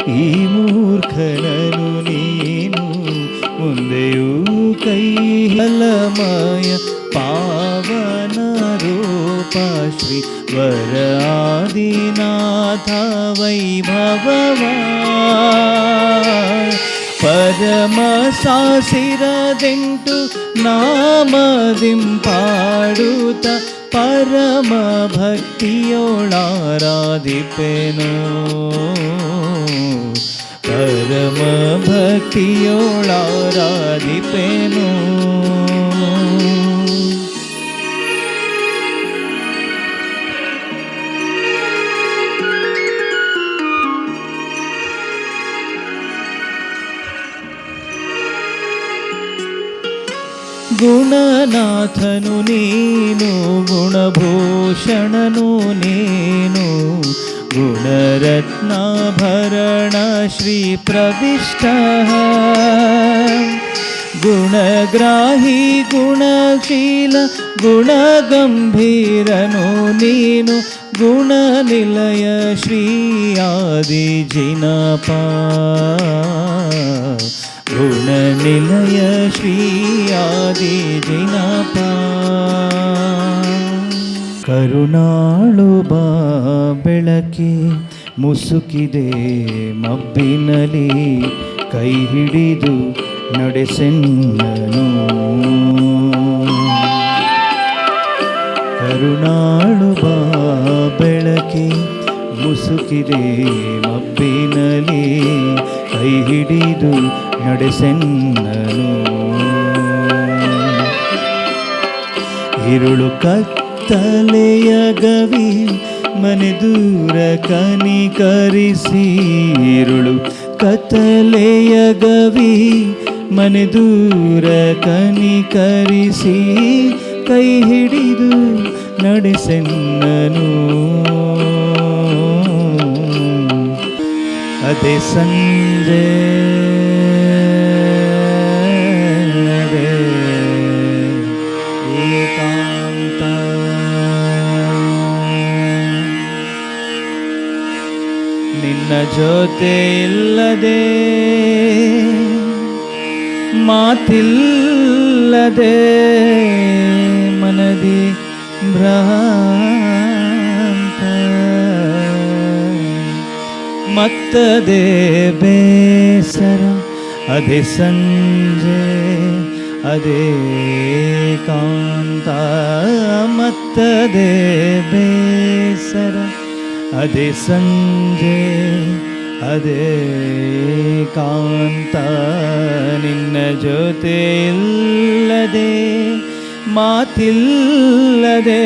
ಈ ಮೂರ್ಖನನು ನೀನು ಮುಂದೆಯೂ ಕೈ ಹಲಮಯ ಪಾವನ ರೂಪ ಶ್ರೀ ವರಾದಿನಾಥ ವೈಭವವ ಪರಮ ಸಾಸಿರದೆಂಟು ನಾಮದಿಂಪಾಡುತ್ತ ಪರಮ ಭಕ್ತಿಯೋಳಾರಾಧಿಪೆನು ಪರಮ ಭಕ್ತಿಯೋಳಾರಾಧಿಪೆನು. ಗುಣನಾಥನು ನೀನು ಗುಣಭೂಷಣನು ನೀನು ಗುಣರತ್ನಾಭರಣ ಶ್ರೀ ಪ್ರವಿಷ್ಟ ಗುಣಗ್ರಾಹಿ ಗುಣಶೀಲ ಗುಣಗಂಭೀರನು ನೀನು ಗುಣನಿಲಯ ಶ್ರೀ ಆದಿಜಿನಪ ಗುಣನಿಲಯ ಶ್ರೀ ಆದಿಜಿನಪ. ಕರುಣಾಳು ಬಾ ಬೆಳಕಿ ಮುಸುಕಿದೆ ಮಬ್ಬಿನಲಿ ಕೈ ಹಿಡಿದು ನಡೆಸೆನ್ನನು ಕರುಣಾಳು ಬಾ ಬೆಳಕಿ ಮುಸುಕಿದೆ ಮಬ್ಬಿನಲಿ ಕೈ ಹಿಡಿದು ನಡೆಸೆನ್ನನು. ಇರುಳು ಕತ್ತಲೆಯ ಗವಿ ಮನೆ ದೂರ ಕನಿಕರಿಸಿ ಇರುಳು ಕತ್ತಲೆಯ ಗವಿ ಮನೆ ದೂರ ಕನಿಕರಿಸಿ ಕೈ ಹಿಡಿದು ನಡೆಸೆನ್ನನು. ಅದೇ ಸಂಜೆ ಏಕಾಂತ ನಿನ್ನ ಜೊತೆ ಇಲ್ಲದೆ ಮಾತಿಲ್ಲದೆ ಮನದಿ ಭ್ರಾಂತ ಮತ್ತದೇ ಬೇಸರ ಅದೇ ಸಂಜೆ ಅದೇ ಕಾಂತ ಮತ್ತದೇ ಬೇಸರ ಅದೇ ಸಂಜೆ ಅದೇ ಕಾಂತ ನಿನ್ನ ಜೊತೆ ಇಲ್ಲದೆ ಮಾತಿಲ್ಲದೆ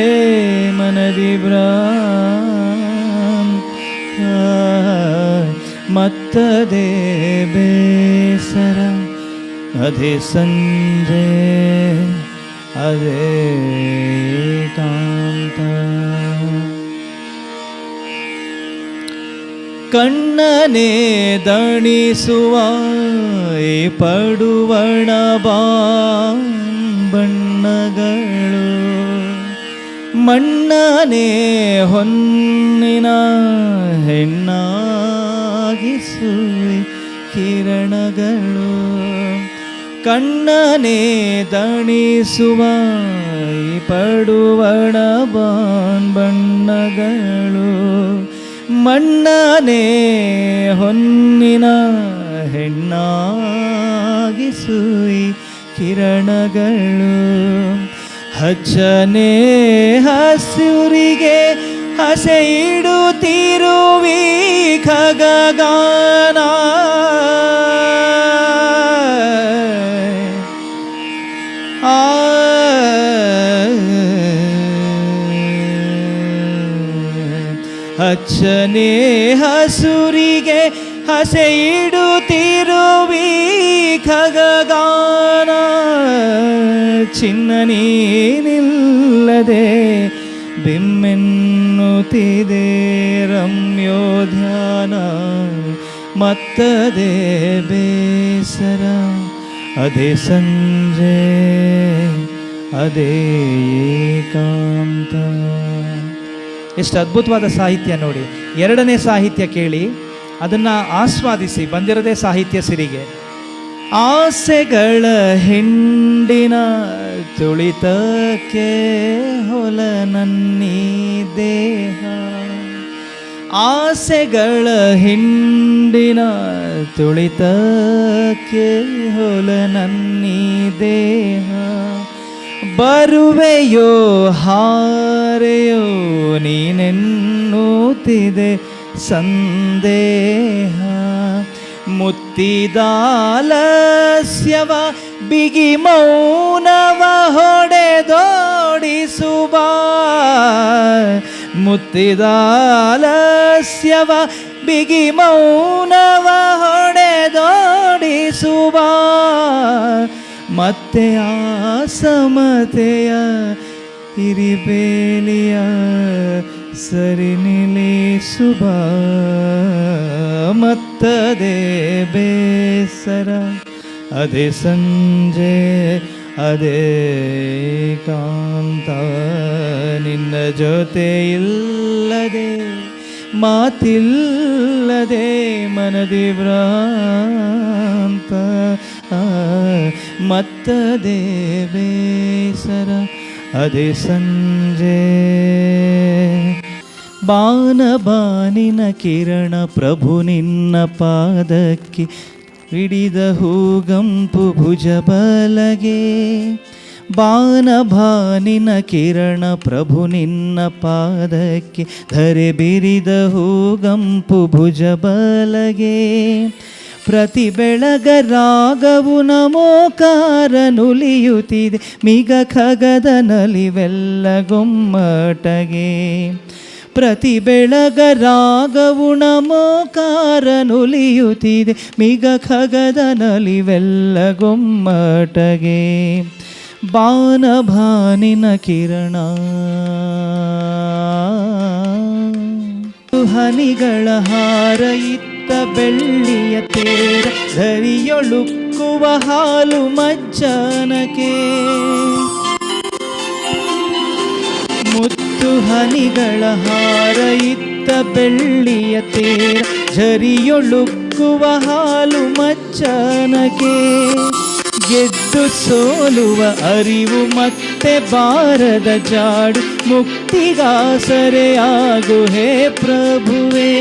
ಮನದಿ ಮತ್ತದೇ ಬೇಸರ ಅದೇ ಸಂಜೆ ಅದೇ ಕಾಂತ. ಕಣ್ಣನೆ ದಣಿಸುವ ಪಡುವಣ ಬಣ್ಣಗಳು ಮಣ್ಣನೆ ಹೊನ್ನಿನ ಹೆಣ್ಣಾಗಿಸುವೆ ಕಿರಣಗಳು ಕಣ್ಣನೆ ದಣಿಸುವ ಪಡುವಣ ಬಣ್ಣಗಳು ಮಣ್ಣನೆ ಹೊನ್ನಿನ ಹೆಣ್ಣಾಗಿಸುವಿ ಕಿರಣಗಳು ಹಚ್ಚನೆ ಹಸುರಿಗೆ ಹಸೆ ಇಡುತ್ತಿರುವಿ ಖಗಗಾನ ಹಚ್ಚನೆ ಹಸುರಿಗೆ ಹಸೆ ಇಡುತ್ತಿರುವಿ ಖಗಗಾನ ಚಿನ್ನ ನೀನಿಲ್ಲದೆ ಬಿಮ್ಮೆನ್ನುತ್ತಿದೆ ರಮ್ಯೋಧ್ಯಾನ ಮತ್ತದೇ ಬೇಸರ ಅದೇ ಸಂಜೆ ಅದೇ ಏಕಾಂತ. ಎಷ್ಟು ಅದ್ಭುತವಾದ ಸಾಹಿತ್ಯ ನೋಡಿ. ಎರಡನೇ ಸಾಹಿತ್ಯ ಕೇಳಿ. ಅದನ್ನು ಆಸ್ವಾದಿಸಿ ಬಂದಿರದೇ ಸಾಹಿತ್ಯ ಸಿರಿಗೆ. ಆಸೆಗಳ ಹಿಂಡಿನ ತುಳಿತಕ್ಕೆ ಹೊಲ ನನ್ನೀ ದೇಹ, ಆಸೆಗಳ ಹಿಂಡಿನ ತುಳಿತಕ್ಕೆ ಹೊಲ ನನ್ನೀ ದೇಹ, ಬರುವೆಯೋ ಹಾರೆಯೋ ನೀನೆನ್ನುತ್ತಿದೆ ಸಂದೇಹ, ಮುತ್ತಿದಾಲಸ್ಯವ ಬಿಗಿ ಮೌನವ ಹೊಡೆದೋಡಿಸುವ, ಮುತ್ತಿದಾಲಸ್ಯವ ಬಿಗಿ ಮೌನವ ಹೊಡೆದೋಡಿಸುವ, ಮತ್ತೆ ಆ ಸಮತೆಯ ಹಿರಿಬೇಲಿಯ ಸರಿ ನಿಲ್ಲಿಸುವ, ಮತ್ತದೇ ಬೇಸರ ಅದೇ ಸಂಜೆ ಅದೇ ಕಾಂತ, ನಿನ್ನ ಜೊತೆ ಇಲ್ಲದೆ ಮಾತಿಲ್ಲದೆ ಮನದಿ ಭ್ರಾಂತ, ಮತ್ತದೇ ಬೇಸರ ಅದೇ ಸಂಜೆ. ಬಾನಿನ ಕಿರಣ ಪ್ರಭು ನಿನ್ನ ಪಾದಕ್ಕೆ ಹಿಡಿದ ಹೂಗಂಪು ಭುಜ ಬಲಗೆ, ಬಾನಿನ ಕಿರಣ ಪ್ರಭು ನಿನ್ನ ಪಾದಕ್ಕೆ ಧರೆ ಬಿರಿದ ಹೂಗಂಪು ಭುಜ ಬಲಗೆ, ಪ್ರತಿ ಬೆಳಗ ರಾಗವು ನಮೋಕಾರ ನುಲಿಯುತ್ತಿದೆ ಮಿಗ ಖಗದ ನಲಿವೆಲ್ಲ ಗೊಮ್ಮಟಗೆ, ಪ್ರತಿ ಬೆಳಗ ರಾಗವು ನಮೋಕಾರ ನುಲಿಯುತ್ತಿದೆ ಮಿಗ ಖಗದ ನಲಿವೆಲ್ಲ ಗೊಮ್ಮಟಗೆ, ಬಾನಿನ ಕಿರಣ ಹನಿಗಳ ಹಾರ ಇತ್ತ ಬೆಳ್ಳಿಯ ತೇರ ಧರಿಯೊಳುಕ್ಕುವ ಹಾಲು ಮಜ್ಜನಕೆ, ಮುತ್ತು ಹನಿಗಳ ಹಾರ ಇತ್ತ ಬೆಳ್ಳಿಯ ತೇರ ಝರಿಯೊಳುಕ್ಕುವ ಹಾಲು ಮಜ್ಜನಕೆ, ಗೆದ್ದು ಸೋಲುವ ಅರಿವು ಮತ್ತೆ ಬಾರದ ಜಾಡು ಮುಕ್ತಿಗಾಸರೆಯಾಗು ಹೇ ಪ್ರಭುವೇ,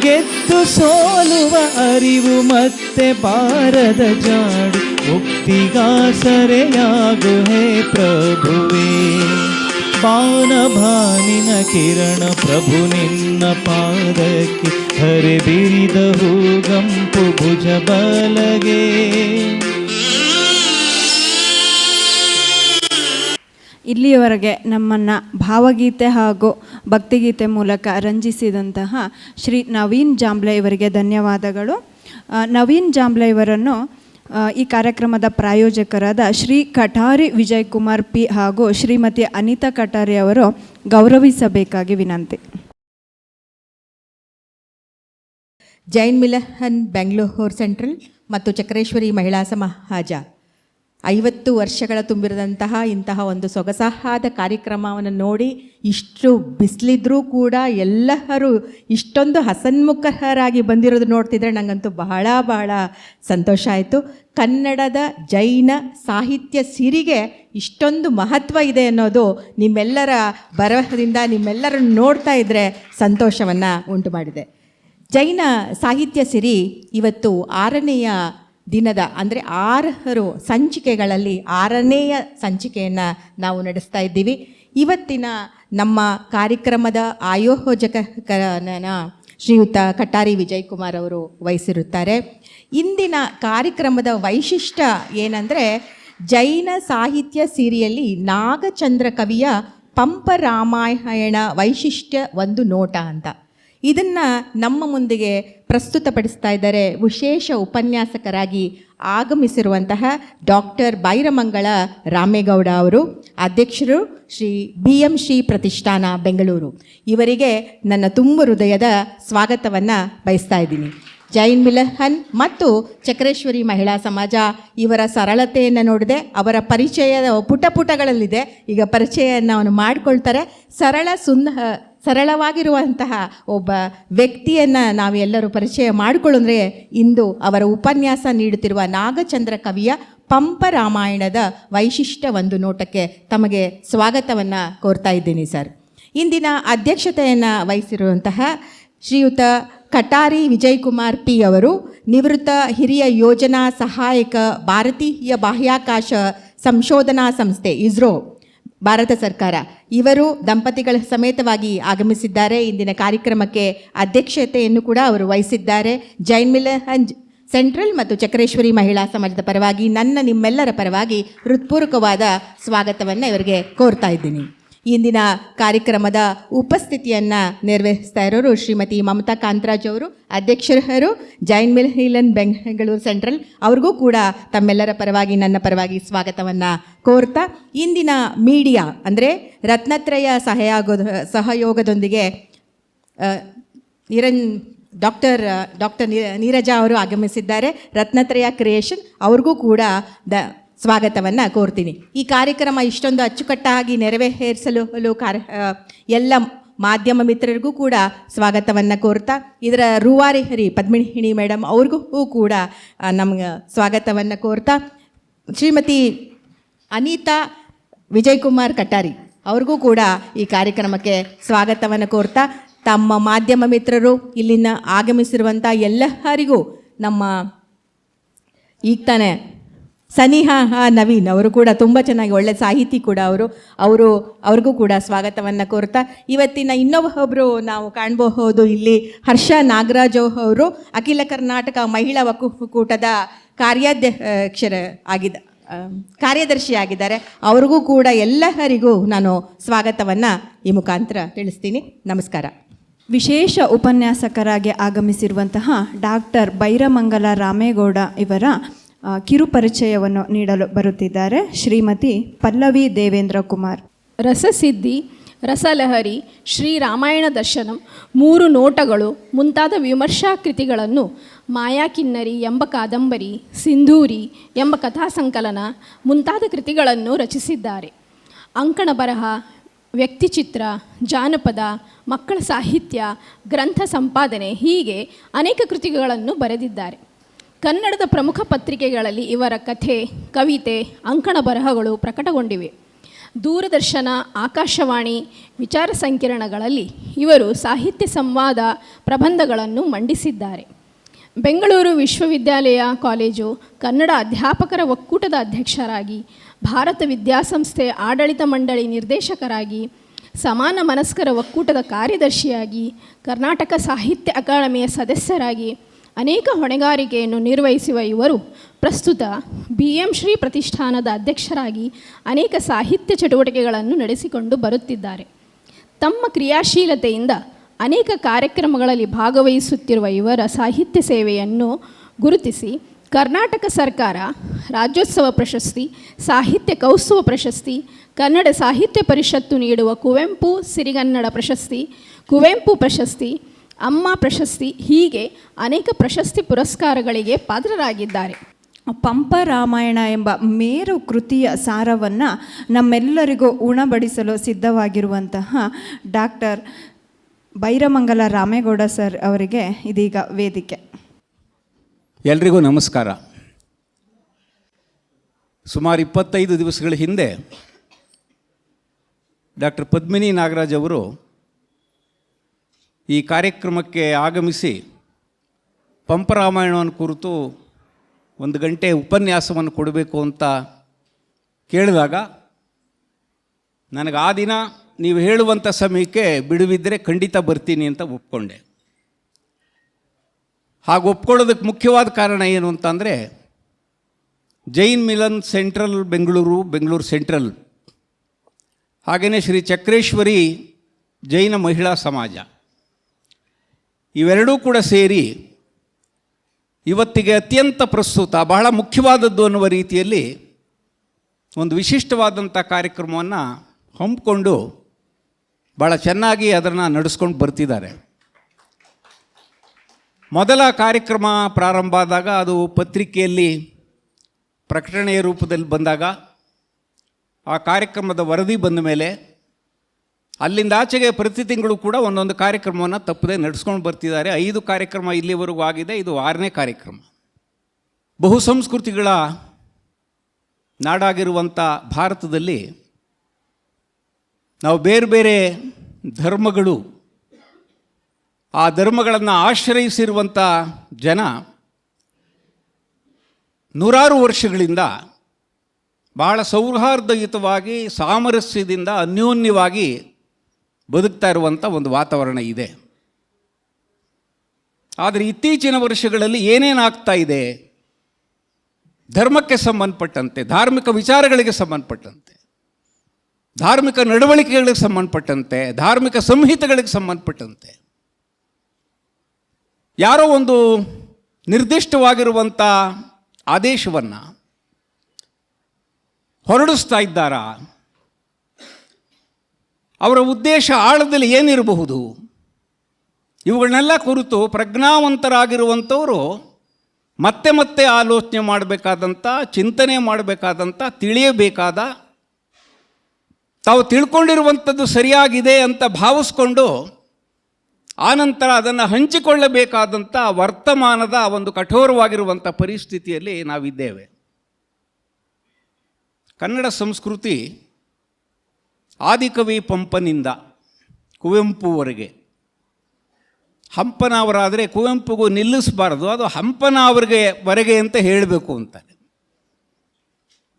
ಗೆದ್ದು ಸೋಲುವ ಅರಿವು ಮತ್ತೆ ಬಾರದ ಜಾಡು ಮುಕ್ತಿಗಾಸರೆಯಾಗು ಹೇ ಪ್ರಭುವೇ, ಬಾನಿನ ಕಿರಣ ಪ್ರಭು ನಿನ್ನ ಪಾದಕ್ಕೆ ಹರೆ ಬಿರಿದ ಹೂಗಂಪು ಭುಜ ಬಲಗೆ. ಇಲ್ಲಿಯವರೆಗೆ ನಮ್ಮನ್ನು ಭಾವಗೀತೆ ಹಾಗೂ ಭಕ್ತಿಗೀತೆ ಮೂಲಕ ರಂಜಿಸಿದಂತಹ ಶ್ರೀ ನವೀನ್ ಜಾಂಬ್ಲೆ ಇವರಿಗೆ ಧನ್ಯವಾದಗಳು. ನವೀನ್ ಜಾಂಬ್ಲೆ ಇವರನ್ನು ಈ ಕಾರ್ಯಕ್ರಮದ ಪ್ರಾಯೋಜಕರಾದ ಶ್ರೀ ಕಟಾರಿ ವಿಜಯ್ ಕುಮಾರ್ ಪಿ ಹಾಗೂ ಶ್ರೀಮತಿ ಅನಿತಾ ಕಟಾರಿ ಅವರು ಗೌರವಿಸಬೇಕಾಗಿ ವಿನಂತಿ. ಜೈನ್ ಮಿಲನ್ ಬೆಂಗಳೂರು ಸೆಂಟ್ರಲ್ ಮತ್ತು ಚಕ್ರೇಶ್ವರಿ ಮಹಿಳಾ ಸಮಾಜ 50 ವರ್ಷಗಳ ತುಂಬಿರದಂತಹ ಇಂತಹ ಒಂದು ಸೊಗಸಾದ ಕಾರ್ಯಕ್ರಮವನ್ನು ನೋಡಿ ಇಷ್ಟು ಬಿಸಿಲಿದ್ರೂ ಕೂಡ ಎಲ್ಲರೂ ಇಷ್ಟೊಂದು ಹಸನ್ಮುಖರಾಗಿ ಬಂದಿರೋದು ನೋಡ್ತಿದ್ರೆ ನನಗಂತೂ ಬಹಳ ಸಂತೋಷ ಆಯಿತು. ಕನ್ನಡದ ಜೈನ ಸಾಹಿತ್ಯ ಸಿರಿಗೆ ಇಷ್ಟೊಂದು ಮಹತ್ವ ಇದೆ ಅನ್ನೋದು ನಿಮ್ಮೆಲ್ಲರ ಬರಹದಿಂದ ನಿಮ್ಮೆಲ್ಲರನ್ನು ನೋಡ್ತಾ ಇದ್ದರೆ ಸಂತೋಷವನ್ನು ಉಂಟು ಮಾಡಿದೆ. ಜೈನ ಸಾಹಿತ್ಯ ಸಿರಿ ಇವತ್ತು 6ನೇಯ ದಿನದ ಅಂದರೆ 6 ಸಂಚಿಕೆಗಳಲ್ಲಿ 6ನೇಯ ಸಂಚಿಕೆಯನ್ನು ನಾವು ನಡೆಸ್ತಾ ಇದ್ದೀವಿ. ಇವತ್ತಿನ ನಮ್ಮ ಕಾರ್ಯಕ್ರಮದ ಆಯೋಜಕನ ಶ್ರೀಯುತ ಕಟಾರಿ ವಿಜಯ್ ಕುಮಾರ್ ಅವರು ವಹಿಸಿರುತ್ತಾರೆ. ಇಂದಿನ ಕಾರ್ಯಕ್ರಮದ ವೈಶಿಷ್ಟ್ಯ ಏನಂದರೆ, ಜೈನ ಸಾಹಿತ್ಯ ಸಿರಿಯಲ್ಲಿ ನಾಗಚಂದ್ರ ಕವಿಯ ಪಂಪ ರಾಮಾಯಣ ವೈಶಿಷ್ಟ್ಯ ಒಂದು ನೋಟ ಅಂತ. ಇದನ್ನು ನಮ್ಮ ಮುಂದಿಗೆ ಪ್ರಸ್ತುತಪಡಿಸ್ತಾ ಇದ್ದಾರೆ ವಿಶೇಷ ಉಪನ್ಯಾಸಕರಾಗಿ ಆಗಮಿಸಿರುವಂತಹ ಡಾಕ್ಟರ್ ಬೈರಮಂಗಳ ರಾಮೇಗೌಡ ಅವರು, ಅಧ್ಯಕ್ಷರು ಶ್ರೀ BMC ಪ್ರತಿಷ್ಠಾನ ಬೆಂಗಳೂರು. ಇವರಿಗೆ ನನ್ನ ತುಂಬ ಹೃದಯದ ಸ್ವಾಗತವನ್ನು ಬಯಸ್ತಾ ಇದ್ದೀನಿ. ಜೈನ್ ಮಿಲನ್ ಮತ್ತು ಚಕ್ರೇಶ್ವರಿ ಮಹಿಳಾ ಸಮಾಜ ಇವರ ಸರಳತೆಯನ್ನು ನೋಡಿದೆ, ಅವರ ಪರಿಚಯದ ಪುಟಗಳಲ್ಲಿದೆ. ಈಗ ಪರಿಚಯವನ್ನು ಅವನು ಮಾಡಿಕೊಳ್ತಾರೆ. ಸರಳವಾಗಿರುವಂತಹ ಒಬ್ಬ ವ್ಯಕ್ತಿಯನ್ನು ನಾವೆಲ್ಲರೂ ಪರಿಚಯ ಮಾಡಿಕೊಳ್ಳಂದ್ರೆ ಇಂದು ಅವರ ಉಪನ್ಯಾಸ ನೀಡುತ್ತಿರುವ ನಾಗಚಂದ್ರ ಕವಿಯ ಪಂಪ ರಾಮಾಯಣದ ವೈಶಿಷ್ಟ್ಯ ಒಂದು ನೋಟಕ್ಕೆ ತಮಗೆ ಸ್ವಾಗತವನ್ನು ಕೋರ್ತಾ ಇದ್ದೀನಿ ಸರ್. ಇಂದಿನ ಅಧ್ಯಕ್ಷತೆಯನ್ನು ವಹಿಸಿರುವಂತಹ ಶ್ರೀಯುತ ಕಟಾರಿ ವಿಜಯಕುಮಾರ್ ಪಿ ಅವರು ನಿವೃತ್ತ ಹಿರಿಯ ಯೋಜನಾ ಸಹಾಯಕ, ಭಾರತೀಯ ಬಾಹ್ಯಾಕಾಶ ಸಂಶೋಧನಾ ಸಂಸ್ಥೆ ಇಸ್ರೋ, ಭಾರತ ಸರ್ಕಾರ, ಇವರು ದಂಪತಿಗಳ ಸಮೇತವಾಗಿ ಆಗಮಿಸಿದ್ದಾರೆ. ಇಂದಿನ ಕಾರ್ಯಕ್ರಮಕ್ಕೆ ಅಧ್ಯಕ್ಷತೆಯನ್ನು ಕೂಡ ಅವರು ವಹಿಸಿದ್ದಾರೆ. ಜೈನ್ ಮಿಲನ್ ಸೆಂಟ್ರಲ್ ಮತ್ತು ಚಕ್ರೇಶ್ವರಿ ಮಹಿಳಾ ಸಮಾಜದ ಪರವಾಗಿ ನಿಮ್ಮೆಲ್ಲರ ಪರವಾಗಿ ಹೃತ್ಪೂರ್ವಕವಾದ ಸ್ವಾಗತವನ್ನು ಇವರಿಗೆ ಕೋರ್ತಾ ಇದ್ದೀನಿ. ಇಂದಿನ ಕಾರ್ಯಕ್ರಮದ ಉಪಸ್ಥಿತಿಯನ್ನು ನಿರ್ವಹಿಸ್ತಾ ಇರೋರು ಶ್ರೀಮತಿ ಮಮತಾ ಕಾಂತರಾಜ್ ಅವರು, ಅಧ್ಯಕ್ಷರು ಜೈನ್ ಮಿಲನ್ ಬೆಂಗಳೂರು ಸೆಂಟ್ರಲ್. ಅವ್ರಿಗೂ ಕೂಡ ತಮ್ಮೆಲ್ಲರ ಪರವಾಗಿ ನನ್ನ ಪರವಾಗಿ ಸ್ವಾಗತವನ್ನು ಕೋರ್ತಾ, ಇಂದಿನ ಮೀಡಿಯಾ ಅಂದರೆ ರತ್ನತ್ರಯ ಸಹಯೋಗದೊಂದಿಗೆ ಡಾಕ್ಟರ್ ನೀರಜಾ ಅವರು ಆಗಮಿಸಿದ್ದಾರೆ. ರತ್ನತ್ರಯ ಕ್ರಿಯೇಷನ್ ಅವ್ರಿಗೂ ಕೂಡ ಸ್ವಾಗತವನ್ನು ಕೋರ್ತೀನಿ. ಈ ಕಾರ್ಯಕ್ರಮ ಇಷ್ಟೊಂದು ಅಚ್ಚುಕಟ್ಟಾಗಿ ನೆರವೇರಿಸಲು ಎಲ್ಲ ಮಾಧ್ಯಮ ಮಿತ್ರರಿಗೂ ಕೂಡ ಸ್ವಾಗತವನ್ನು ಕೋರ್ತಾ, ಇದರ ರೂವಾರಿ ಪದ್ಮಿಣಿ ಮೇಡಮ್ ಅವ್ರಿಗೂ ಕೂಡ ನಮ್ಗೆ ಸ್ವಾಗತವನ್ನು ಕೋರ್ತಾ, ಶ್ರೀಮತಿ ಅನಿತಾ ವಿಜಯಕುಮಾರ್ ಕಟಾರಿ ಅವ್ರಿಗೂ ಕೂಡ ಈ ಕಾರ್ಯಕ್ರಮಕ್ಕೆ ಸ್ವಾಗತವನ್ನು ಕೋರ್ತಾ, ತಮ್ಮ ಮಾಧ್ಯಮ ಮಿತ್ರರು ಇಲ್ಲಿನ ಆಗಮಿಸಿರುವಂಥ ಎಲ್ಲರಿಗೂ ನಮ್ಮ ಈಗ ತಾನೇ ಸನಿಹಾ ನವೀನ್ ಅವರು ಕೂಡ ತುಂಬ ಚೆನ್ನಾಗಿ ಒಳ್ಳೆ ಸಾಹಿತಿ ಕೂಡ ಅವ್ರಿಗೂ ಕೂಡ ಸ್ವಾಗತವನ್ನು ಕೋರ್ತಾ, ಇವತ್ತಿನ ಇನ್ನೊಬ್ಬರು ನಾವು ಕಾಣಬಹುದು ಇಲ್ಲಿ ಹರ್ಷ ನಾಗರಾಜ್ ಅವರು ಅಖಿಲ ಕರ್ನಾಟಕ ಮಹಿಳಾ ಒಕ್ಕೂಟದ ಕಾರ್ಯದರ್ಶಿಯಾಗಿದ್ದಾರೆ. ಅವ್ರಿಗೂ ಕೂಡ ಎಲ್ಲರಿಗೂ ನಾನು ಸ್ವಾಗತವನ್ನು ಈ ಮುಖಾಂತರ ತಿಳಿಸ್ತೀನಿ. ನಮಸ್ಕಾರ. ವಿಶೇಷ ಉಪನ್ಯಾಸಕರಾಗಿ ಆಗಮಿಸಿರುವಂತಹ ಡಾಕ್ಟರ್ ಬೈರಮಂಗಲ ರಾಮೇಗೌಡ ಇವರ ಕಿರುಪರಿಚಯವನ್ನು ನೀಡಲು ಬರುತ್ತಿದ್ದಾರೆ ಶ್ರೀಮತಿ ಪಲ್ಲವಿ ದೇವೇಂದ್ರ ಕುಮಾರ್. ರಸಸಿದ್ಧಿ, ರಸಲಹರಿ, ಶ್ರೀರಾಮಾಯಣ ದರ್ಶನಂ, 3 ನೋಟಗಳು ಮುಂತಾದ ವಿಮರ್ಶಾ ಕೃತಿಗಳನ್ನು, ಮಾಯಾಕಿನ್ನರಿ ಎಂಬ ಕಾದಂಬರಿ, ಸಿಂಧೂರಿ ಎಂಬ ಕಥಾ ಸಂಕಲನ ಮುಂತಾದ ಕೃತಿಗಳನ್ನು ರಚಿಸಿದ್ದಾರೆ. ಅಂಕಣ ಬರಹ, ವ್ಯಕ್ತಿಚಿತ್ರ, ಜಾನಪದ, ಮಕ್ಕಳ ಸಾಹಿತ್ಯ, ಗ್ರಂಥ ಸಂಪಾದನೆ ಹೀಗೆ ಅನೇಕ ಕೃತಿಗಳನ್ನು ಬರೆದಿದ್ದಾರೆ. ಕನ್ನಡದ ಪ್ರಮುಖ ಪತ್ರಿಕೆಗಳಲ್ಲಿ ಇವರ ಕಥೆ, ಕವಿತೆ, ಅಂಕಣ ಬರಹಗಳು ಪ್ರಕಟಗೊಂಡಿವೆ. ದೂರದರ್ಶನ, ಆಕಾಶವಾಣಿ, ವಿಚಾರ ಸಂಕಿರಣಗಳಲ್ಲಿ ಇವರು ಸಾಹಿತ್ಯ ಸಂವಾದ ಪ್ರಬಂಧಗಳನ್ನು ಮಂಡಿಸಿದ್ದಾರೆ. ಬೆಂಗಳೂರು ವಿಶ್ವವಿದ್ಯಾಲಯ ಕಾಲೇಜು ಕನ್ನಡ ಅಧ್ಯಾಪಕರ ಒಕ್ಕೂಟದ ಅಧ್ಯಕ್ಷರಾಗಿ, ಭಾರತ ವಿದ್ಯಾಸಂಸ್ಥೆ ಆಡಳಿತ ಮಂಡಳಿ ನಿರ್ದೇಶಕರಾಗಿ, ಸಮಾನ ಮನಸ್ಕರ ಒಕ್ಕೂಟದ ಕಾರ್ಯದರ್ಶಿಯಾಗಿ, ಕರ್ನಾಟಕ ಸಾಹಿತ್ಯ ಅಕಾಡೆಮಿಯ ಸದಸ್ಯರಾಗಿ ಅನೇಕ ಹೊಣೆಗಾರಿಕೆಯನ್ನು ನಿರ್ವಹಿಸುವ ಇವರು ಪ್ರಸ್ತುತ BM ಶ್ರೀ ಪ್ರತಿಷ್ಠಾನದ ಅಧ್ಯಕ್ಷರಾಗಿ ಅನೇಕ ಸಾಹಿತ್ಯ ಚಟುವಟಿಕೆಗಳನ್ನು ನಡೆಸಿಕೊಂಡು ಬರುತ್ತಿದ್ದಾರೆ. ತಮ್ಮ ಕ್ರಿಯಾಶೀಲತೆಯಿಂದ ಅನೇಕ ಕಾರ್ಯಕ್ರಮಗಳಲ್ಲಿ ಭಾಗವಹಿಸುತ್ತಿರುವ ಇವರ ಸಾಹಿತ್ಯ ಸೇವೆಯನ್ನು ಗುರುತಿಸಿ ಕರ್ನಾಟಕ ಸರ್ಕಾರ ರಾಜ್ಯೋತ್ಸವ ಪ್ರಶಸ್ತಿ, ಸಾಹಿತ್ಯ ಕೌಸ್ತುಭ ಪ್ರಶಸ್ತಿ, ಕನ್ನಡ ಸಾಹಿತ್ಯ ಪರಿಷತ್ತು ನೀಡುವ ಕುವೆಂಪು ಸಿರಿಗನ್ನಡ ಪ್ರಶಸ್ತಿ, ಕುವೆಂಪು ಪ್ರಶಸ್ತಿ, ಅಮ್ಮ ಪ್ರಶಸ್ತಿ ಹೀಗೆ ಅನೇಕ ಪ್ರಶಸ್ತಿ ಪುರಸ್ಕಾರಗಳಿಗೆ ಪಾತ್ರರಾಗಿದ್ದಾರೆ. ಪಂಪ ರಾಮಾಯಣ ಎಂಬ ಮೇರು ಕೃತಿಯ ಸಾರವನ್ನು ನಮ್ಮೆಲ್ಲರಿಗೂ ಉಣಬಡಿಸಲು ಸಿದ್ಧವಾಗಿರುವಂತಹ ಡಾಕ್ಟರ್ ಬೈರಮಂಗಲ ರಾಮೇಗೌಡ ಸರ್ ಅವರಿಗೆ ಇದೀಗ ವೇದಿಕೆ. ಎಲ್ರಿಗೂ ನಮಸ್ಕಾರ. ಸುಮಾರು 25 ದಿವಸಗಳ ಹಿಂದೆ ಡಾಕ್ಟರ್ ಪದ್ಮಿನಿ ನಾಗರಾಜ್ ಅವರು ಈ ಕಾರ್ಯಕ್ರಮಕ್ಕೆ ಆಗಮಿಸಿ ಪಂಪರಾಮಾಯಣವನ್ನು ಕುರಿತು 1 ಗಂಟೆ ಉಪನ್ಯಾಸವನ್ನು ಕೊಡಬೇಕು ಅಂತ ಕೇಳಿದಾಗ ನನಗೆ ಆ ದಿನ ನೀವು ಹೇಳುವಂಥ ಸಮಯಕ್ಕೆ ಬಿಡುವಿದ್ದರೆ ಖಂಡಿತ ಬರ್ತೀನಿ ಅಂತ ಒಪ್ಕೊಂಡೆ. ಹಾಗೆ ಒಪ್ಕೊಳ್ಳೋದಕ್ಕೆ ಮುಖ್ಯವಾದ ಕಾರಣ ಏನು ಅಂತಂದರೆ, ಜೈನ್ ಮಿಲನ್ ಸೆಂಟ್ರಲ್ ಬೆಂಗಳೂರು ಸೆಂಟ್ರಲ್, ಹಾಗೆಯೇ ಶ್ರೀ ಚಕ್ರೇಶ್ವರಿ ಜೈನ ಮಹಿಳಾ ಸಮಾಜ ಇವೆರಡೂ ಕೂಡ ಸೇರಿ ಇವತ್ತಿಗೆ ಅತ್ಯಂತ ಪ್ರಸ್ತುತ, ಬಹಳ ಮುಖ್ಯವಾದದ್ದು ಅನ್ನುವ ರೀತಿಯಲ್ಲಿ ಒಂದು ವಿಶಿಷ್ಟವಾದಂಥ ಕಾರ್ಯಕ್ರಮವನ್ನು ಹಮ್ಮಿಕೊಂಡು ಭಾಳ ಚೆನ್ನಾಗಿ ಅದನ್ನು ನಡೆಸ್ಕೊಂಡು ಬರ್ತಿದ್ದಾರೆ. ಮೊದಲ ಕಾರ್ಯಕ್ರಮ ಪ್ರಾರಂಭ ಆದಾಗ ಅದು ಪತ್ರಿಕೆಯಲ್ಲಿ ಪ್ರಕಟಣೆಯ ರೂಪದಲ್ಲಿ ಬಂದಾಗ, ಆ ಕಾರ್ಯಕ್ರಮದ ವರದಿ ಬಂದ ಮೇಲೆ ಅಲ್ಲಿಂದ ಆಚೆಗೆ ಪ್ರತಿ ತಿಂಗಳು ಕೂಡ ಒಂದೊಂದು ಕಾರ್ಯಕ್ರಮವನ್ನು ತಪ್ಪದೆ ನಡೆಸ್ಕೊಂಡು ಬರ್ತಿದ್ದಾರೆ. 5 ಕಾರ್ಯಕ್ರಮ ಇಲ್ಲಿವರೆಗೂ ಆಗಿದೆ, ಇದು 6ನೇ ಕಾರ್ಯಕ್ರಮ. ಬಹುಸಂಸ್ಕೃತಿಗಳ ನಾಡಾಗಿರುವಂಥ ಭಾರತದಲ್ಲಿ ನಾವು ಬೇರೆ ಬೇರೆ ಧರ್ಮಗಳು, ಆ ಧರ್ಮಗಳನ್ನು ಆಶ್ರಯಿಸಿರುವಂಥ ಜನ ನೂರಾರು ವರ್ಷಗಳಿಂದ ಬಹಳ ಸೌಹಾರ್ದಯುತವಾಗಿ ಸಾಮರಸ್ಯದಿಂದ ಅನ್ಯೋನ್ಯವಾಗಿ ಬದುಕ್ತಾ ಇರುವಂಥ ಒಂದು ವಾತಾವರಣ ಇದೆ. ಆದರೆ ಇತ್ತೀಚಿನ ವರ್ಷಗಳಲ್ಲಿ ಏನೇನಾಗ್ತಾ ಇದೆ, ಧರ್ಮಕ್ಕೆ ಸಂಬಂಧಪಟ್ಟಂತೆ, ಧಾರ್ಮಿಕ ವಿಚಾರಗಳಿಗೆ ಸಂಬಂಧಪಟ್ಟಂತೆ, ಧಾರ್ಮಿಕ ನಡವಳಿಕೆಗಳಿಗೆ ಸಂಬಂಧಪಟ್ಟಂತೆ, ಧಾರ್ಮಿಕ ಸಂಹಿತೆಗಳಿಗೆ ಸಂಬಂಧಪಟ್ಟಂತೆ ಯಾರೋ ಒಂದು ನಿರ್ದಿಷ್ಟವಾಗಿರುವಂಥ ಆದೇಶವನ್ನು ಹೊರಡಿಸ್ತಾ ಇದ್ದಾರಾ? ಅವರ ಉದ್ದೇಶ ಆಳದಲ್ಲಿ ಏನಿರಬಹುದು? ಇವುಗಳನ್ನೆಲ್ಲ ಕುರಿತು ಪ್ರಜ್ಞಾವಂತರಾಗಿರುವಂಥವರು ಮತ್ತೆ ಮತ್ತೆ ಆಲೋಚನೆ ಮಾಡಬೇಕಾದಂಥ, ಚಿಂತನೆ ಮಾಡಬೇಕಾದಂಥ, ತಿಳಿಯಬೇಕಾದ, ತಾವು ತಿಳ್ಕೊಂಡಿರುವಂಥದ್ದು ಸರಿಯಾಗಿದೆ ಅಂತ ಭಾವಿಸ್ಕೊಂಡು ಆನಂತರ ಅದನ್ನು ಹಂಚಿಕೊಳ್ಳಬೇಕಾದಂಥ ವರ್ತಮಾನದ ಒಂದು ಕಠೋರವಾಗಿರುವಂಥ ಪರಿಸ್ಥಿತಿಯಲ್ಲಿ ನಾವಿದ್ದೇವೆ. ಕನ್ನಡ ಸಂಸ್ಕೃತಿ ಆದಿಕವಿ ಪಂಪನಿಂದ ಕುವೆಂಪುವರೆಗೆ, ಹಂಪನವರಾದರೆ ಕುವೆಂಪುಗೂ ನಿಲ್ಲಿಸಬಾರದು, ಅದು ಹಂಪನವರೆಗೆ ಅಂತ ಹೇಳಬೇಕು ಅಂತಾರೆ.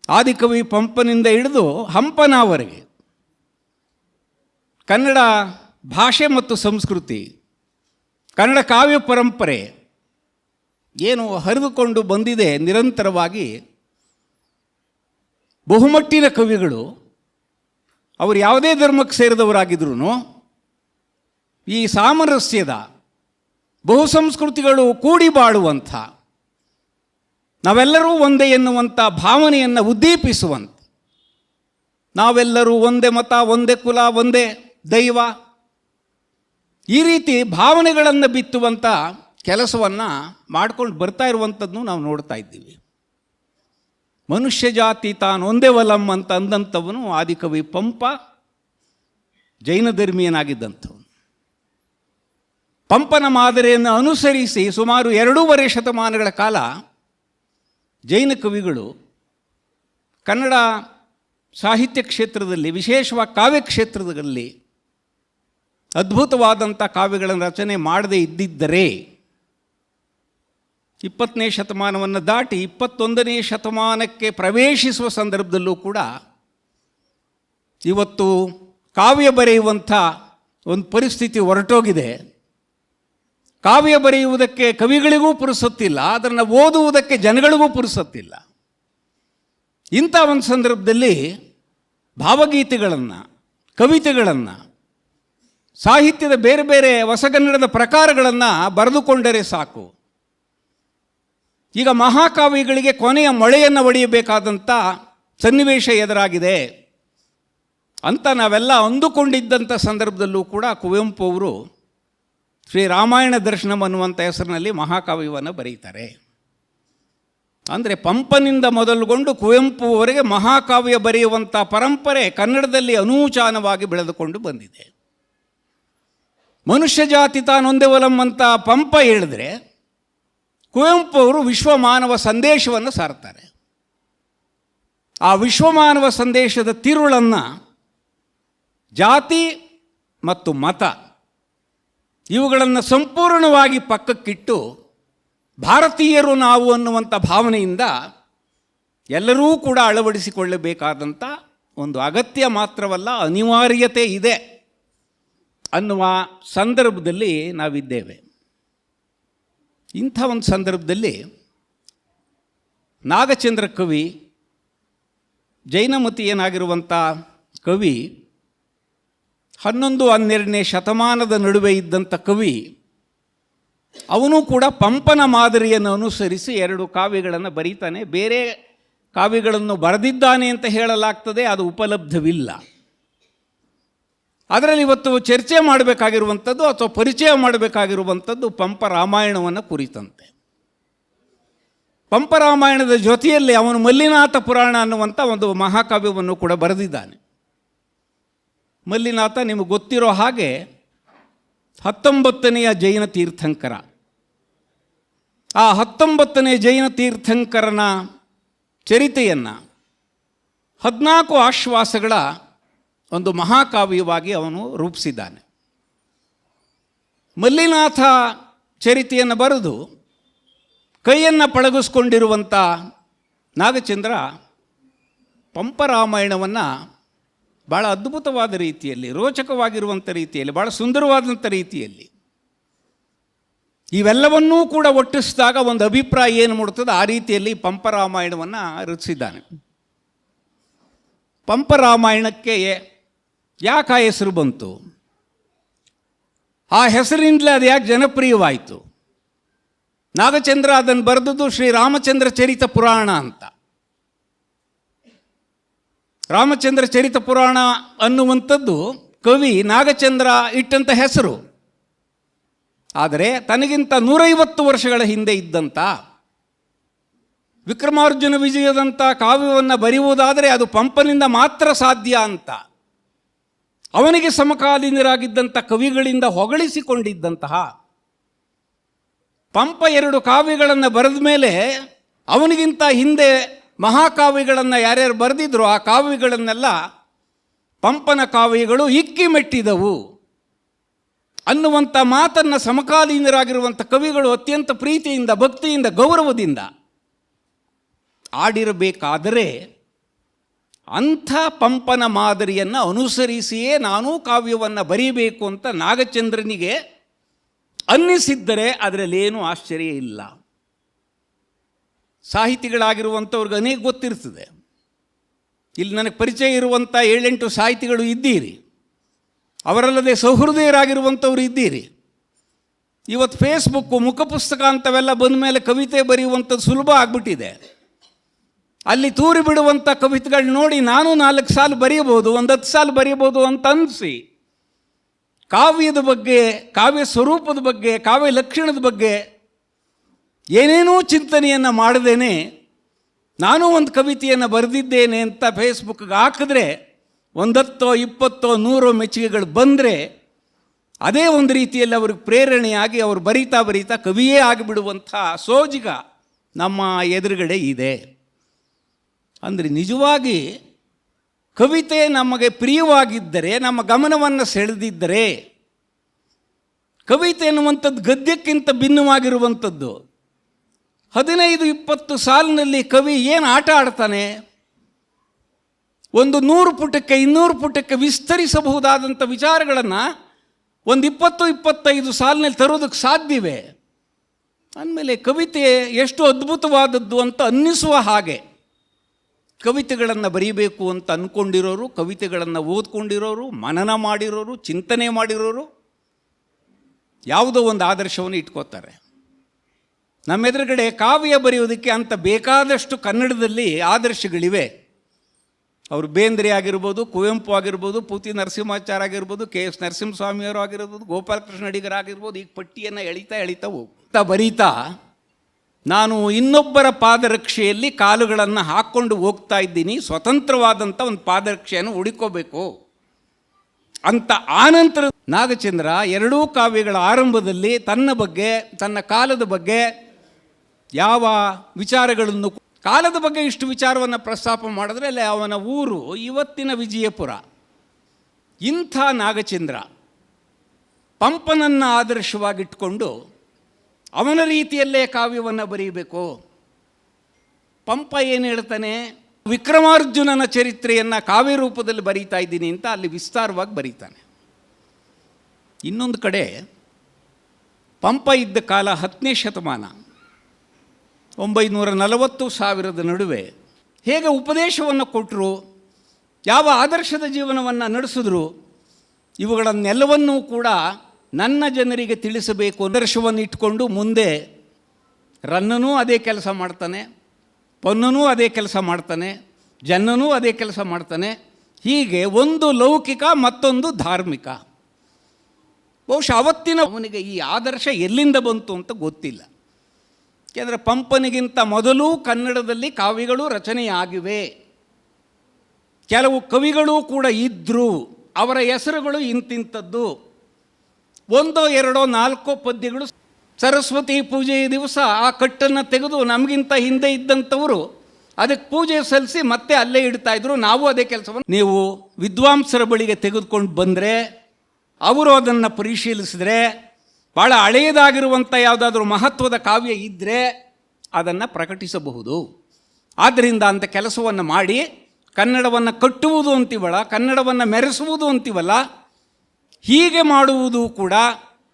ಆದಿಕವಿ ಪಂಪನಿಂದ ಹಿಡಿದು ಹಂಪನವರೆಗೆ ಕನ್ನಡ ಭಾಷೆ ಮತ್ತು ಸಂಸ್ಕೃತಿ, ಕನ್ನಡ ಕಾವ್ಯ ಪರಂಪರೆ ಏನು ಹರಿದುಕೊಂಡು ಬಂದಿದೆ ನಿರಂತರವಾಗಿ. ಬಹುಮಟ್ಟಿನ ಕವಿಗಳು ಅವರು ಯಾವುದೇ ಧರ್ಮಕ್ಕೆ ಸೇರಿದವರಾಗಿದ್ರೂ ಈ ಸಾಮರಸ್ಯದ, ಬಹುಸಂಸ್ಕೃತಿಗಳು ಕೂಡಿ ಬಾಳುವಂಥ, ನಾವೆಲ್ಲರೂ ಒಂದೇ ಎನ್ನುವಂಥ ಭಾವನೆಯನ್ನು ಉದ್ದೀಪಿಸುವಂಥ, ನಾವೆಲ್ಲರೂ ಒಂದೇ ಮತ, ಒಂದೇ ಕುಲ, ಒಂದೇ ದೈವ, ಈ ರೀತಿ ಭಾವನೆಗಳನ್ನು ಬಿತ್ತುವಂಥ ಕೆಲಸವನ್ನು ಮಾಡ್ಕೊಂಡು ಬರ್ತಾ ಇರುವಂಥದ್ದನ್ನು ನಾವು ನೋಡ್ತಾ ಇದ್ದೀವಿ. ಮನುಷ್ಯ ಜಾತಿ ತಾನೊಂದೇ ವಲಂ ಅಂತ ಅಂದಂಥವನು ಆದಿಕವಿ ಪಂಪ, ಜೈನ ಧರ್ಮೀಯನಾಗಿದ್ದಂಥವನು. ಪಂಪನ ಮಾದರಿಯನ್ನು ಅನುಸರಿಸಿ ಸುಮಾರು 2.5 ಶತಮಾನಗಳ ಕಾಲ ಜೈನ ಕವಿಗಳು ಕನ್ನಡ ಸಾಹಿತ್ಯ ಕ್ಷೇತ್ರದಲ್ಲಿ, ವಿಶೇಷವಾಗಿ ಕಾವ್ಯ ಕ್ಷೇತ್ರದಲ್ಲಿ ಅದ್ಭುತವಾದಂಥ ಕಾವ್ಯಗಳನ್ನು ರಚನೆ ಮಾಡದೇ ಇದ್ದಿದ್ದರೆ 20ನೇ ಶತಮಾನವನ್ನು ದಾಟಿ 21ನೇ ಶತಮಾನಕ್ಕೆ ಪ್ರವೇಶಿಸುವ ಸಂದರ್ಭದಲ್ಲೂ ಕೂಡ ಇವತ್ತು ಕಾವ್ಯ ಬರೆಯುವಂಥ ಒಂದು ಪರಿಸ್ಥಿತಿ ಹೊರಟೋಗಿದೆ. ಕಾವ್ಯ ಬರೆಯುವುದಕ್ಕೆ ಕವಿಗಳಿಗೂ ಪುರುಸೊತ್ತಿಲ್ಲ, ಅದನ್ನು ಓದುವುದಕ್ಕೆ ಜನಗಳಿಗೂ ಪುರುಸೊತ್ತಿಲ್ಲ. ಇಂಥ ಒಂದು ಸಂದರ್ಭದಲ್ಲಿ ಭಾವಗೀತೆಗಳನ್ನು, ಕವಿತೆಗಳನ್ನು, ಸಾಹಿತ್ಯದ ಬೇರೆ ಬೇರೆ ಹೊಸಗನ್ನಡದ ಪ್ರಕಾರಗಳನ್ನು ಬರೆದುಕೊಂಡರೆ ಸಾಕು. ಈಗ ಮಹಾಕಾವ್ಯಗಳಿಗೆ ಕೊನೆಯ ಮಳೆಯನ್ನು ಹೊಡೆಯಬೇಕಾದಂಥ ಸನ್ನಿವೇಶ ಎದುರಾಗಿದೆ ಅಂತ ನಾವೆಲ್ಲ ಅಂದುಕೊಂಡಿದ್ದಂಥ ಸಂದರ್ಭದಲ್ಲೂ ಕೂಡ ಕುವೆಂಪು ಅವರು ಶ್ರೀ ರಾಮಾಯಣ ದರ್ಶನಂ ಅನ್ನುವಂಥ ಹೆಸರಿನಲ್ಲಿ ಮಹಾಕಾವ್ಯವನ್ನು ಬರೀತಾರೆ. ಅಂದರೆ ಪಂಪನಿಂದ ಮೊದಲುಗೊಂಡು ಕುವೆಂಪುವರೆಗೆ ಮಹಾಕಾವ್ಯ ಬರೆಯುವಂಥ ಪರಂಪರೆ ಕನ್ನಡದಲ್ಲಿ ಅನೂಚಾನವಾಗಿ ಬೆಳೆದುಕೊಂಡು ಬಂದಿದೆ. ಮನುಷ್ಯ ಜಾತಿ ತಾನೊಂದೇ ವಲಂ ಅಂತ ಪಂಪ ಹೇಳಿದ್ರೆ, ಕುವೆಂಪು ಅವರು ವಿಶ್ವಮಾನವ ಸಂದೇಶವನ್ನು ಸಾರ್ತಾರೆ. ಆ ವಿಶ್ವಮಾನವ ಸಂದೇಶದ ತಿರುಳನ್ನು ಜಾತಿ ಮತ್ತು ಮತ ಇವುಗಳನ್ನು ಸಂಪೂರ್ಣವಾಗಿ ಪಕ್ಕಕ್ಕಿಟ್ಟು ಭಾರತೀಯರು ನಾವು ಅನ್ನುವಂಥ ಭಾವನೆಯಿಂದ ಎಲ್ಲರೂ ಕೂಡ ಅಳವಡಿಸಿಕೊಳ್ಳಬೇಕಾದಂಥ ಒಂದು ಅಗತ್ಯ ಮಾತ್ರವಲ್ಲ, ಅನಿವಾರ್ಯತೆ ಇದೆ ಅನ್ನುವ ಸಂದರ್ಭದಲ್ಲಿ ನಾವಿದ್ದೇವೆ. ಇಂಥ ಒಂದು ಸಂದರ್ಭದಲ್ಲಿ ನಾಗಚಂದ್ರ ಕವಿ, ಜೈನಮತೀಯನಾಗಿರುವಂಥ ಕವಿ, 11-12ನೇ ಶತಮಾನದ ನಡುವೆ ಇದ್ದಂಥ ಕವಿ, ಅವನು ಕೂಡ ಪಂಪನ ಮಾದರಿಯನ್ನು ಅನುಸರಿಸಿ 2 ಕಾವ್ಯಗಳನ್ನು ಬರೀತಾನೆ. ಬೇರೆ ಕಾವ್ಯಗಳನ್ನು ಬರೆದಿದ್ದಾನೆ ಅಂತ ಹೇಳಲಾಗ್ತದೆ, ಅದು ಉಪಲಬ್ಧವಿಲ್ಲ. ಅದರಲ್ಲಿ ಇವತ್ತು ಚರ್ಚೆ ಮಾಡಬೇಕಾಗಿರುವಂಥದ್ದು ಅಥವಾ ಪರಿಚಯ ಮಾಡಬೇಕಾಗಿರುವಂಥದ್ದು ಪಂಪ ರಾಮಾಯಣವನ್ನು ಕುರಿತಂತೆ. ಪಂಪ ರಾಮಾಯಣದ ಜೊತೆಯಲ್ಲಿ ಅವನು ಮಲ್ಲಿನಾಥ ಪುರಾಣ ಅನ್ನುವಂಥ ಒಂದು ಮಹಾಕಾವ್ಯವನ್ನು ಕೂಡ ಬರೆದಿದ್ದಾನೆ. ಮಲ್ಲಿನಾಥ ನಿಮಗೆ ಗೊತ್ತಿರೋ ಹಾಗೆ 19ನೇ ಜೈನ ತೀರ್ಥಂಕರ. ಆ 19ನೇ ಜೈನ ತೀರ್ಥಂಕರನ ಚರಿತೆಯನ್ನು 14 ಆಶ್ವಾಸಗಳ ಒಂದು ಮಹಾಕಾವ್ಯವಾಗಿ ಅವನು ರೂಪಿಸಿದ್ದಾನೆ. ಮಲ್ಲಿನಾಥ ಚರಿತೆಯನ್ನು ಬರೆದು ಕೈಯನ್ನು ಪಳಗಿಸ್ಕೊಂಡಿರುವಂಥ ನಾಗಚಂದ್ರ ಪಂಪರಾಮಾಯಣವನ್ನು ಭಾಳ ಅದ್ಭುತವಾದ ರೀತಿಯಲ್ಲಿ, ರೋಚಕವಾಗಿರುವಂಥ ರೀತಿಯಲ್ಲಿ, ಭಾಳ ಸುಂದರವಾದಂಥ ರೀತಿಯಲ್ಲಿ ಇವೆಲ್ಲವನ್ನೂ ಕೂಡ ಒಟ್ಟಿಸಿದಾಗ ಒಂದು ಅಭಿಪ್ರಾಯ ಏನು ಮೂಡ್ತದೆ ಆ ರೀತಿಯಲ್ಲಿ ಪಂಪರಾಮಾಯಣವನ್ನು ರಚಿಸಿದ್ದಾನೆ. ಪಂಪರಾಮಾಯಣಕ್ಕೆ ಯಾಕೆ ಆ ಹೆಸರು ಬಂತು? ಆ ಹೆಸರಿನಿಂದಲೇ ಅದು ಯಾಕೆ ಜನಪ್ರಿಯವಾಯಿತು? ನಾಗಚಂದ್ರ ಅದನ್ನು ಬರೆದದ್ದು ಶ್ರೀರಾಮಚಂದ್ರ ಚರಿತ ಪುರಾಣ ಅಂತ. ರಾಮಚಂದ್ರ ಚರಿತ ಪುರಾಣ ಅನ್ನುವಂಥದ್ದು ಕವಿ ನಾಗಚಂದ್ರ ಇಟ್ಟಂಥ ಹೆಸರು. ಆದರೆ ತನಗಿಂತ 150 ವರ್ಷಗಳ ಹಿಂದೆ ಇದ್ದಂಥ ವಿಕ್ರಮಾರ್ಜುನ ವಿಜಯದಂಥ ಕಾವ್ಯವನ್ನು ಬರೆಯುವುದಾದರೆ ಅದು ಪಂಪನಿಂದ ಮಾತ್ರ ಸಾಧ್ಯ ಅಂತ ಅವನಿಗೆ ಸಮಕಾಲೀನರಾಗಿದ್ದಂಥ ಕವಿಗಳಿಂದ ಹೊಗಳಿಸಿಕೊಂಡಿದ್ದಂತಹ ಪಂಪ 2 ಕಾವ್ಯಗಳನ್ನು ಬರೆದ ಮೇಲೆ ಅವನಿಗಿಂತ ಹಿಂದೆ ಮಹಾಕಾವ್ಯಗಳನ್ನು ಯಾರ್ಯಾರು ಬರೆದಿದ್ರು ಆ ಕಾವ್ಯಗಳನ್ನೆಲ್ಲ ಪಂಪನ ಕಾವ್ಯಗಳು ಇಕ್ಕಿ ಮೆಟ್ಟಿದವು ಅನ್ನುವಂಥ ಮಾತನ್ನು ಸಮಕಾಲೀನರಾಗಿರುವಂಥ ಕವಿಗಳು ಅತ್ಯಂತ ಪ್ರೀತಿಯಿಂದ, ಭಕ್ತಿಯಿಂದ, ಗೌರವದಿಂದ ಆಡಿರಬೇಕಾದರೆ ಅಂಥ ಪಂಪನ ಮಾದರಿಯನ್ನು ಅನುಸರಿಸಿಯೇ ನಾನೂ ಕಾವ್ಯವನ್ನು ಬರೀಬೇಕು ಅಂತ ನಾಗಚಂದ್ರನಿಗೆ ಅನ್ನಿಸಿದ್ದರೆ ಅದರಲ್ಲೇನೂ ಆಶ್ಚರ್ಯ ಇಲ್ಲ. ಸಾಹಿತಿಗಳಾಗಿರುವಂಥವ್ರಿಗೆ ಅನೇಕ ಗೊತ್ತಿರ್ತದೆ. ಇಲ್ಲಿ ನನಗೆ ಪರಿಚಯ ಇರುವಂಥ 7-8 ಸಾಹಿತಿಗಳು ಇದ್ದೀರಿ, ಅವರಲ್ಲದೆ ಸಹೃದಯರಾಗಿರುವಂಥವ್ರು ಇದ್ದೀರಿ. ಇವತ್ತು ಫೇಸ್ಬುಕ್ಕು, ಮುಖಪುಸ್ತಕ ಅಂತವೆಲ್ಲ ಬಂದ ಮೇಲೆ ಕವಿತೆ ಬರೆಯುವಂಥದ್ದು ಸುಲಭ ಆಗಿಬಿಟ್ಟಿದೆ. ಅಲ್ಲಿ ತೂರಿ ಬಿಡುವಂಥ ಕವಿತೆಗಳು ನೋಡಿ ನಾನು 4 ಸಾಲು ಬರೆಯಬಹುದು, 10 ಸಾಲು ಬರೆಯಬಹುದು ಅಂತ ಅನಿಸಿ ಕಾವ್ಯದ ಬಗ್ಗೆ, ಕಾವ್ಯ ಸ್ವರೂಪದ ಬಗ್ಗೆ, ಕಾವ್ಯ ಲಕ್ಷಣದ ಬಗ್ಗೆ ಏನೇನೂ ಚಿಂತನೆಯನ್ನು ಮಾಡದೇನೆ ನಾನು ಒಂದು ಕವಿತೆಯನ್ನು ಬರೆದಿದ್ದೇನೆ ಅಂತ ಫೇಸ್ಬುಕ್ಗೆ ಹಾಕಿದ್ರೆ 10, 20, 100 ಮೆಚ್ಚುಗೆಗಳು ಬಂದರೆ ಅದೇ ಒಂದು ರೀತಿಯಲ್ಲಿ ಅವ್ರಿಗೆ ಪ್ರೇರಣೆಯಾಗಿ ಅವರು ಬರೀತಾ ಬರೀತಾ ಕವಿಯೇ ಆಗಿಬಿಡುವಂಥ ಸೋಜಿಗ ನಮ್ಮ ಎದುರುಗಡೆ ಇದೆ. ಅಂದರೆ ನಿಜವಾಗಿ ಕವಿತೆ ನಮಗೆ ಪ್ರಿಯವಾಗಿದ್ದರೆ, ನಮ್ಮ ಗಮನವನ್ನು ಸೆಳೆದಿದ್ದರೆ, ಕವಿತೆ ಎನ್ನುವಂಥದ್ದು ಗದ್ಯಕ್ಕಿಂತ ಭಿನ್ನವಾಗಿರುವಂಥದ್ದು. 15-20 ಸಾಲಿನಲ್ಲಿ ಕವಿ ಏನು ಆಟ ಆಡ್ತಾನೆ? ಒಂದು 100 ಪುಟಕ್ಕೆ 200 ಪುಟಕ್ಕೆ ವಿಸ್ತರಿಸಬಹುದಾದಂಥ ವಿಚಾರಗಳನ್ನು ಒಂದು 20-25 ಸಾಲಿನಲ್ಲಿ ತರೋದಕ್ಕೆ ಸಾಧ್ಯವೇ? ಅಂದಮೇಲೆ ಕವಿತೆ ಎಷ್ಟು ಅದ್ಭುತವಾದದ್ದು ಅಂತ ಅನ್ನಿಸುವ ಹಾಗೆ ಕವಿತೆಗಳನ್ನು ಬರೀಬೇಕು ಅಂತ ಅಂದ್ಕೊಂಡಿರೋರು, ಕವಿತೆಗಳನ್ನು ಓದ್ಕೊಂಡಿರೋರು, ಮನನ ಮಾಡಿರೋರು, ಚಿಂತನೆ ಮಾಡಿರೋರು ಯಾವುದೋ ಒಂದು ಆದರ್ಶವನ್ನು ಇಟ್ಕೋತಾರೆ. ನಮ್ಮೆದುರುಗಡೆ ಕಾವ್ಯ ಬರೆಯೋದಕ್ಕೆ ಅಂತ ಬೇಕಾದಷ್ಟು ಕನ್ನಡದಲ್ಲಿ ಆದರ್ಶಗಳಿವೆ. ಅವರು ಬೇಂದ್ರೆ ಆಗಿರ್ಬೋದು, ಕುವೆಂಪು ಆಗಿರ್ಬೋದು, ಪೂತಿ ನರಸಿಂಹಾಚಾರ್ಯ ಆಗಿರ್ಬೋದು, KS ನರಸಿಂಹಸ್ವಾಮಿಯವರು ಆಗಿರ್ಬೋದು, ಗೋಪಾಲಕೃಷ್ಣ ಅಡಿಗರಾಗಿರ್ಬೋದು. ಈಗ ಪಟ್ಟಿಯನ್ನು ಎಳಿತಾ ಹೋಗ್ತಾ ಬರೀತಾ ನಾನು ಇನ್ನೊಬ್ಬರ ಪಾದರಕ್ಷೆಯಲ್ಲಿ ಕಾಲುಗಳನ್ನು ಹಾಕ್ಕೊಂಡು ಹೋಗ್ತಾ ಇದ್ದೀನಿ, ಸ್ವತಂತ್ರವಾದಂಥ ಒಂದು ಪಾದರಕ್ಷೆಯನ್ನು ಹುಡುಕೋಬೇಕು ಅಂತ. ಆನಂತರ ನಾಗಚಂದ್ರ 2 ಕಾವ್ಯಗಳ ಆರಂಭದಲ್ಲಿ ತನ್ನ ಬಗ್ಗೆ, ತನ್ನ ಕಾಲದ ಬಗ್ಗೆ ಯಾವ ವಿಚಾರಗಳನ್ನು, ಕಾಲದ ಬಗ್ಗೆ ಇಷ್ಟು ವಿಚಾರವನ್ನು ಪ್ರಸ್ತಾಪ ಮಾಡಿದ್ರೆ ಅಲ್ಲಿ ಅವನ ಊರು ಇವತ್ತಿನ ವಿಜಯಪುರ. ಇಂಥ ನಾಗಚಂದ್ರ ಪಂಪನನ್ನು ಆದರ್ಶವಾಗಿಟ್ಕೊಂಡು ಅವನ ರೀತಿಯಲ್ಲೇ ಕಾವ್ಯವನ್ನು ಬರೀಬೇಕು. ಪಂಪ ಏನು ಹೇಳ್ತಾನೆ? ವಿಕ್ರಮಾರ್ಜುನನ ಚರಿತ್ರೆಯನ್ನು ಕಾವ್ಯ ರೂಪದಲ್ಲಿ ಬರೀತಾ ಇದ್ದೀನಿ ಅಂತ ಅಲ್ಲಿ ವಿಸ್ತಾರವಾಗಿ ಬರೀತಾನೆ. ಇನ್ನೊಂದು ಕಡೆ ಪಂಪ ಇದ್ದ ಕಾಲ 10ನೇ ಶತಮಾನ, 940,000 ನಡುವೆ ಹೇಗೆ ಉಪದೇಶವನ್ನು ಕೊಟ್ಟರು, ಯಾವ ಆದರ್ಶದ ಜೀವನವನ್ನು ನಡೆಸಿದ್ರು, ಇವುಗಳನ್ನೆಲ್ಲವನ್ನೂ ಕೂಡ ನನ್ನ ಜನರಿಗೆ ತಿಳಿಸಬೇಕು ಆದರ್ಶವನ್ನು ಇಟ್ಕೊಂಡು ಮುಂದೆ ರನ್ನನೂ ಅದೇ ಕೆಲಸ ಮಾಡ್ತಾನೆ, ಪೊನ್ನನೂ ಅದೇ ಕೆಲಸ ಮಾಡ್ತಾನೆ, ಜನ್ನನೂ ಅದೇ ಕೆಲಸ ಮಾಡ್ತಾನೆ. ಹೀಗೆ ಒಂದು ಲೌಕಿಕ, ಮತ್ತೊಂದು ಧಾರ್ಮಿಕ. ಬಹುಶಃ ಅವತ್ತಿನ ಅವನಿಗೆ ಈ ಆದರ್ಶ ಎಲ್ಲಿಂದ ಬಂತು ಅಂತ ಗೊತ್ತಿಲ್ಲ. ಏಕೆಂದರೆ ಪಂಪನಿಗಿಂತ ಮೊದಲು ಕನ್ನಡದಲ್ಲಿ ಕಾವ್ಯಗಳು ರಚನೆಯಾಗಿವೆ, ಕೆಲವು ಕವಿಗಳು ಕೂಡ ಇದ್ದರು. ಅವರ ಹೆಸರುಗಳು ಇಂತಿಂಥದ್ದು, 1, 2, 4 ಪದ್ಯಗಳು. ಸರಸ್ವತಿ ಪೂಜೆಯ ದಿವಸ ಆ ಕಟ್ಟನ್ನು ತೆಗೆದು ನಮಗಿಂತ ಹಿಂದೆ ಇದ್ದಂಥವರು ಅದಕ್ಕೆ ಪೂಜೆ ಸಲ್ಲಿಸಿ ಮತ್ತೆ ಅಲ್ಲೇ ಇಡ್ತಾಯಿದ್ರು. ನಾವು ಅದೇ ಕೆಲಸವನ್ನು, ನೀವು ವಿದ್ವಾಂಸರ ಬಳಿಗೆ ತೆಗೆದುಕೊಂಡು ಬಂದರೆ ಅವರು ಅದನ್ನು ಪರಿಶೀಲಿಸಿದ್ರೆ ಭಾಳ ಹಳೆಯದಾಗಿರುವಂಥ ಯಾವುದಾದ್ರೂ ಮಹತ್ವದ ಕಾವ್ಯ ಇದ್ದರೆ ಅದನ್ನು ಪ್ರಕಟಿಸಬಹುದು. ಆದ್ದರಿಂದ ಅಂಥ ಕೆಲಸವನ್ನು ಮಾಡಿ ಕನ್ನಡವನ್ನು ಕಟ್ಟುವುದು ಅಂತೀವಲ್ಲ, ಕನ್ನಡವನ್ನು ಮೆರೆಸುವುದು ಅಂತೀವಲ್ಲ, ಹೀಗೆ ಮಾಡುವುದು ಕೂಡ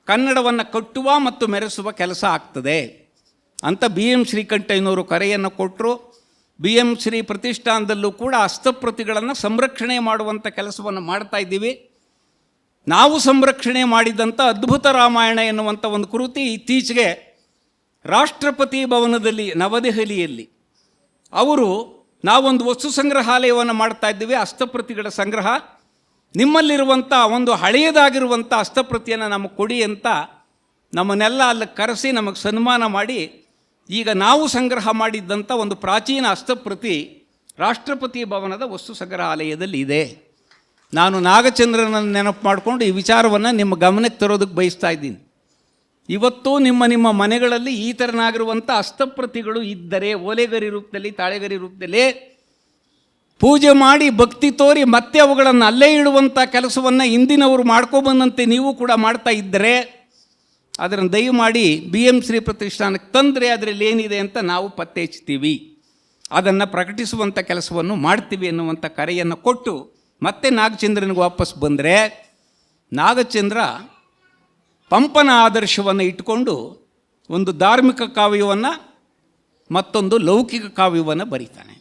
ಕನ್ನಡವನ್ನು ಕಟ್ಟುವ ಮತ್ತು ಮೆರೆಸುವ ಕೆಲಸ ಆಗ್ತದೆ ಅಂತ BM ಶ್ರೀಕಂಠಯ್ಯನವರು ಕರೆಯನ್ನು ಕೊಟ್ಟರು. BM ಶ್ರೀ ಪ್ರತಿಷ್ಠಾನದಲ್ಲೂ ಕೂಡ ಹಸ್ತಪ್ರತಿಗಳನ್ನು ಸಂರಕ್ಷಣೆ ಮಾಡುವಂಥ ಕೆಲಸವನ್ನು ಮಾಡ್ತಾ ಇದ್ದೀವಿ. ನಾವು ಸಂರಕ್ಷಣೆ ಮಾಡಿದಂಥ ಅದ್ಭುತ ರಾಮಾಯಣ ಎನ್ನುವಂಥ ಒಂದು ಕೃತಿ ಇತ್ತೀಚೆಗೆ ರಾಷ್ಟ್ರಪತಿ ಭವನದಲ್ಲಿ ನವದೆಹಲಿಯಲ್ಲಿ ಅವರು ನಾವೊಂದು ವಸ್ತು ಸಂಗ್ರಹಾಲಯವನ್ನು ಮಾಡ್ತಾ ಇದ್ದೀವಿ, ಹಸ್ತಪ್ರತಿಗಳ ಸಂಗ್ರಹ, ನಿಮ್ಮಲ್ಲಿರುವಂಥ ಒಂದು ಹಳೆಯದಾಗಿರುವಂಥ ಹಸ್ತಪ್ರತಿಯನ್ನು ನಮಗೆ ಕೊಡಿ ಅಂತ ನಮ್ಮನ್ನೆಲ್ಲ ಅಲ್ಲಿ ಕರೆಸಿ ನಮಗೆ ಸನ್ಮಾನ ಮಾಡಿ, ಈಗ ನಾವು ಸಂಗ್ರಹ ಮಾಡಿದ್ದಂಥ ಒಂದು ಪ್ರಾಚೀನ ಹಸ್ತಪ್ರತಿ ರಾಷ್ಟ್ರಪತಿ ಭವನದ ವಸ್ತು ಸಂಗ್ರಹಾಲಯದಲ್ಲಿ ಇದೆ. ನಾನು ನಾಗಚಂದ್ರನನ್ನು ನೆನಪು ಮಾಡಿಕೊಂಡು ಈ ವಿಚಾರವನ್ನು ನಿಮ್ಮ ಗಮನಕ್ಕೆ ತರೋದಕ್ಕೆ ಬಯಸ್ತಾ ಇದ್ದೀನಿ. ಇವತ್ತು ನಿಮ್ಮ ಮನೆಗಳಲ್ಲಿ ಈ ಥರನಾಗಿರುವಂಥ ಹಸ್ತಪ್ರತಿಗಳು ಇದ್ದರೆ, ಓಲೆಗರಿ ರೂಪದಲ್ಲಿ, ತಾಳೆಗರಿ ರೂಪದಲ್ಲಿ ಪೂಜೆ ಮಾಡಿ ಭಕ್ತಿ ತೋರಿ ಮತ್ತೆ ಅವುಗಳನ್ನು ಅಲ್ಲೇ ಇಡುವಂಥ ಕೆಲಸವನ್ನು ಇಂದಿನವರು ಮಾಡ್ಕೊಬಂದಂತೆ ನೀವು ಕೂಡ ಮಾಡ್ತಾ ಇದ್ದರೆ ಅದನ್ನು ದಯಮಾಡಿ BM ಶ್ರೀ ಪ್ರತಿಷ್ಠಾನಕ್ಕೆ ತಂದರೆ ಅದರಲ್ಲಿ ಏನಿದೆ ಅಂತ ನಾವು ಪತ್ತೆ ಹಚ್ತೀವಿ, ಅದನ್ನು ಪ್ರಕಟಿಸುವಂಥ ಕೆಲಸವನ್ನು ಮಾಡ್ತೀವಿ ಎನ್ನುವಂಥ ಕರೆಯನ್ನು ಕೊಟ್ಟು ಮತ್ತೆ ನಾಗಚಂದ್ರನಿಗೆ ವಾಪಸ್ ಬಂದರೆ, ನಾಗಚಂದ್ರ ಪಂಪನ ಆದರ್ಶವನ್ನು ಇಟ್ಟುಕೊಂಡು ಒಂದು ಧಾರ್ಮಿಕ ಕಾವ್ಯವನ್ನು ಮತ್ತೊಂದು ಲೌಕಿಕ ಕಾವ್ಯವನ್ನು ಬರೀತಾನೆ.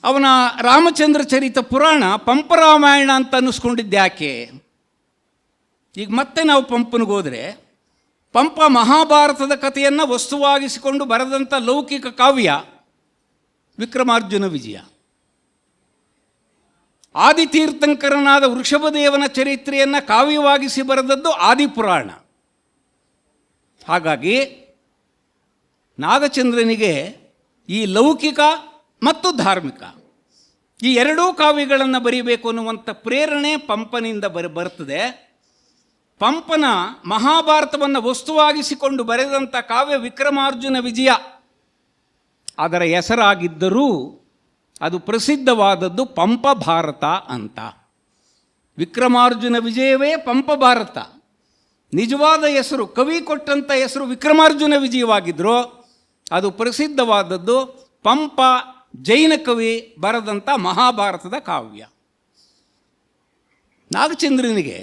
ಅವನ ರಾಮಚಂದ್ರ ಚರಿತ ಪುರಾಣ ಪಂಪರಾಮಾಯಣ ಅಂತ ಅನ್ನಿಸ್ಕೊಂಡಿದ್ದು ಯಾಕೆ? ಈಗ ಮತ್ತೆ ನಾವು ಪಂಪನಿಗೆ ಹೋದರೆ, ಪಂಪ ಮಹಾಭಾರತದ ಕಥೆಯನ್ನು ವಸ್ತುವಾಗಿಸಿಕೊಂಡು ಬರೆದಂಥ ಲೌಕಿಕ ಕಾವ್ಯ ವಿಕ್ರಮಾರ್ಜುನ ವಿಜಯ. ಆದಿತೀರ್ಥಂಕರನಾದ ವೃಷಭದೇವನ ಚರಿತ್ರೆಯನ್ನು ಕಾವ್ಯವಾಗಿಸಿ ಬರೆದದ್ದು ಆದಿಪುರಾಣ. ಹಾಗಾಗಿ ನಾಗಚಂದ್ರನಿಗೆ ಈ ಲೌಕಿಕ ಮತ್ತು ಧಾರ್ಮಿಕ ಈ ಎರಡೂ ಕಾವ್ಯಗಳನ್ನು ಬರೀಬೇಕು ಅನ್ನುವಂಥ ಪ್ರೇರಣೆ ಪಂಪನಿಂದ ಬರ್ತದೆ. ಪಂಪನ ಮಹಾಭಾರತವನ್ನು ವಸ್ತುವಾಗಿಸಿಕೊಂಡು ಬರೆದಂಥ ಕಾವ್ಯ ವಿಕ್ರಮಾರ್ಜುನ ವಿಜಯ. ಅದರ ಹೆಸರಾಗಿದ್ದರೂ ಅದು ಪ್ರಸಿದ್ಧವಾದದ್ದು ಪಂಪ ಭಾರತ ಅಂತ. ವಿಕ್ರಮಾರ್ಜುನ ವಿಜಯವೇ ಪಂಪ ಭಾರತ. ನಿಜವಾದ ಹೆಸರು, ಕವಿ ಕೊಟ್ಟಂಥ ಹೆಸರು ವಿಕ್ರಮಾರ್ಜುನ ವಿಜಯವಾಗಿದ್ದರೂ ಅದು ಪ್ರಸಿದ್ಧವಾದದ್ದು ಪಂಪ ಜೈನ ಕವಿ ಬರೆದಂಥ ಮಹಾಭಾರತದ ಕಾವ್ಯ. ನಾಗಚಂದ್ರನಿಗೆ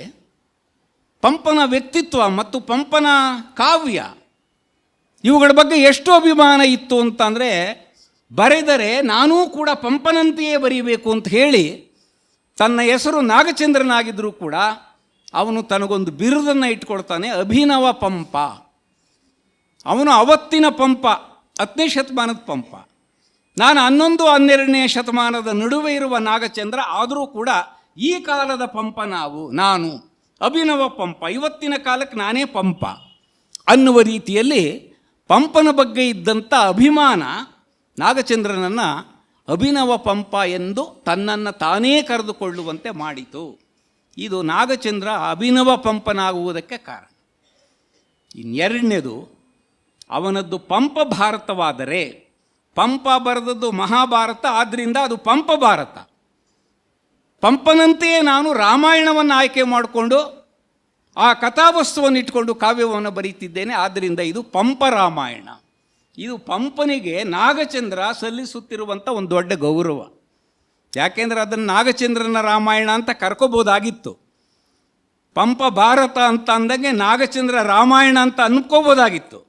ಪಂಪನ ವ್ಯಕ್ತಿತ್ವ ಮತ್ತು ಪಂಪನ ಕಾವ್ಯ ಇವುಗಳ ಬಗ್ಗೆ ಎಷ್ಟು ಅಭಿಮಾನ ಇತ್ತು ಅಂತಂದರೆ, ಬರೆದರೆ ನಾನೂ ಕೂಡ ಪಂಪನಂತೆಯೇ ಬರೀಬೇಕು ಅಂತ ಹೇಳಿ ತನ್ನ ಹೆಸರು ನಾಗಚಂದ್ರನಾಗಿದ್ದರೂ ಕೂಡ ಅವನು ತನಗೊಂದು ಬಿರುದನ್ನು ಇಟ್ಕೊಳ್ತಾನೆ, ಅಭಿನವ ಪಂಪ. ಅವನು ಅವತ್ತಿನ ಪಂಪ, 10ನೇ ಶತಮಾನದ ಪಂಪ. ನಾನು 11, 12ನೇ ಶತಮಾನದ ನಡುವೆ ಇರುವ ನಾಗಚಂದ್ರ, ಆದರೂ ಕೂಡ ಈ ಕಾಲದ ಪಂಪ ನಾನು ಅಭಿನವ ಪಂಪ, ಇವತ್ತಿನ ಕಾಲಕ್ಕೆ ನಾನೇ ಪಂಪ ಅನ್ನುವ ರೀತಿಯಲ್ಲಿ ಪಂಪನ ಬಗ್ಗೆ ಇದ್ದಂಥ ಅಭಿಮಾನ ನಾಗಚಂದ್ರನನ್ನು ಅಭಿನವ ಪಂಪ ಎಂದು ತನ್ನನ್ನು ತಾನೇ ಕರೆದುಕೊಳ್ಳುವಂತೆ ಮಾಡಿತು. ಇದು ನಾಗಚಂದ್ರ ಅಭಿನವ ಪಂಪನಾಗುವುದಕ್ಕೆ ಕಾರಣ. ಇನ್ನೆರಡನೇದು, ಅವನದ್ದು ಪಂಪ ಭಾರತವಾದರೆ, ಪಂಪ ಬರೆದದ್ದು ಮಹಾಭಾರತ, ಆದ್ದರಿಂದ ಅದು ಪಂಪ ಭಾರತ. ಪಂಪನಂತೆಯೇ ನಾನು ರಾಮಾಯಣವನ್ನು ಆಯ್ಕೆ ಮಾಡಿಕೊಂಡು ಆ ಕಥಾವಸ್ತುವನ್ನು ಇಟ್ಕೊಂಡು ಕಾವ್ಯವನ್ನು ಬರೀತಿದ್ದೇನೆ, ಆದ್ದರಿಂದ ಇದು ಪಂಪ ರಾಮಾಯಣ. ಇದು ಪಂಪನಿಗೆ ನಾಗಚಂದ್ರ ಸಲ್ಲಿಸುತ್ತಿರುವಂಥ ಒಂದು ದೊಡ್ಡ ಗೌರವ. ಯಾಕೆಂದರೆ ಅದನ್ನು ನಾಗಚಂದ್ರನ ರಾಮಾಯಣ ಅಂತ ಕರ್ಕೋಬೋದಾಗಿತ್ತು. ಪಂಪ ಭಾರತ ಅಂತ ಅಂದಂಗೆ ನಾಗಚಂದ್ರ ರಾಮಾಯಣ ಅಂತ ಅನ್ಕೋಬೋದಾಗಿತ್ತು.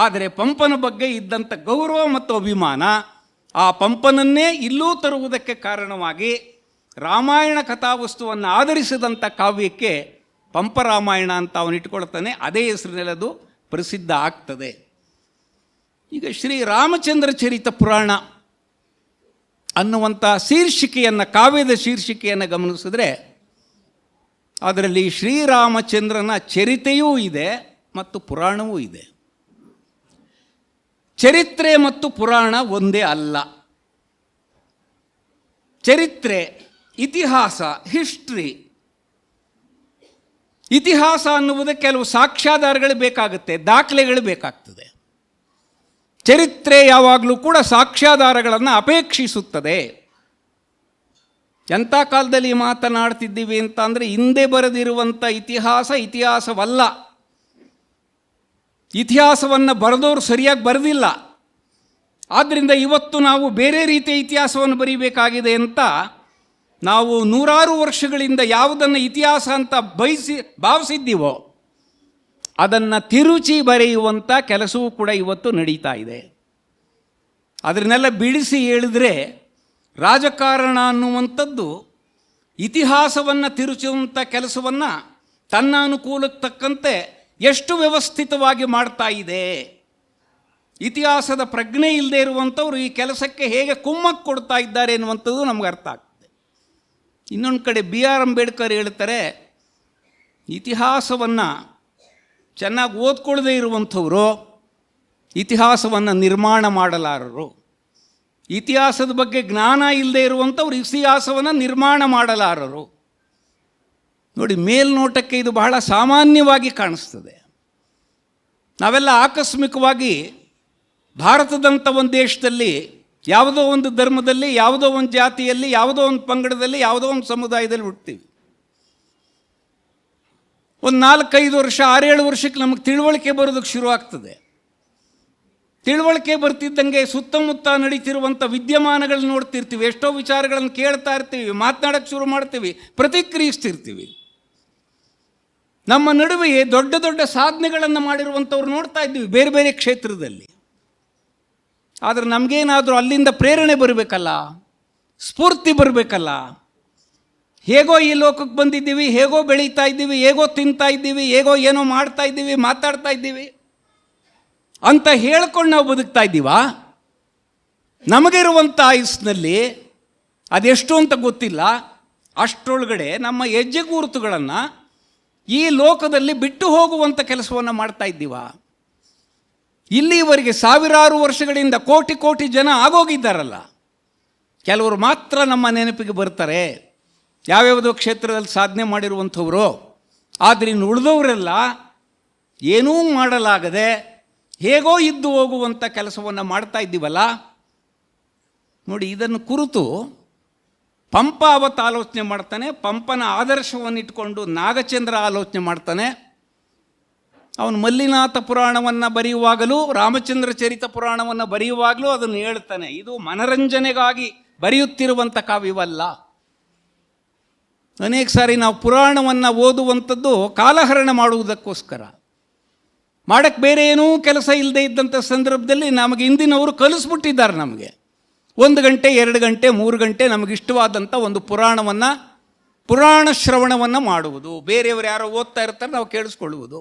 ಆದರೆ ಪಂಪನ ಬಗ್ಗೆ ಇದ್ದಂಥ ಗೌರವ ಮತ್ತು ಅಭಿಮಾನ ಆ ಪಂಪನನ್ನೇ ಇಲ್ಲೂ ತರುವುದಕ್ಕೆ ಕಾರಣವಾಗಿ ರಾಮಾಯಣ ಕಥಾವಸ್ತುವನ್ನು ಆಧರಿಸಿದಂಥ ಕಾವ್ಯಕ್ಕೆ ಪಂಪರಾಮಾಯಣ ಅಂತ ಅವನು ಇಟ್ಕೊಳ್ತಾನೆ. ಅದೇ ಹೆಸರಿನಲ್ಲದು ಪ್ರಸಿದ್ಧ ಆಗ್ತದೆ. ಈಗ ಶ್ರೀರಾಮಚಂದ್ರ ಚರಿತ ಪುರಾಣ ಅನ್ನುವಂಥ ಶೀರ್ಷಿಕೆಯನ್ನು, ಕಾವ್ಯದ ಶೀರ್ಷಿಕೆಯನ್ನು ಗಮನಿಸಿದ್ರೆ ಅದರಲ್ಲಿ ಶ್ರೀರಾಮಚಂದ್ರನ ಚರಿತೆಯೂ ಇದೆ ಮತ್ತು ಪುರಾಣವೂ ಇದೆ. ಚರಿತ್ರೆ ಮತ್ತು ಪುರಾಣ ಒಂದೇ ಅಲ್ಲ. ಚರಿತ್ರೆ ಇತಿಹಾಸ, ಹಿಸ್ಟ್ರಿ. ಇತಿಹಾಸ ಅನ್ನುವುದಕ್ಕೆ ಕೆಲವು ಸಾಕ್ಷ್ಯಾಧಾರಗಳು ಬೇಕಾಗುತ್ತೆ, ದಾಖಲೆಗಳು ಬೇಕಾಗ್ತದೆ. ಚರಿತ್ರೆ ಯಾವಾಗಲೂ ಕೂಡ ಸಾಕ್ಷ್ಯಾಧಾರಗಳನ್ನು ಅಪೇಕ್ಷಿಸುತ್ತದೆ. ಎಂಥ ಕಾಲದಲ್ಲಿ ಮಾತನಾಡ್ತಿದ್ದೀವಿ ಅಂತ ಅಂದರೆ, ಹಿಂದೆ ಬರೆದಿರುವಂಥ ಇತಿಹಾಸವಲ್ಲ. ಇತಿಹಾಸವನ್ನು ಬರೆದವರು ಸರಿಯಾಗಿ ಬರೆದಿಲ್ಲ. ಆದ್ದರಿಂದ ಇವತ್ತು ನಾವು ಬೇರೆ ರೀತಿಯ ಇತಿಹಾಸವನ್ನು ಬರೀಬೇಕಾಗಿದೆ ಅಂತ ನಾವು ನೂರಾರು ವರ್ಷಗಳಿಂದ ಯಾವುದನ್ನು ಇತಿಹಾಸ ಅಂತ ಭಾವಿಸಿದ್ದೀವೋ ಅದನ್ನು ತಿರುಚಿ ಬರೆಯುವಂಥ ಕೆಲಸವೂ ಕೂಡ ಇವತ್ತು ನಡೀತಾ ಇದೆ. ಅದನ್ನೆಲ್ಲ ಬಿಡಿಸಿ ಹೇಳಿದ್ರೆ, ರಾಜಕಾರಣ ಅನ್ನುವಂಥದ್ದು ಇತಿಹಾಸವನ್ನು ತಿರುಚುವಂಥ ಕೆಲಸವನ್ನು ತನ್ನ ಅನುಕೂಲಕ್ಕೆ ತಕ್ಕಂತೆ ಎಷ್ಟು ವ್ಯವಸ್ಥಿತವಾಗಿ ಮಾಡ್ತಾ ಇದೆ. ಇತಿಹಾಸದ ಪ್ರಜ್ಞೆ ಇಲ್ಲದೆ ಇರುವಂಥವ್ರು ಈ ಕೆಲಸಕ್ಕೆ ಹೇಗೆ ಕುಮ್ಮಕ್ಕು ಕೊಡ್ತಾ ಇದ್ದಾರೆ ಎನ್ನುವಂಥದ್ದು ನಮ್ಗೆ ಅರ್ಥ ಆಗ್ತದೆ. ಇನ್ನೊಂದು ಕಡೆ BR ಅಂಬೇಡ್ಕರ್ ಹೇಳ್ತಾರೆ, ಇತಿಹಾಸವನ್ನು ಚೆನ್ನಾಗಿ ಓದ್ಕೊಳ್ಳದೇ ಇರುವಂಥವರು ಇತಿಹಾಸವನ್ನು ನಿರ್ಮಾಣ ಮಾಡಲಾರರು. ಇತಿಹಾಸದ ಬಗ್ಗೆ ಜ್ಞಾನ ಇಲ್ಲದೆ ಇರುವಂಥವ್ರು ಇತಿಹಾಸವನ್ನು ನಿರ್ಮಾಣ ಮಾಡಲಾರರು. ನೋಡಿ, ಮೇಲ್ನೋಟಕ್ಕೆ ಇದು ಬಹಳ ಸಾಮಾನ್ಯವಾಗಿ ಕಾಣಿಸ್ತದೆ. ನಾವೆಲ್ಲ ಆಕಸ್ಮಿಕವಾಗಿ ಭಾರತದಂಥ ಒಂದು ದೇಶದಲ್ಲಿ, ಯಾವುದೋ ಒಂದು ಧರ್ಮದಲ್ಲಿ, ಯಾವುದೋ ಒಂದು ಜಾತಿಯಲ್ಲಿ, ಯಾವುದೋ ಒಂದು ಪಂಗಡದಲ್ಲಿ, ಯಾವುದೋ ಒಂದು ಸಮುದಾಯದಲ್ಲಿ ಹುಡ್ತೀವಿ. ಒಂದು 4-5 ವರ್ಷ, 6-7 ವರ್ಷಕ್ಕೆ ನಮಗೆ ತಿಳುವಳಿಕೆ ಬರೋದಕ್ಕೆ ಶುರು ಆಗ್ತದೆ. ತಿಳುವಳಿಕೆ ಬರ್ತಿದ್ದಂಗೆ ಸುತ್ತಮುತ್ತ ನಡೀತಿರುವಂಥ ವಿದ್ಯಮಾನಗಳು ನೋಡ್ತಿರ್ತೀವಿ, ಎಷ್ಟೋ ವಿಚಾರಗಳನ್ನು ಕೇಳ್ತಾ ಇರ್ತೀವಿ, ಮಾತನಾಡೋಕ್ಕೆ ಶುರು ಮಾಡ್ತೀವಿ, ಪ್ರತಿಕ್ರಿಯಿಸ್ತಿರ್ತೀವಿ. ನಮ್ಮ ನಡುವೆ ದೊಡ್ಡ ದೊಡ್ಡ ಸಾಧನೆಗಳನ್ನು ಮಾಡಿರುವಂಥವ್ರು ನೋಡ್ತಾ ಇದ್ದೀವಿ ಬೇರೆ ಬೇರೆ ಕ್ಷೇತ್ರದಲ್ಲಿ. ಆದರೆ ನಮಗೇನಾದರೂ ಅಲ್ಲಿಂದ ಪ್ರೇರಣೆ ಬರಬೇಕಲ್ಲ, ಸ್ಫೂರ್ತಿ ಬರಬೇಕಲ್ಲ. ಹೇಗೋ ಈ ಲೋಕಕ್ಕೆ ಬಂದಿದ್ದೀವಿ, ಹೇಗೋ ಬೆಳೀತಾ ಇದ್ದೀವಿ, ಹೇಗೋ ತಿಂತಾ ಇದ್ದೀವಿ, ಹೇಗೋ ಏನೋ ಮಾಡ್ತಾ ಇದ್ದೀವಿ, ಮಾತಾಡ್ತಾ ಇದ್ದೀವಿ ಅಂತ ಹೇಳ್ಕೊಂಡು ನಾವು ಬದುಕ್ತಾ ಇದ್ದೀವಾ? ನಮಗಿರುವಂಥ ಆಯುಸ್ನಲ್ಲಿ ಅದೆಷ್ಟು ಅಂತ ಗೊತ್ತಿಲ್ಲ. ಅಷ್ಟರೊಳಗಡೆ ನಮ್ಮ ಹೆಜ್ಜೆ ಗುರುತುಗಳನ್ನು ಈ ಲೋಕದಲ್ಲಿ ಬಿಟ್ಟು ಹೋಗುವಂಥ ಕೆಲಸವನ್ನು ಮಾಡ್ತಾ ಇದ್ದೀವಾ? ಇಲ್ಲಿವರೆಗೆ ಸಾವಿರಾರು ವರ್ಷಗಳಿಂದ ಕೋಟಿ ಕೋಟಿ ಜನ ಆಗೋಗಿದ್ದಾರಲ್ಲ, ಕೆಲವರು ಮಾತ್ರ ನಮ್ಮ ನೆನಪಿಗೆ ಬರ್ತಾರೆ, ಯಾವ್ಯಾವುದೋ ಕ್ಷೇತ್ರದಲ್ಲಿ ಸಾಧನೆ ಮಾಡಿರುವಂಥವರು. ಆದರೆ ಇನ್ನು ಉಳಿದವರೆಲ್ಲ ಏನೂ ಮಾಡಲಾಗದೆ ಹೇಗೋ ಇದ್ದು ಹೋಗುವಂಥ ಕೆಲಸವನ್ನು ಮಾಡ್ತಾ ಇದ್ದೀವಲ್ಲ. ನೋಡಿ, ಇದನ್ನು ಕುರಿತು ಪಂಪ ಅವತ್ತು ಆಲೋಚನೆ ಮಾಡ್ತಾನೆ. ಪಂಪನ ಆದರ್ಶವನ್ನು ಇಟ್ಕೊಂಡು ನಾಗಚಂದ್ರ ಆಲೋಚನೆ ಮಾಡ್ತಾನೆ. ಅವನು ಮಲ್ಲಿನಾಥ ಪುರಾಣವನ್ನು ಬರೆಯುವಾಗಲೂ, ರಾಮಚಂದ್ರ ಚರಿತ ಪುರಾಣವನ್ನು ಬರೆಯುವಾಗಲೂ ಅದನ್ನು ಹೇಳ್ತಾನೆ, ಇದು ಮನರಂಜನೆಗಾಗಿ ಬರೆಯುತ್ತಿರುವಂಥ ಕಾವ್ಯವಲ್ಲ. ಅನೇಕ ಸಾರಿ ನಾವು ಪುರಾಣವನ್ನು ಓದುವಂಥದ್ದು ಕಾಲಹರಣ ಮಾಡುವುದಕ್ಕೋಸ್ಕರ, ಮಾಡೋಕ್ಕೆ ಬೇರೆ ಏನೂ ಕೆಲಸ ಇಲ್ಲದೆ ಇದ್ದಂಥ ಸಂದರ್ಭದಲ್ಲಿ ನಮಗೆ ಹಿಂದಿನವರು ಕಲಿಸ್ಬಿಟ್ಟಿದ್ದಾರೆ. ನಮಗೆ 1 ಗಂಟೆ 2 ಗಂಟೆ 3 ಗಂಟೆ ನಮಗಿಷ್ಟವಾದಂಥ ಒಂದು ಪುರಾಣ ಶ್ರವಣವನ್ನು ಮಾಡುವುದು. ಬೇರೆಯವರು ಯಾರೋ ಓದ್ತಾ ಇರ್ತಾರೆ, ನಾವು ಕೇಳಿಸ್ಕೊಳ್ಳುವುದು.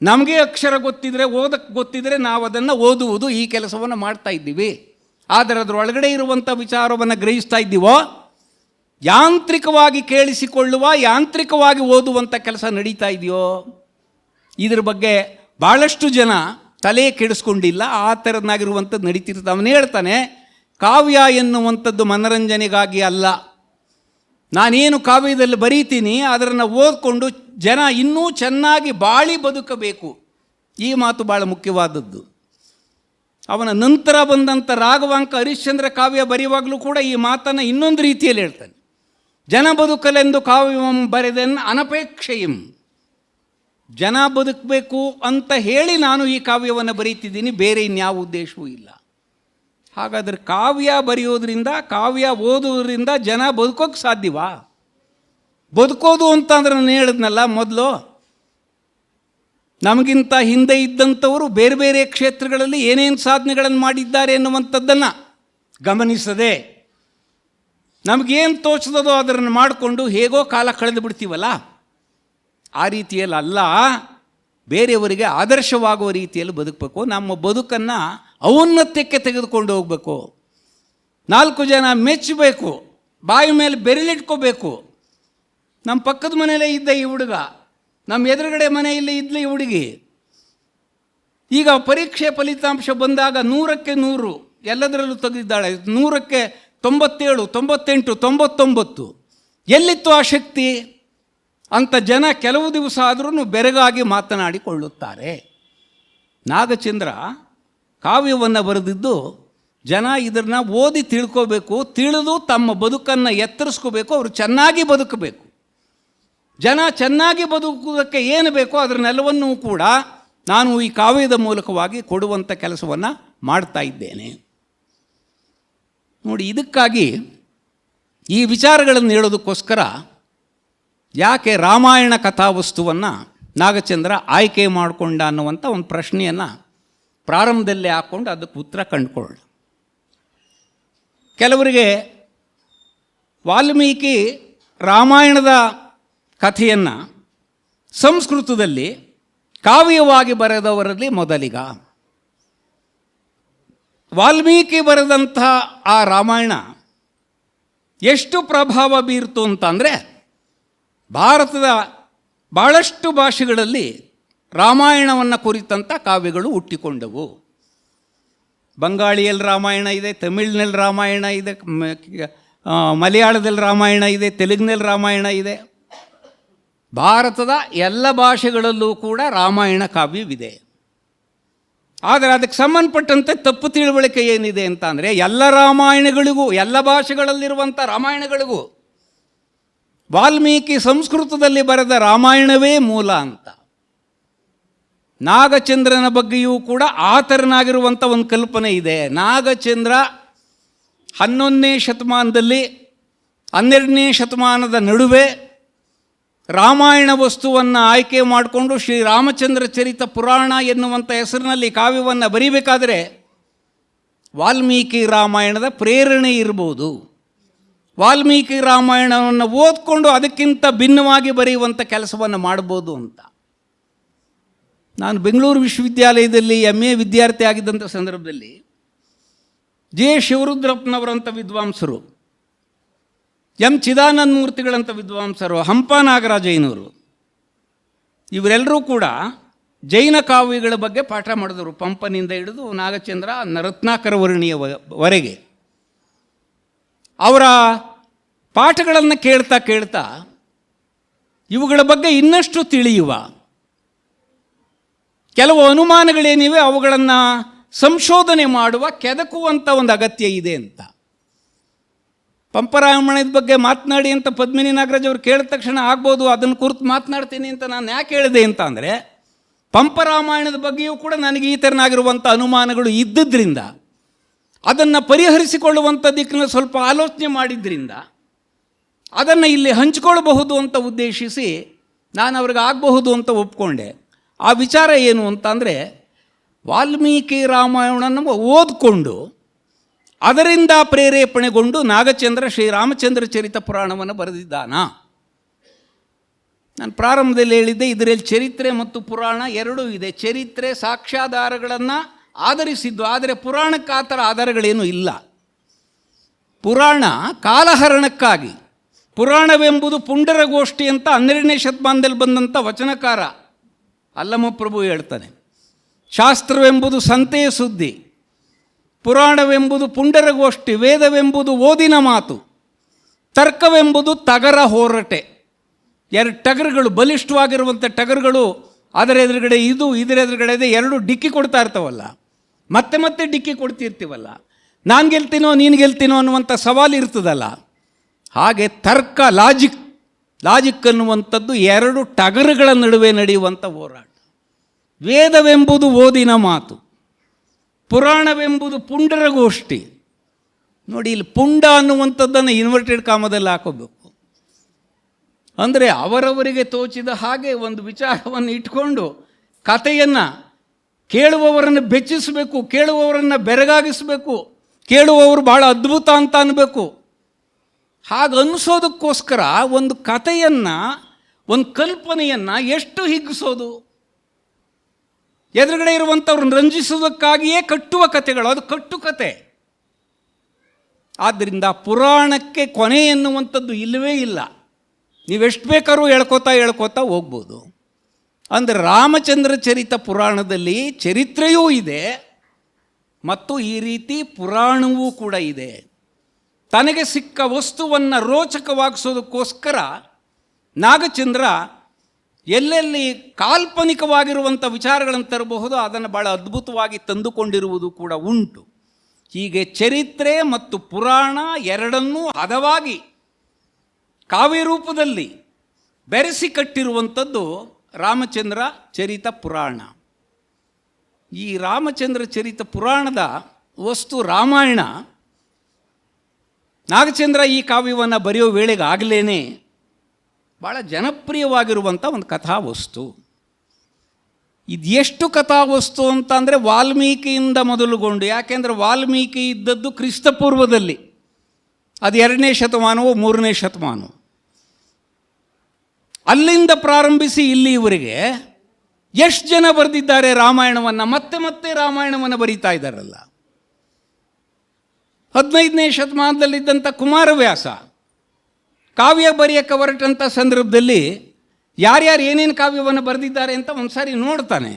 ನಮಗೆ ಅಕ್ಷರ ಗೊತ್ತಿದ್ರೆ, ಓದಕ್ಕೆ ಗೊತ್ತಿದ್ರೆ ನಾವು ಅದನ್ನು ಓದುವುದು, ಈ ಕೆಲಸವನ್ನು ಮಾಡ್ತಾ ಇದ್ದೀವಿ. ಆದರೆ ಅದರೊಳಗಡೆ ಇರುವಂಥ ವಿಚಾರವನ್ನು ಗ್ರಹಿಸ್ತಾ ಇದ್ದೀವೋ? ಯಾಂತ್ರಿಕವಾಗಿ ಕೇಳಿಸಿಕೊಳ್ಳುವ, ಯಾಂತ್ರಿಕವಾಗಿ ಓದುವಂಥ ಕೆಲಸ ನಡೀತಾ ಇದೆಯೋ? ಇದ್ರ ಬಗ್ಗೆ ಭಾಳಷ್ಟು ಜನ ತಲೆ ಕೆಡಿಸ್ಕೊಂಡಿಲ್ಲ. ಆ ಥರನಾಗಿರುವಂಥದ್ದು ನಡೀತಿರ್ತದೆ. ಅವನು ಹೇಳ್ತಾನೆ, ಕಾವ್ಯ ಎನ್ನುವಂಥದ್ದು ಮನರಂಜನೆಗಾಗಿ ಅಲ್ಲ. ನಾನೇನು ಕಾವ್ಯದಲ್ಲಿ ಬರೀತೀನಿ ಅದನ್ನು ಓದ್ಕೊಂಡು ಜನ ಇನ್ನೂ ಚೆನ್ನಾಗಿ ಬಾಳಿ ಬದುಕಬೇಕು. ಈ ಮಾತು ಭಾಳ ಮುಖ್ಯವಾದದ್ದು. ಅವನ ನಂತರ ಬಂದಂಥ ರಾಘವಾಂಕ ಹರಿಶ್ಚಂದ್ರ ಕಾವ್ಯ ಬರೆಯುವಾಗಲೂ ಕೂಡ ಈ ಮಾತನ್ನು ಇನ್ನೊಂದು ರೀತಿಯಲ್ಲಿ ಹೇಳ್ತಾನೆ. ಜನ ಬದುಕಲೆಂದು ಕಾವ್ಯಂ ಬರೆದೆನ್ ಅನಪೇಕ್ಷೆಯಂ. ಜನ ಬದುಕಬೇಕು ಅಂತ ಹೇಳಿ ನಾನು ಈ ಕಾವ್ಯವನ್ನು ಬರೀತಿದ್ದೀನಿ, ಬೇರೆ ಇನ್ಯಾವ ಉದ್ದೇಶವೂ ಇಲ್ಲ. ಹಾಗಾದರೆ ಕಾವ್ಯ ಬರೆಯೋದ್ರಿಂದ, ಕಾವ್ಯ ಓದೋದ್ರಿಂದ ಜನ ಬದುಕೋಕ್ಕೆ ಸಾಧ್ಯವಾ? ಬದುಕೋದು ಅಂತಂದ್ರೆ ನಾನು ಹೇಳಿದ್ನಲ್ಲ ಮೊದಲು, ನಮಗಿಂತ ಹಿಂದೆ ಇದ್ದಂಥವರು ಬೇರೆ ಬೇರೆ ಕ್ಷೇತ್ರಗಳಲ್ಲಿ ಏನೇನು ಸಾಧನೆಗಳನ್ನು ಮಾಡಿದ್ದಾರೆ ಎನ್ನುವಂಥದ್ದನ್ನು ಗಮನಿಸದೆ ನಮಗೇನು ತೋಚದೋ ಅದನ್ನು ಮಾಡಿಕೊಂಡು ಹೇಗೋ ಕಾಲ ಕಳೆದು ಬಿಡ್ತೀವಲ್ಲ, ಆ ರೀತಿಯಲ್ಲಿ ಅಲ್ಲ. ಬೇರೆಯವರಿಗೆ ಆದರ್ಶವಾಗುವ ರೀತಿಯಲ್ಲಿ ಬದುಕಬೇಕು. ನಮ್ಮ ಬದುಕನ್ನು ಔನ್ನತ್ಯಕ್ಕೆ ತೆಗೆದುಕೊಂಡು ಹೋಗಬೇಕು. 4 ಜನ ಮೆಚ್ಚಬೇಕು, ಬಾಯಿ ಮೇಲೆ ಬೆರಳಿಟ್ಕೋಬೇಕು. ನಮ್ಮ ಪಕ್ಕದ ಮನೆಯಲ್ಲೇ ಇದ್ದ ಈ ಹುಡುಗ, ನಮ್ಮ ಎದುರುಗಡೆ ಮನೆಯಲ್ಲಿ ಇದ್ದ ಈ ಹುಡುಗಿ, ಈಗ ಪರೀಕ್ಷೆ ಫಲಿತಾಂಶ ಬಂದಾಗ 100ಕ್ಕೆ 100 ಎಲ್ಲದರಲ್ಲೂ ತೆಗೆದಿದ್ದಾಳೆ, 100ಕ್ಕೆ 97, 98, 99 ಎಲ್ಲಿತ್ತು ಆ ಶಕ್ತಿ ಅಂತ ಜನ ಕೆಲವು ದಿವಸ ಆದರೂ ಬೆರಗಾಗಿ ಮಾತನಾಡಿಕೊಳ್ಳುತ್ತಾರೆ. ನಾಗಚಂದ್ರ ಕಾವ್ಯವನ್ನು ಬರೆದಿದ್ದು ಜನ ಇದನ್ನು ಓದಿ ತಿಳ್ಕೋಬೇಕು, ತಿಳಿದು ತಮ್ಮ ಬದುಕನ್ನು ಎತ್ತರಿಸ್ಕೋಬೇಕು, ಅವರು ಚೆನ್ನಾಗಿ ಬದುಕಬೇಕು. ಜನ ಚೆನ್ನಾಗಿ ಬದುಕುವುದಕ್ಕೆ ಏನು ಬೇಕೋ ಅದನ್ನೆಲ್ಲವನ್ನೂ ಕೂಡ ನಾನು ಈ ಕಾವ್ಯದ ಮೂಲಕವಾಗಿ ಕೊಡುವಂಥ ಕೆಲಸವನ್ನು ಮಾಡ್ತಾ ಇದ್ದೇನೆ. ನೋಡಿ, ಇದಕ್ಕಾಗಿ ಈ ವಿಚಾರಗಳನ್ನು ಹೇಳೋದಕ್ಕೋಸ್ಕರ ಯಾಕೆ ರಾಮಾಯಣ ಕಥಾವಸ್ತುವನ್ನು ನಾಗಚಂದ್ರ ಆಯ್ಕೆ ಮಾಡಿಕೊಂಡ ಅನ್ನುವಂಥ ಒಂದು ಪ್ರಶ್ನೆಯನ್ನು ಪ್ರಾರಂಭದಲ್ಲೇ ಹಾಕ್ಕೊಂಡು ಅದಕ್ಕೆ ಉತ್ತರ ಕಂಡುಕೊಳ್ಳ. ಕೆಲವರಿಗೆ ವಾಲ್ಮೀಕಿ ರಾಮಾಯಣದ ಕಥೆಯನ್ನು ಸಂಸ್ಕೃತದಲ್ಲಿ ಕಾವ್ಯವಾಗಿ ಬರೆದವರಲ್ಲಿ ಮೊದಲಿಗ. ವಾಲ್ಮೀಕಿ ಬರೆದಂಥ ಆ ರಾಮಾಯಣ ಎಷ್ಟು ಪ್ರಭಾವ ಬೀರ್ತು ಅಂತಂದರೆ, ಭಾರತದ ಭಾಳಷ್ಟು ಭಾಷೆಗಳಲ್ಲಿ ರಾಮಾಯಣವನ್ನು ಕುರಿತಂಥ ಕಾವ್ಯಗಳು ಹುಟ್ಟಿಕೊಂಡವು. ಬಂಗಾಳಿಯಲ್ಲಿ ರಾಮಾಯಣ ಇದೆ, ತಮಿಳಿನಲ್ಲಿ ರಾಮಾಯಣ ಇದೆ, ಮಲಯಾಳದಲ್ಲಿ ರಾಮಾಯಣ ಇದೆ, ತೆಲುಗಿನಲ್ಲಿ ರಾಮಾಯಣ ಇದೆ. ಭಾರತದ ಎಲ್ಲ ಭಾಷೆಗಳಲ್ಲೂ ಕೂಡ ರಾಮಾಯಣ ಕಾವ್ಯವಿದೆ. ಆದರೆ ಅದಕ್ಕೆ ಸಂಬಂಧಪಟ್ಟಂತೆ ತಪ್ಪು ತಿಳುವಳಿಕೆ ಏನಿದೆ ಅಂತ ಅಂದರೆ, ಎಲ್ಲ ರಾಮಾಯಣಗಳಿಗೂ, ಎಲ್ಲ ಭಾಷೆಗಳಲ್ಲಿರುವಂಥ ರಾಮಾಯಣಗಳಿಗೂ ವಾಲ್ಮೀಕಿ ಸಂಸ್ಕೃತದಲ್ಲಿ ಬರೆದ ರಾಮಾಯಣವೇ ಮೂಲ ಅಂತ. ನಾಗಚಂದ್ರನ ಬಗ್ಗೆಯೂ ಕೂಡ ಆ ಥರನಾಗಿರುವಂಥ ಒಂದು ಕಲ್ಪನೆ ಇದೆ. ನಾಗಚಂದ್ರ 11ನೇ ಶತಮಾನದಲ್ಲಿ 12ನೇ ಶತಮಾನದ ನಡುವೆ ರಾಮಾಯಣ ವಸ್ತುವನ್ನು ಆಯ್ಕೆ ಮಾಡಿಕೊಂಡು ಶ್ರೀರಾಮಚಂದ್ರ ಚರಿತ ಪುರಾಣ ಎನ್ನುವಂಥ ಹೆಸರಿನಲ್ಲಿ ಕಾವ್ಯವನ್ನು ಬರೀಬೇಕಾದರೆ ವಾಲ್ಮೀಕಿ ರಾಮಾಯಣದ ಪ್ರೇರಣೆ ಇರ್ಬೋದು. ವಾಲ್ಮೀಕಿ ರಾಮಾಯಣವನ್ನು ಓದ್ಕೊಂಡು ಅದಕ್ಕಿಂತ ಭಿನ್ನವಾಗಿ ಬರೆಯುವಂಥ ಕೆಲಸವನ್ನು ಮಾಡ್ಬೋದು ಅಂತ. ನಾನು ಬೆಂಗಳೂರು ವಿಶ್ವವಿದ್ಯಾಲಯದಲ್ಲಿ MA ವಿದ್ಯಾರ್ಥಿ ಆಗಿದ್ದಂಥ ಸಂದರ್ಭದಲ್ಲಿ ಜೆ ಶಿವರುದ್ರಪ್ಪನವರಂಥ ವಿದ್ವಾಂಸರು, ಎಂ ಚಿದಾನಂದ ಮೂರ್ತಿಗಳಂಥ ವಿದ್ವಾಂಸರು, ಹಂಪ ನಾಗರಾಜಯ್ಯನವರು, ಇವರೆಲ್ಲರೂ ಕೂಡ ಜೈನ ಕಾವ್ಯಗಳ ಬಗ್ಗೆ ಪಾಠ ಮಾಡಿದರು. ಪಂಪನಿಂದ ಹಿಡಿದು ನಾಗಚಂದ್ರ ರತ್ನಾಕರ ವರ್ಣಿಯವರೆಗೆ. ಅವರ ಪಾಠಗಳನ್ನು ಕೇಳ್ತಾ ಕೇಳ್ತಾ ಇವುಗಳ ಬಗ್ಗೆ ಇನ್ನಷ್ಟು ತಿಳಿಯುವ, ಕೆಲವು ಅನುಮಾನಗಳೇನಿವೆ ಅವುಗಳನ್ನು ಸಂಶೋಧನೆ ಮಾಡುವ, ಕೆದಕುವಂಥ ಒಂದು ಅಗತ್ಯ ಇದೆ ಅಂತ. ಪಂಪರಾಮಾಯಣದ ಬಗ್ಗೆ ಮಾತನಾಡಿ ಅಂತ ಪದ್ಮಿನಿ ನಾಗರಾಜ್ ಅವರು ಕೇಳಿದ ತಕ್ಷಣ ಆಗ್ಬೋದು, ಅದನ್ನು ಕುರಿತು ಮಾತನಾಡ್ತೀನಿ ಅಂತ ನಾನು ಯಾಕೆ ಹೇಳಿದೆ ಅಂತ ಅಂದರೆ, ಪಂಪರಾಮಾಯಣದ ಬಗ್ಗೆಯೂ ಕೂಡ ನನಗೆ ಈ ಥರನಾಗಿರುವಂಥ ಅನುಮಾನಗಳು ಇದ್ದಿದ್ದರಿಂದ, ಅದನ್ನು ಪರಿಹರಿಸಿಕೊಳ್ಳುವಂಥ ದಿಕ್ಕಿನ ಸ್ವಲ್ಪ ಆಲೋಚನೆ ಮಾಡಿದ್ರಿಂದ ಅದನ್ನು ಇಲ್ಲಿ ಹಂಚಿಕೊಳ್ಳಬಹುದು ಅಂತ ಉದ್ದೇಶಿಸಿ ನಾನು ಅವ್ರಿಗೆ ಆಗಬಹುದು ಅಂತ ಒಪ್ಕೊಂಡೆ. ಆ ವಿಚಾರ ಏನು ಅಂತಂದರೆ, ವಾಲ್ಮೀಕಿ ರಾಮಾಯಣವನ್ನು ಓದಿಕೊಂಡು ಅದರಿಂದ ಪ್ರೇರೇಪಣೆಗೊಂಡು ನಾಗಚಂದ್ರ ಶ್ರೀರಾಮಚಂದ್ರ ಚರಿತ ಪುರಾಣವನ್ನು ಬರೆದಿದ್ದಾನ. ನಾನು ಪ್ರಾರಂಭದಲ್ಲಿ ಹೇಳಿದ್ದೆ, ಇದರಲ್ಲಿ ಚರಿತ್ರೆ ಮತ್ತು ಪುರಾಣ ಎರಡೂ ಇದೆ. ಚರಿತ್ರೆ ಸಾಕ್ಷ್ಯಾಧಾರಗಳನ್ನು ಆಧರಿಸಿದ್ದು, ಆದರೆ ಪುರಾಣಕ್ಕೆ ಆ ಥರ ಆಧಾರಗಳೇನೂ ಇಲ್ಲ. ಪುರಾಣ ಕಾಲಹರಣಕ್ಕಾಗಿ, ಪುರಾಣವೆಂಬುದು ಪುಂಡರಗೋಷ್ಠಿ ಅಂತ 12ನೇ ಶತಮಾನದಲ್ಲಿ ಬಂದಂಥ ವಚನಕಾರ ಅಲ್ಲಮಪ್ರಭು ಹೇಳ್ತಾನೆ. ಶಾಸ್ತ್ರವೆಂಬುದು ಸಂತೆಯ ಸುದ್ದಿ, ಪುರಾಣವೆಂಬುದು ಪುಂಡರಗೋಷ್ಠಿ, ವೇದವೆಂಬುದು ಓದಿನ ಮಾತು, ತರ್ಕವೆಂಬುದು ಟಗರ ಹೋರಟೆ. ಎರಡು ಟಗರುಗಳು, ಬಲಿಷ್ಠವಾಗಿರುವಂಥ ಟಗರುಗಳು, ಅದರ ಎದುರುಗಡೆ ಇದು, ಇದರ ಎದುರುಗಡೆ ಇದೆ, ಎರಡು ಡಿಕ್ಕಿ ಕೊಡ್ತಾ ಇರ್ತಾವಲ್ಲ, ಮತ್ತೆ ಮತ್ತೆ ಡಿಕ್ಕಿ ಕೊಡ್ತಿರ್ತೀವಲ್ಲ, ನಾನು ಗೆಲ್ತೀನೋ ನೀನು ಗೆಲ್ತೀನೋ ಅನ್ನುವಂಥ ಸವಾಲು ಇರ್ತದಲ್ಲ. ಹಾಗೆ ತರ್ಕ, ಲಾಜಿಕ್ ಅನ್ನುವಂಥದ್ದು ಎರಡು ಟಗರುಗಳ ನಡುವೆ ನಡೆಯುವಂಥ ಹೋರಾಟ. ವೇದವೆಂಬುದು ಓದಿನ ಮಾತು, ಪುರಾಣವೆಂಬುದು ಪುಂಡರಗೋಷ್ಠಿ. ನೋಡಿ, ಇಲ್ಲಿ ಪುಂಡ ಅನ್ನುವಂಥದ್ದನ್ನು ಇನ್ವರ್ಟೆಡ್ ಕಾಮದಲ್ಲಿ ಹಾಕೋಬೇಕು. ಅಂದರೆ ಅವರವರಿಗೆ ತೋಚಿದ ಹಾಗೆ ಒಂದು ವಿಚಾರವನ್ನು ಇಟ್ಕೊಂಡು ಕಥೆಯನ್ನು ಕೇಳುವವರನ್ನು ಬೆಚ್ಚಿಸಬೇಕು, ಕೇಳುವವರನ್ನು ಬೆರಗಾಗಿಸಬೇಕು, ಕೇಳುವವರು ಭಾಳ ಅದ್ಭುತ ಅಂತ ಅನ್ನಬೇಕು. ಹಾಗೆ ಅನಿಸೋದಕ್ಕೋಸ್ಕರ ಒಂದು ಕಥೆಯನ್ನು, ಒಂದು ಕಲ್ಪನೆಯನ್ನು ಎಷ್ಟು ಹಿಗ್ಗಿಸೋದು? ಎದುರುಗಡೆ ಇರುವಂಥವ್ರನ್ನ ರಂಜಿಸೋದಕ್ಕಾಗಿಯೇ ಕಟ್ಟುವ ಕಥೆಗಳು, ಅದು ಕಟ್ಟುಕತೆ. ಆದ್ದರಿಂದ ಪುರಾಣಕ್ಕೆ ಕೊನೆ ಎನ್ನುವಂಥದ್ದು ಇಲ್ಲವೇ ಇಲ್ಲ. ನೀವೆಷ್ಟು ಬೇಕಾದ್ರೂ ಹೇಳ್ಕೋತಾ ಹೋಗ್ಬೋದು. ಅಂದರೆ ರಾಮಚಂದ್ರ ಚರಿತ ಪುರಾಣದಲ್ಲಿ ಚರಿತ್ರೆಯೂ ಇದೆ ಮತ್ತು ಈ ರೀತಿ ಪುರಾಣವೂ ಕೂಡ ಇದೆ. ತನಗೆ ಸಿಕ್ಕ ವಸ್ತುವನ್ನು ರೋಚಕವಾಗಿಸೋದಕ್ಕೋಸ್ಕರ ನಾಗಚಂದ್ರ ಎಲ್ಲೆಲ್ಲಿ ಕಾಲ್ಪನಿಕವಾಗಿರುವಂಥ ವಿಚಾರಗಳನ್ನು ತರಬಹುದೋ ಅದನ್ನು ಭಾಳ ಅದ್ಭುತವಾಗಿ ತಂದುಕೊಂಡಿರುವುದು ಕೂಡ ಉಂಟು. ಹೀಗೆ ಚರಿತ್ರೆ ಮತ್ತು ಪುರಾಣ ಎರಡನ್ನೂ ಹದವಾಗಿ ಕಾವ್ಯ ರೂಪದಲ್ಲಿ ಬೆರೆಸಿ ಕಟ್ಟಿರುವಂಥದ್ದು ರಾಮಚಂದ್ರ ಚರಿತ ಪುರಾಣ. ಈ ರಾಮಚಂದ್ರ ಚರಿತ ಪುರಾಣದ ವಸ್ತು ರಾಮಾಯಣ. ನಾಗಚಂದ್ರ ಈ ಕಾವ್ಯವನ್ನು ಬರೆಯೋ ವೇಳೆಗೆ ಆಗಲೇ ಭಾಳ ಜನಪ್ರಿಯವಾಗಿರುವಂಥ ಒಂದು ಕಥಾವಸ್ತು. ಇದು ಎಷ್ಟು ಕಥಾವಸ್ತು ಅಂತ ಅಂದರೆ ವಾಲ್ಮೀಕಿಯಿಂದ ಮೊದಲುಗೊಂಡು, ಯಾಕೆಂದರೆ ವಾಲ್ಮೀಕಿ ಇದ್ದದ್ದು ಕ್ರಿಸ್ತಪೂರ್ವದಲ್ಲಿ, ಅದು 2ನೇ ಶತಮಾನವೋ 3ನೇ ಶತಮಾನವೋ. ಅಲ್ಲಿಂದ ಪ್ರಾರಂಭಿಸಿ ಇಲ್ಲಿವರೆಗೆ ಎಷ್ಟು ಜನ ಬರೆದಿದ್ದಾರೆ ರಾಮಾಯಣವನ್ನು, ಮತ್ತೆ ಮತ್ತೆ ರಾಮಾಯಣವನ್ನು ಬರೀತಾ ಇದ್ದಾರಲ್ಲ. 15ನೇ ಶತಮಾನದಲ್ಲಿದ್ದಂಥ ಕುಮಾರವ್ಯಾಸ ಕಾವ್ಯ ಬರೆಯಕ್ಕೆ ಹೊರಟಂಥ ಸಂದರ್ಭದಲ್ಲಿ ಯಾರ್ಯಾರು ಏನೇನು ಕಾವ್ಯವನ್ನು ಬರೆದಿದ್ದಾರೆ ಅಂತ ಒಂದು ಸಾರಿ ನೋಡ್ತಾನೆ.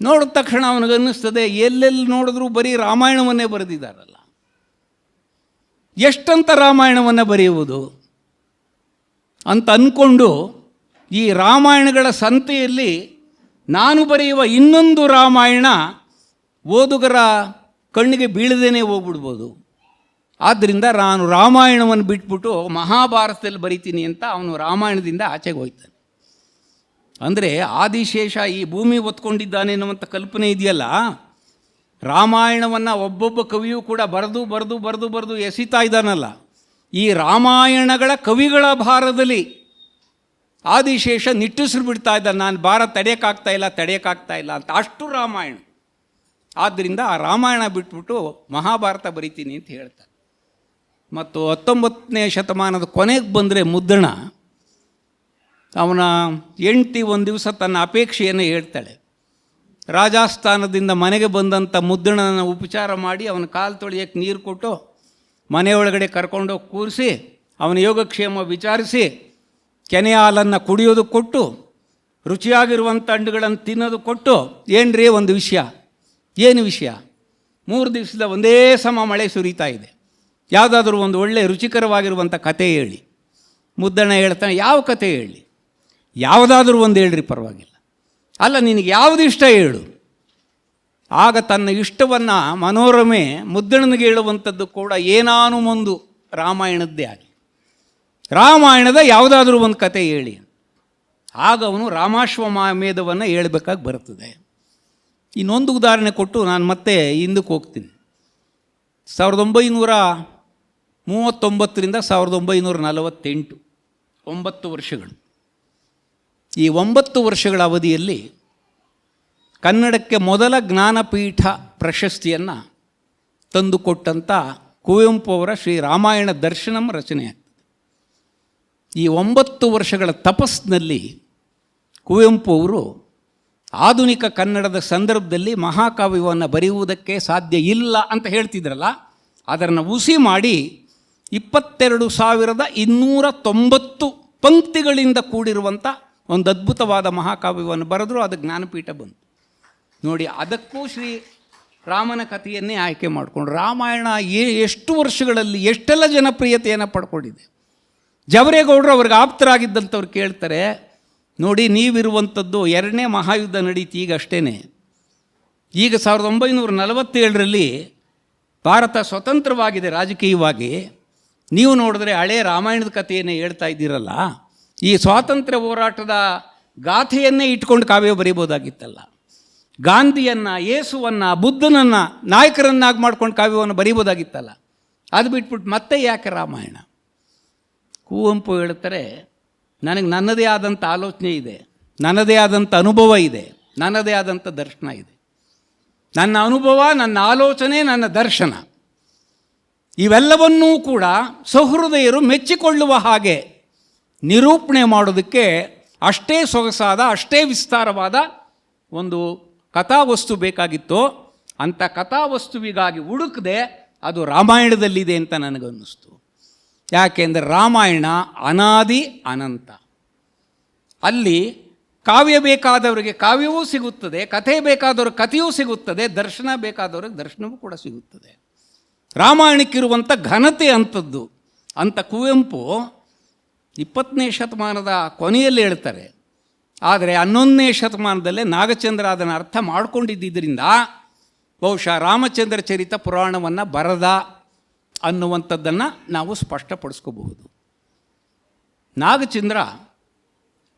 ನೋಡಿದ ತಕ್ಷಣ ಅವನಿಗನ್ನಿಸ್ತದೆ, ಎಲ್ಲೆಲ್ಲಿ ನೋಡಿದ್ರೂ ಬರೀ ರಾಮಾಯಣವನ್ನೇ ಬರೆದಿದ್ದಾರಲ್ಲ, ಎಷ್ಟಂತ ರಾಮಾಯಣವನ್ನು ಬರೆಯುವುದು ಅಂತ ಅಂದ್ಕೊಂಡು ಈ ರಾಮಾಯಣಗಳ ಸಂತೆಯಲ್ಲಿ ನಾನು ಬರೆಯುವ ಇನ್ನೊಂದು ರಾಮಾಯಣ ಓದುಗರ ಕಣ್ಣಿಗೆ ಬೀಳದೇನೆ ಹೋಗ್ಬಿಡ್ಬೋದು. ಆದ್ದರಿಂದ ನಾನು ರಾಮಾಯಣವನ್ನು ಬಿಟ್ಬಿಟ್ಟು ಮಹಾಭಾರತದಲ್ಲಿ ಬರಿತೀನಿ ಅಂತ ಅವನು ರಾಮಾಯಣದಿಂದ ಆಚೆಗೆ ಹೋಗ್ತಾನೆ. ಅಂದರೆ ಆದಿಶೇಷ ಈ ಭೂಮಿ ಹೊತ್ಕೊಂಡಿದ್ದಾನೆ ಅನ್ನುವಂಥ ಕಲ್ಪನೆ ಇದೆಯಲ್ಲ, ರಾಮಾಯಣವನ್ನು ಒಬ್ಬೊಬ್ಬ ಕವಿಯೂ ಕೂಡ ಬರೆದು ಎಸಿತಾ ಇದ್ದಾನಲ್ಲ. ಈ ರಾಮಾಯಣಗಳ ಕವಿಗಳ ಭಾರದಲ್ಲಿ ಆದಿಶೇಷ ನಿಟ್ಟುಸಿರು ಬಿಡ್ತಾ ಇದ್ದಾನೆ, ನಾನು ಭಾರ ತಡೆಯೋಕ್ಕಾಗ್ತಾ ಇಲ್ಲ ಅಂತ, ಅಷ್ಟು ರಾಮಾಯಣ. ಆದ್ದರಿಂದ ಆ ರಾಮಾಯಣ ಬಿಟ್ಬಿಟ್ಟು ಮಹಾಭಾರತ ಬರಿತೀನಿ ಅಂತ ಹೇಳ್ತಾರೆ. ಮತ್ತು 19ನೇ ಶತಮಾನದ ಕೊನೆಗೆ ಬಂದರೆ ಮುದ್ದಣ, ಅವನ ಹೆಂಡತಿ ಒಂದು ದಿವಸ ತನ್ನ ಅಪೇಕ್ಷೆಯನ್ನು ಹೇಳ್ತಾಳೆ. ರಾಜಸ್ಥಾನದಿಂದ ಮನೆಗೆ ಬಂದಂಥ ಮುದ್ದಣನ ಉಪಚಾರ ಮಾಡಿ ಅವನ ಕಾಲು ತೊಳೆಯೋಕ್ಕೆ ನೀರು ಕೊಟ್ಟು ಮನೆಯೊಳಗಡೆ ಕರ್ಕೊಂಡೋಗಿ ಕೂರಿಸಿ ಅವನ ಯೋಗಕ್ಷೇಮ ವಿಚಾರಿಸಿ ಕೆನೆ ಹಾಲನ್ನು ಕುಡಿಯೋದು ಕೊಟ್ಟು ರುಚಿಯಾಗಿರುವಂಥ ಹಣ್ಣುಗಳನ್ನು ತಿನ್ನೋದು ಕೊಟ್ಟು, ಏನ್ರಿ ಒಂದು ವಿಷಯ, ಏನು ವಿಷಯ, 3 ದಿವಸದ ಒಂದೇ ಸಮ ಮಳೆ ಸುರಿತಾ ಇದೆ, ಯಾವುದಾದ್ರೂ ಒಂದು ಒಳ್ಳೆ ರುಚಿಕರವಾಗಿರುವಂಥ ಕತೆ ಹೇಳಿ. ಮುದ್ದಣ್ಣ ಹೇಳ್ತಾನೆ, ಯಾವ ಕತೆ ಹೇಳಿ, ಯಾವುದಾದ್ರೂ ಒಂದು ಹೇಳ್ರಿ ಪರವಾಗಿಲ್ಲ, ಅಲ್ಲ ನಿನಗೆ ಯಾವುದು ಇಷ್ಟ ಹೇಳು. ಆಗ ತನ್ನ ಇಷ್ಟವನ್ನು ಮನೋರಮೆ ಮುದ್ದಣ್ಣನಿಗೆ ಹೇಳುವಂಥದ್ದು ಕೂಡ ಏನಾನು ಒಂದು ರಾಮಾಯಣದ್ದೇ ಆಗಲಿ, ರಾಮಾಯಣದ ಯಾವುದಾದ್ರೂ ಒಂದು ಕತೆ ಹೇಳಿ. ಆಗ ಅವನು ರಾಮಾಶ್ವಮೇಧವನ್ನು ಹೇಳಬೇಕಾಗಿ ಬರ್ತದೆ. ಇನ್ನೊಂದು ಉದಾಹರಣೆ ಕೊಟ್ಟು ನಾನು ಮತ್ತೆ ಹಿಂದಕ್ಕೆ ಹೋಗ್ತೀನಿ. 1939ರಿಂದ 1948, 9 ವರ್ಷಗಳು. ಈ 9 ವರ್ಷಗಳ ಅವಧಿಯಲ್ಲಿ ಕನ್ನಡಕ್ಕೆ ಮೊದಲ ಜ್ಞಾನಪೀಠ ಪ್ರಶಸ್ತಿಯನ್ನು ತಂದುಕೊಟ್ಟಂಥ ಕುವೆಂಪು ಅವರ ಶ್ರೀ ರಾಮಾಯಣ ದರ್ಶನಂ ರಚನೆಯಾಗ್ತದೆ. ಈ 9 ವರ್ಷಗಳ ತಪಸ್ಸಿನಲ್ಲಿ ಕುವೆಂಪು ಅವರು ಆಧುನಿಕ ಕನ್ನಡದ ಸಂದರ್ಭದಲ್ಲಿ ಮಹಾಕಾವ್ಯವನ್ನು ಬರೆಯುವುದಕ್ಕೆ ಸಾಧ್ಯ ಇಲ್ಲ ಅಂತ ಹೇಳ್ತಿದ್ರಲ್ಲ, ಅದನ್ನು ಹುಸಿ ಮಾಡಿ 22,290 ಪಂಕ್ತಿಗಳಿಂದ ಕೂಡಿರುವಂಥ ಒಂದು ಅದ್ಭುತವಾದ ಮಹಾಕಾವ್ಯವನ್ನು ಬರೆದ್ರು. ಅದು ಜ್ಞಾನಪೀಠ ಬಂತು. ನೋಡಿ, ಅದಕ್ಕೂ ಶ್ರೀ ರಾಮನ ಕಥೆಯನ್ನೇ ಆಯ್ಕೆ ಮಾಡಿಕೊಂಡು ರಾಮಾಯಣ ಎಷ್ಟು ವರ್ಷಗಳಲ್ಲಿ ಎಷ್ಟೆಲ್ಲ ಜನಪ್ರಿಯತೆಯನ್ನು ಪಡ್ಕೊಂಡಿದೆ. ಜವರೇಗೌಡರು ಅವ್ರಿಗೆ ಆಪ್ತರಾಗಿದ್ದಂಥವ್ರು ಕೇಳ್ತಾರೆ, ನೋಡಿ ನೀವಿರುವಂಥದ್ದು 2ನೇ ಮಹಾಯುದ್ಧ ನಡೀತಿ ಈಗ ಅಷ್ಟೇ. ಈಗ 1947ರಲ್ಲಿ ಭಾರತ ಸ್ವತಂತ್ರವಾಗಿದೆ ರಾಜಕೀಯವಾಗಿ. ನೀವು ನೋಡಿದ್ರೆ ಹಳೇ ರಾಮಾಯಣದ ಕಥೆಯನ್ನೇ ಹೇಳ್ತಾ ಇದ್ದೀರಲ್ಲ, ಈ ಸ್ವಾತಂತ್ರ್ಯ ಹೋರಾಟದ ಗಾಥೆಯನ್ನೇ ಇಟ್ಕೊಂಡು ಕಾವ್ಯ ಬರೀಬೋದಾಗಿತ್ತಲ್ಲ. ಗಾಂಧಿಯನ್ನು, ಯೇಸುವನ್ನು, ಬುದ್ಧನನ್ನು ನಾಯಕರನ್ನಾಗಿ ಮಾಡ್ಕೊಂಡು ಕಾವ್ಯವನ್ನು ಬರೀಬೋದಾಗಿತ್ತಲ್ಲ. ಅದು ಬಿಟ್ಬಿಟ್ಟು ಮತ್ತೆ ಯಾಕೆ ರಾಮಾಯಣ? ಕುವೆಂಪು ಹೇಳ್ತಾರೆ, ನನಗೆ ನನ್ನದೇ ಆದಂಥ ಆಲೋಚನೆ ಇದೆ, ನನ್ನದೇ ಆದಂಥ ಅನುಭವ ಇದೆ, ನನ್ನದೇ ಆದಂಥ ದರ್ಶನ ಇದೆ. ನನ್ನ ಅನುಭವ, ನನ್ನ ಆಲೋಚನೆ, ನನ್ನ ದರ್ಶನ ಇವೆಲ್ಲವನ್ನೂ ಕೂಡ ಸಹೃದಯರು ಮೆಚ್ಚಿಕೊಳ್ಳುವ ಹಾಗೆ ನಿರೂಪಣೆ ಮಾಡೋದಕ್ಕೆ ಅಷ್ಟೇ ಸೊಗಸಾದ, ಅಷ್ಟೇ ವಿಸ್ತಾರವಾದ ಒಂದು ಕಥಾವಸ್ತು ಬೇಕಾಗಿತ್ತು. ಅಂಥ ಕಥಾವಸ್ತುವಿಗಾಗಿ ಹುಡುಕದೆ ಅದು ರಾಮಾಯಣದಲ್ಲಿದೆ ಅಂತ ನನಗನ್ನಿಸ್ತು. ಯಾಕೆಂದರೆ ರಾಮಾಯಣ ಅನಾದಿ ಅನಂತ. ಅಲ್ಲಿ ಕಾವ್ಯ ಬೇಕಾದವರಿಗೆ ಕಾವ್ಯವೂ ಸಿಗುತ್ತದೆ, ಕಥೆ ಬೇಕಾದವ್ರಿಗೆ ಕಥೆಯೂ ಸಿಗುತ್ತದೆ, ದರ್ಶನ ಬೇಕಾದವ್ರಿಗೆ ದರ್ಶನವೂ ಕೂಡ ಸಿಗುತ್ತದೆ. ರಾಮಾಯಣಕ್ಕಿರುವಂಥ ಘನತೆ ಅಂಥದ್ದು ಅಂತ ಕುವೆಂಪು 20ನೇ ಶತಮಾನದ ಕೊನೆಯಲ್ಲಿ ಹೇಳ್ತಾರೆ. ಆದರೆ 11ನೇ ಶತಮಾನದಲ್ಲೇ ನಾಗಚಂದ್ರ ಅದನ್ನು ಅರ್ಥ ಮಾಡ್ಕೊಂಡಿದ್ದರಿಂದ ಬಹುಶಃ ರಾಮಚಂದ್ರ ಚರಿತ ಪುರಾಣವನ್ನು ಬರದ ಅನ್ನುವಂಥದ್ದನ್ನು ನಾವು ಸ್ಪಷ್ಟಪಡಿಸ್ಕೋಬಹುದು. ನಾಗಚಂದ್ರ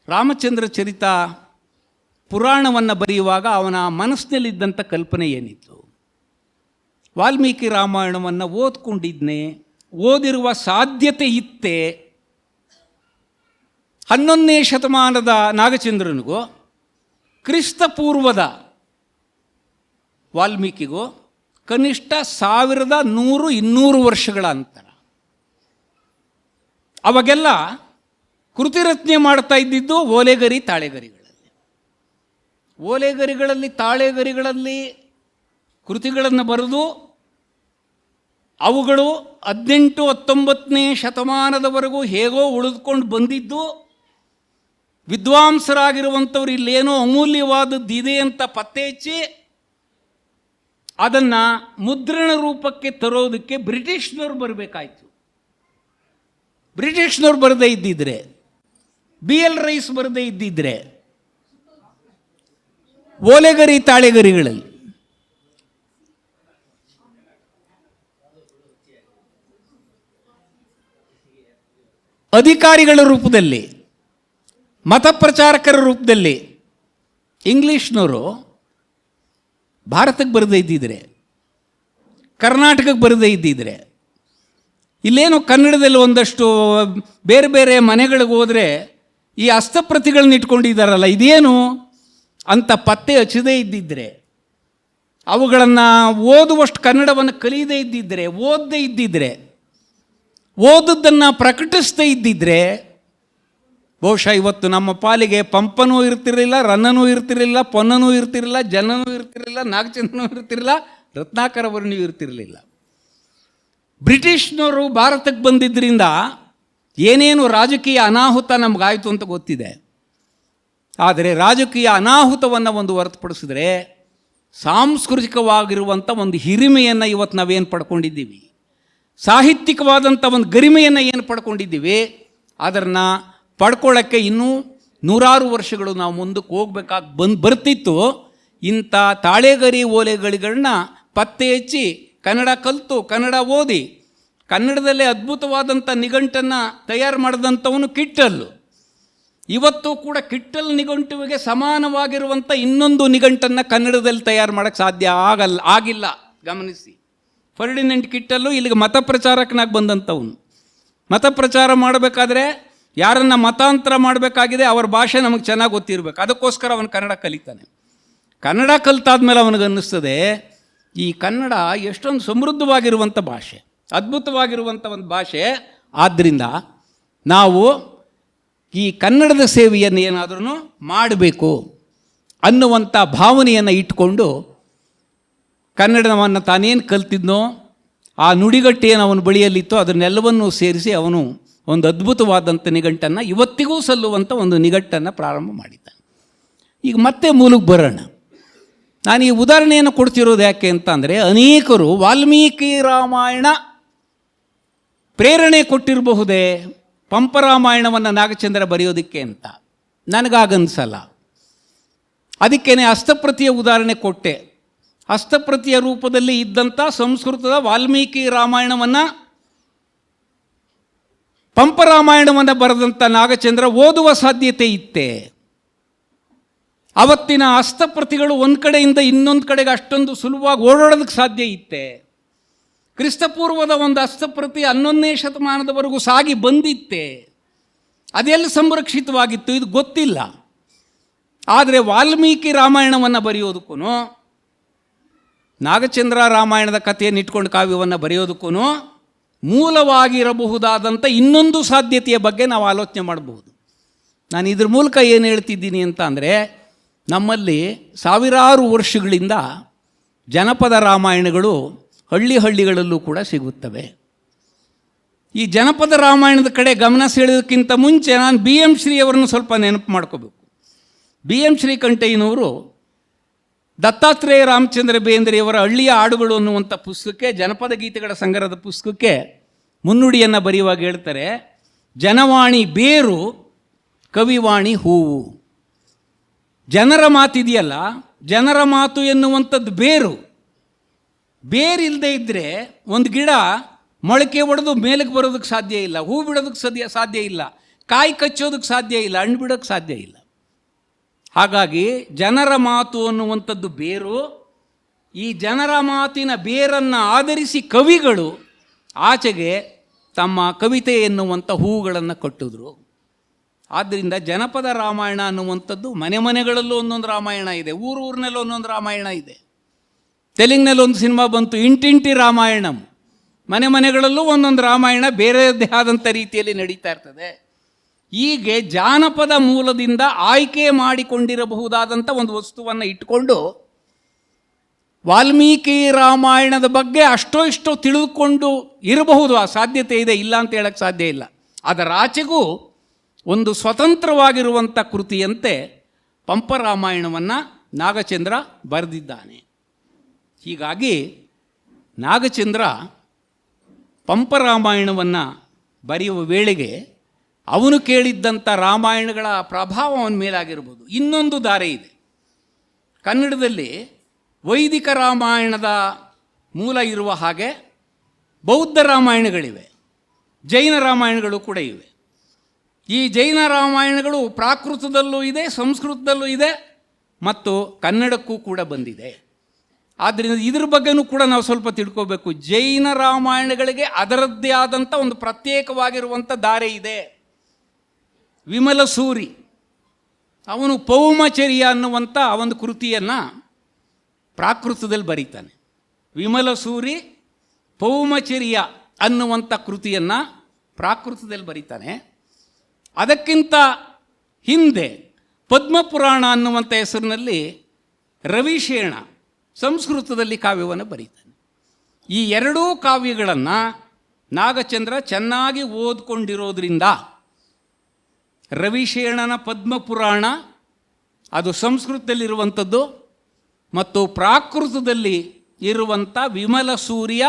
ರಾಮಚಂದ್ರ ಚರಿತ ಪುರಾಣವನ್ನು ಬರೆಯುವಾಗ ಅವನ ಮನಸ್ಸಿನಲ್ಲಿದ್ದಂಥ ಕಲ್ಪನೆ ಏನಿತ್ತು? ವಾಲ್ಮೀಕಿ ರಾಮಾಯಣವನ್ನು ಓದ್ಕೊಂಡಿದ್ನೇ, ಓದಿರುವ ಸಾಧ್ಯತೆ ಇತ್ತೇ? 11ನೇ ಶತಮಾನದ ನಾಗಚಂದ್ರನಿಗೂ ಕ್ರಿಸ್ತ ಪೂರ್ವದ ವಾಲ್ಮೀಕಿಗೂ ಕನಿಷ್ಠ 1100-200 ವರ್ಷಗಳ ಅಂತರ. ಅವಾಗೆಲ್ಲ ಕೃತಿರಚನೆ ಮಾಡ್ತಾ ಇದ್ದಿದ್ದು ಓಲೆಗರಿ ತಾಳೆಗರಿಗಳಲ್ಲಿ. ಓಲೆಗರಿಗಳಲ್ಲಿ ತಾಳೆಗರಿಗಳಲ್ಲಿ ಕೃತಿಗಳನ್ನು ಬರೆದು ಅವುಗಳು 18-19ನೇ ಶತಮಾನದವರೆಗೂ ಹೇಗೋ ಉಳಿದುಕೊಂಡು ಬಂದಿದ್ದು, ವಿದ್ವಾಂಸರಾಗಿರುವಂಥವ್ರು ಇಲ್ಲೇನೋ ಅಮೂಲ್ಯವಾದದ್ದಿದೆ ಅಂತ ಪತ್ತೆ ಹಚ್ಚಿ ಅದನ್ನು ಮುದ್ರಣ ರೂಪಕ್ಕೆ ತರೋದಕ್ಕೆ ಬ್ರಿಟಿಷ್ನವ್ರು ಬರಬೇಕಾಯ್ತು. ಬ್ರಿಟಿಷ್ನವ್ರು ಬರದೇ ಇದ್ದಿದ್ರೆ, BL ರೈಸ್ ಬರದೇ ಇದ್ದಿದ್ರೆ, ಓಲೆಗರಿ ತಾಳೆಗರಿಗಳಲ್ಲಿ ಅಧಿಕಾರಿಗಳ ರೂಪದಲ್ಲಿ, ಮತಪ್ರಚಾರಕರ ರೂಪದಲ್ಲಿ ಇಂಗ್ಲೀಷ್ನವರು ಭಾರತಕ್ಕೆ ಬರದೇ ಇದ್ದಿದ್ರೆ, ಕರ್ನಾಟಕಕ್ಕೆ ಬರದೇ ಇದ್ದಿದ್ರೆ, ಇಲ್ಲೇನು ಕನ್ನಡದಲ್ಲಿ ಒಂದಷ್ಟು ಬೇರೆ ಬೇರೆ ಮನೆಗಳಿಗೆ ಹೋದರೆ ಈ ಹಸ್ತಪ್ರತಿಗಳನ್ನ ಇಟ್ಕೊಂಡಿದ್ದಾರಲ್ಲ, ಇದೇನು ಅಂತ ಪತ್ತೆ ಹಚ್ಚದೇ ಇದ್ದಿದ್ರೆ, ಅವುಗಳನ್ನು ಓದುವಷ್ಟು ಕನ್ನಡವನ್ನು ಕಲಿಯದೇ ಇದ್ದಿದ್ರೆ, ಓದದೇ ಇದ್ದಿದ್ರೆ, ಓದದ್ದನ್ನು ಪ್ರಕಟಿಸದೇ ಇದ್ದಿದ್ರೆ ಬಹುಶಃ ಇವತ್ತು ನಮ್ಮ ಪಾಲಿಗೆ ಪಂಪನೂ ಇರ್ತಿರಲಿಲ್ಲ, ರನ್ನನೂ ಇರ್ತಿರಲಿಲ್ಲ, ಪೊನ್ನನೂ ಇರ್ತಿರಲಿಲ್ಲ, ಜನನೂ ಇರ್ತಿರಲಿಲ್ಲ, ನಾಗಚಂದ್ರನೂ ಇರ್ತಿರಲಿಲ್ಲ, ರತ್ನಾಕರ ವರ್ಣಿಯೂ ಇರ್ತಿರಲಿಲ್ಲ. ಬ್ರಿಟಿಷ್ನವರು ಭಾರತಕ್ಕೆ ಬಂದಿದ್ದರಿಂದ ಏನೇನು ರಾಜಕೀಯ ಅನಾಹುತ ನಮಗಾಯಿತು ಅಂತ ಗೊತ್ತಿದೆ. ಆದರೆ ರಾಜಕೀಯ ಅನಾಹುತವನ್ನು ಒಂದು ಹೊರತುಪಡಿಸಿದ್ರೆ ಸಾಂಸ್ಕೃತಿಕವಾಗಿರುವಂಥ ಒಂದು ಹಿರಿಮೆಯನ್ನು ಇವತ್ತು ನಾವೇನು ಪಡ್ಕೊಂಡಿದ್ದೀವಿ, ಸಾಹಿತ್ಯಿಕವಾದಂಥ ಒಂದು ಗರಿಮೆಯನ್ನು ಏನು ಪಡ್ಕೊಂಡಿದ್ದೀವಿ, ಅದನ್ನು ಪಡ್ಕೊಳ್ಳೋಕ್ಕೆ ಇನ್ನೂ 100 ವರ್ಷಗಳು ನಾವು ಮುಂದಕ್ಕೆ ಹೋಗ್ಬೇಕಾಗಿ ಬರ್ತಿತ್ತು. ಇಂಥ ತಾಳೆಗರಿ ಓಲೆಗಳಿಗಳನ್ನ ಪತ್ತೆ ಹಚ್ಚಿ ಕನ್ನಡ ಕಲಿತು, ಕನ್ನಡ ಓದಿ, ಕನ್ನಡದಲ್ಲೇ ಅದ್ಭುತವಾದಂಥ ನಿಘಂಟನ್ನು ತಯಾರು ಮಾಡಿದಂಥವನು ಕಿಟ್ಟಲ್ಲು. ಇವತ್ತು ಕೂಡ ಕಿಟ್ಟಲ್ ನಿಘಂಟುವಿಗೆ ಸಮಾನವಾಗಿರುವಂಥ ಇನ್ನೊಂದು ನಿಘಂಟನ್ನು ಕನ್ನಡದಲ್ಲಿ ತಯಾರು ಮಾಡೋಕ್ಕೆ ಸಾಧ್ಯ ಆಗಿಲ್ಲ. ಗಮನಿಸಿ, ಫರ್ಡಿನೆಂಟ್ ಕಿಟ್ಟಲ್ಲು ಇಲ್ಲಿಗೆ ಮತಪ್ರಚಾರಕನಾಗಿ ಬಂದಂಥವನು. ಮತಪ್ರಚಾರ ಮಾಡಬೇಕಾದ್ರೆ ಯಾರನ್ನು ಮತಾಂತರ ಮಾಡಬೇಕಾಗಿದೆ ಅವರ ಭಾಷೆ ನಮಗೆ ಚೆನ್ನಾಗಿ ಗೊತ್ತಿರಬೇಕು, ಅದಕ್ಕೋಸ್ಕರ ಅವನು ಕನ್ನಡ ಕಲಿತಾನೆ. ಕನ್ನಡ ಕಲಿತಾದ್ಮೇಲೆ ಅವನಿಗನ್ನಿಸ್ತದೆ ಈ ಕನ್ನಡ ಎಷ್ಟೊಂದು ಸಮೃದ್ಧವಾಗಿರುವಂಥ ಭಾಷೆ, ಅದ್ಭುತವಾಗಿರುವಂಥ ಒಂದು ಭಾಷೆ. ಆದ್ದರಿಂದ ನಾವು ಈ ಕನ್ನಡದ ಸೇವೆಯನ್ನು ಏನಾದ್ರೂ ಮಾಡಬೇಕು ಅನ್ನುವಂಥ ಭಾವನೆಯನ್ನು ಇಟ್ಕೊಂಡು ಕನ್ನಡವನ್ನು ತಾನೇನು ಕಲ್ತಿದ್ನೋ ಆ ನುಡಿಗಟ್ಟೇನು ಅವನ ಬಳಿಯಲ್ಲಿತ್ತೋ ಅದನ್ನೆಲ್ಲವನ್ನೂ ಸೇರಿಸಿ ಅವನು ಒಂದು ಅದ್ಭುತವಾದಂಥ ನಿಘಂಟನ್ನು, ಇವತ್ತಿಗೂ ಸಲ್ಲುವಂಥ ಒಂದು ನಿಘಂಟನ್ನು ಪ್ರಾರಂಭ ಮಾಡಿದ್ದಾನೆ. ಈಗ ಮತ್ತೆ ಮೂಲಕ್ಕೆ ಬರೋಣ. ನಾನು ಈ ಉದಾಹರಣೆಯನ್ನು ಕೊಡ್ತಿರೋದು ಯಾಕೆ ಅಂತ ಅಂದರೆ, ಅನೇಕರು ವಾಲ್ಮೀಕಿ ರಾಮಾಯಣ ಪ್ರೇರಣೆ ಕೊಟ್ಟಿರಬಹುದೇ ಪಂಪರಾಮಾಯಣವನ್ನು ನಾಗಚಂದ್ರ ಬರೆಯೋದಕ್ಕೆ ಅಂತ. ನನಗಾಗನ್ಸಲ್ಲ. ಅದಕ್ಕೇನೆ ಹಸ್ತಪ್ರತಿಯ ಉದಾಹರಣೆ ಕೊಟ್ಟೆ. ಹಸ್ತಪ್ರತಿಯ ರೂಪದಲ್ಲಿ ಇದ್ದಂಥ ಸಂಸ್ಕೃತದ ವಾಲ್ಮೀಕಿ ರಾಮಾಯಣವನ್ನು, ಪಂಪರಾಮಾಯಣವನ್ನು ಬರೆದಂಥ ನಾಗಚಂದ್ರ ಓದುವ ಸಾಧ್ಯತೆ ಇತ್ತೆ? ಅವತ್ತಿನ ಹಸ್ತಪ್ರತಿಗಳು ಒಂದು ಕಡೆಯಿಂದ ಇನ್ನೊಂದು ಕಡೆಗೆ ಅಷ್ಟೊಂದು ಸುಲಭವಾಗಿ ಓಡಾಡೋದಕ್ಕೆ ಸಾಧ್ಯ ಇತ್ತೆ? ಕ್ರಿಸ್ತಪೂರ್ವದ ಒಂದು ಹಸ್ತಪ್ರತಿ 11ನೇ ಶತಮಾನದವರೆಗೂ ಸಾಗಿ ಬಂದಿತ್ತೆ? ಅದೆಲ್ಲಿ ಸಂರಕ್ಷಿತವಾಗಿತ್ತು ಇದು ಗೊತ್ತಿಲ್ಲ. ಆದರೆ ವಾಲ್ಮೀಕಿ ರಾಮಾಯಣವನ್ನು ಬರೆಯೋದಕ್ಕೂ, ನಾಗಚಂದ್ರ ರಾಮಾಯಣದ ಕಥೆಯನ್ನು ಇಟ್ಕೊಂಡು ಕಾವ್ಯವನ್ನು ಬರೆಯೋದಕ್ಕೂ ಮೂಲವಾಗಿರಬಹುದಾದಂಥ ಇನ್ನೊಂದು ಸಾಧ್ಯತೆಯ ಬಗ್ಗೆ ನಾವು ಆಲೋಚನೆ ಮಾಡಬಹುದು. ನಾನು ಇದ್ರ ಮೂಲಕ ಏನು ಹೇಳ್ತಿದ್ದೀನಿ ಅಂತ ಅಂದರೆ, ನಮ್ಮಲ್ಲಿ ಸಾವಿರಾರು ವರ್ಷಗಳಿಂದ ಜನಪದ ರಾಮಾಯಣಗಳು ಹಳ್ಳಿಗಳಲ್ಲೂ ಕೂಡ ಸಿಗುತ್ತವೆ. ಈ ಜನಪದ ರಾಮಾಯಣದ ಕಡೆ ಗಮನ ಸೆಳೆಯೋದಕ್ಕಿಂತ ಮುಂಚೆ ನಾನು BM ಶ್ರೀ ಅವರನ್ನು ಸ್ವಲ್ಪ ನೆನಪು ಮಾಡ್ಕೋಬೇಕು. BM ಶ್ರೀಕಂಠಯ್ಯನವರು ದತ್ತಾತ್ರೇಯ ರಾಮಚಂದ್ರ ಬೇಂದ್ರೆಯವರ ಹಳ್ಳಿಯ ಹಾಡುಗಳು ಅನ್ನುವಂಥ ಪುಸ್ತಕಕ್ಕೆ, ಜನಪದ ಗೀತೆಗಳ ಸಂಗ್ರಹದ ಪುಸ್ತಕಕ್ಕೆ ಮುನ್ನುಡಿಯನ್ನು ಬರೆಯುವಾಗ ಹೇಳ್ತಾರೆ, ಜನವಾಣಿ ಬೇರು, ಕವಿವಾಣಿ ಹೂವು. ಜನರ ಮಾತಿದೆಯಲ್ಲ, ಜನರ ಮಾತು ಎನ್ನುವಂಥದ್ದು ಬೇರು. ಬೇರಿಲ್ಲದೆ ಇದ್ದರೆ ಒಂದು ಗಿಡ ಮೊಳಕೆ ಒಡೆದು ಮೇಲಕ್ಕೆ ಬರೋದಕ್ಕೆ ಸಾಧ್ಯ ಇಲ್ಲ, ಹೂ ಬಿಡೋದಕ್ಕೆ ಸಾಧ್ಯ ಇಲ್ಲ, ಕಾಯಿ ಕಚ್ಚೋದಕ್ಕೆ ಸಾಧ್ಯ ಇಲ್ಲ, ಹಣ್ಣು ಬಿಡೋಕ್ಕೆ ಸಾಧ್ಯ ಇಲ್ಲ. ಹಾಗಾಗಿ ಜನರ ಮಾತು ಅನ್ನುವಂಥದ್ದು ಬೇರು. ಈ ಜನರ ಮಾತಿನ ಬೇರನ್ನು ಆಧರಿಸಿ ಕವಿಗಳು ಆಚೆಗೆ ತಮ್ಮ ಕವಿತೆ ಎನ್ನುವಂಥ ಹೂವುಗಳನ್ನು ಕಟ್ಟಿದ್ರು. ಆದ್ದರಿಂದ ಜನಪದ ರಾಮಾಯಣ ಅನ್ನುವಂಥದ್ದು ಮನೆ ಮನೆಗಳಲ್ಲೂ ಒಂದೊಂದು ರಾಮಾಯಣ ಇದೆ, ಊರಿನಲ್ಲೂ ಒಂದೊಂದು ರಾಮಾಯಣ ಇದೆ. ತೆಲುಗಿನಲ್ಲಿ ಒಂದು ಸಿನಿಮಾ ಬಂತು, ಇಂಟಿಂಟಿ ರಾಮಾಯಣಂ. ಮನೆ ಮನೆಗಳಲ್ಲೂ ಒಂದೊಂದು ರಾಮಾಯಣ ಬೇರೆಯದ್ದೇ ಆದಂಥ ರೀತಿಯಲ್ಲಿ ನಡೀತಾ ಇರ್ತದೆ. ಹೀಗೆ ಜಾನಪದ ಮೂಲದಿಂದ ಆಯ್ಕೆ ಮಾಡಿಕೊಂಡಿರಬಹುದಾದಂಥ ಒಂದು ವಸ್ತುವನ್ನು ಇಟ್ಟುಕೊಂಡು ವಾಲ್ಮೀಕಿ ರಾಮಾಯಣದ ಬಗ್ಗೆ ಅಷ್ಟೋ ಇಷ್ಟೋ ತಿಳಿದುಕೊಂಡು ಇರಬಹುದು, ಆ ಸಾಧ್ಯತೆ ಇದೆ, ಇಲ್ಲ ಅಂತ ಹೇಳಕ್ಕೆ ಸಾಧ್ಯ ಇಲ್ಲ. ಅದರ ಆಚೆಗೂ ಒಂದು ಸ್ವತಂತ್ರವಾಗಿರುವಂಥ ಕೃತಿಯಂತೆ ಪಂಪ ರಾಮಾಯಣವನ್ನು ನಾಗಚಂದ್ರ ಬರೆದಿದ್ದಾನೆ. ಹೀಗಾಗಿ ನಾಗಚಂದ್ರ ಪಂಪ ರಾಮಾಯಣವನ್ನು ಬರೆಯುವ ವೇಳೆಗೆ ಅವನು ಕೇಳಿದ್ದಂಥ ರಾಮಾಯಣಗಳ ಪ್ರಭಾವ ಅವನ ಮೇಲಾಗಿರ್ಬೋದು. ಇನ್ನೊಂದು ದಾರಿ ಇದೆ. ಕನ್ನಡದಲ್ಲಿ ವೈದಿಕ ರಾಮಾಯಣದ ಮೂಲ ಇರುವ ಹಾಗೆ ಬೌದ್ಧ ರಾಮಾಯಣಗಳಿವೆ, ಜೈನ ರಾಮಾಯಣಗಳು ಕೂಡ ಇವೆ. ಈ ಜೈನ ರಾಮಾಯಣಗಳು ಪ್ರಾಕೃತದಲ್ಲೂ ಇದೆ, ಸಂಸ್ಕೃತದಲ್ಲೂ ಇದೆ ಮತ್ತು ಕನ್ನಡಕ್ಕೂ ಕೂಡ ಬಂದಿದೆ. ಆದ್ದರಿಂದ ಇದ್ರ ಬಗ್ಗೆನೂ ಕೂಡ ನಾವು ಸ್ವಲ್ಪ ತಿಳ್ಕೋಬೇಕು. ಜೈನ ರಾಮಾಯಣಗಳಿಗೆ ಅದರದ್ದೇ ಆದಂಥ ಒಂದು ಪ್ರತ್ಯೇಕವಾಗಿರುವಂಥ ದಾರಿ ಇದೆ. ವಿಮಲ ಸೂರಿ ಅವನು ಪೌಮಚರ್ಯ ಅನ್ನುವಂಥ ಒಂದು ಕೃತಿಯನ್ನು ಪ್ರಾಕೃತದಲ್ಲಿ ಬರೀತಾನೆ. ವಿಮಲ ಸೂರಿ ಪೌಮಚರ್ಯ ಅನ್ನುವಂಥ ಕೃತಿಯನ್ನು ಪ್ರಾಕೃತದಲ್ಲಿ ಬರೀತಾನೆ. ಅದಕ್ಕಿಂತ ಹಿಂದೆ ಪದ್ಮಪುರಾಣ ಅನ್ನುವಂಥ ಹೆಸರಿನಲ್ಲಿ ರವಿಶೇಣ ಸಂಸ್ಕೃತದಲ್ಲಿ ಕಾವ್ಯವನ್ನು ಬರೀತಾನೆ. ಈ ಎರಡೂ ಕಾವ್ಯಗಳನ್ನು ನಾಗಚಂದ್ರ ಚೆನ್ನಾಗಿ ಓದ್ಕೊಂಡಿರೋದ್ರಿಂದ ರವಿಶೇಣನ ಪದ್ಮಪುರಾಣ ಅದು ಸಂಸ್ಕೃತದಲ್ಲಿರುವಂಥದ್ದು ಮತ್ತು ಪ್ರಾಕೃತದಲ್ಲಿ ಇರುವಂಥ ವಿಮಲ ಸೂರ್ಯ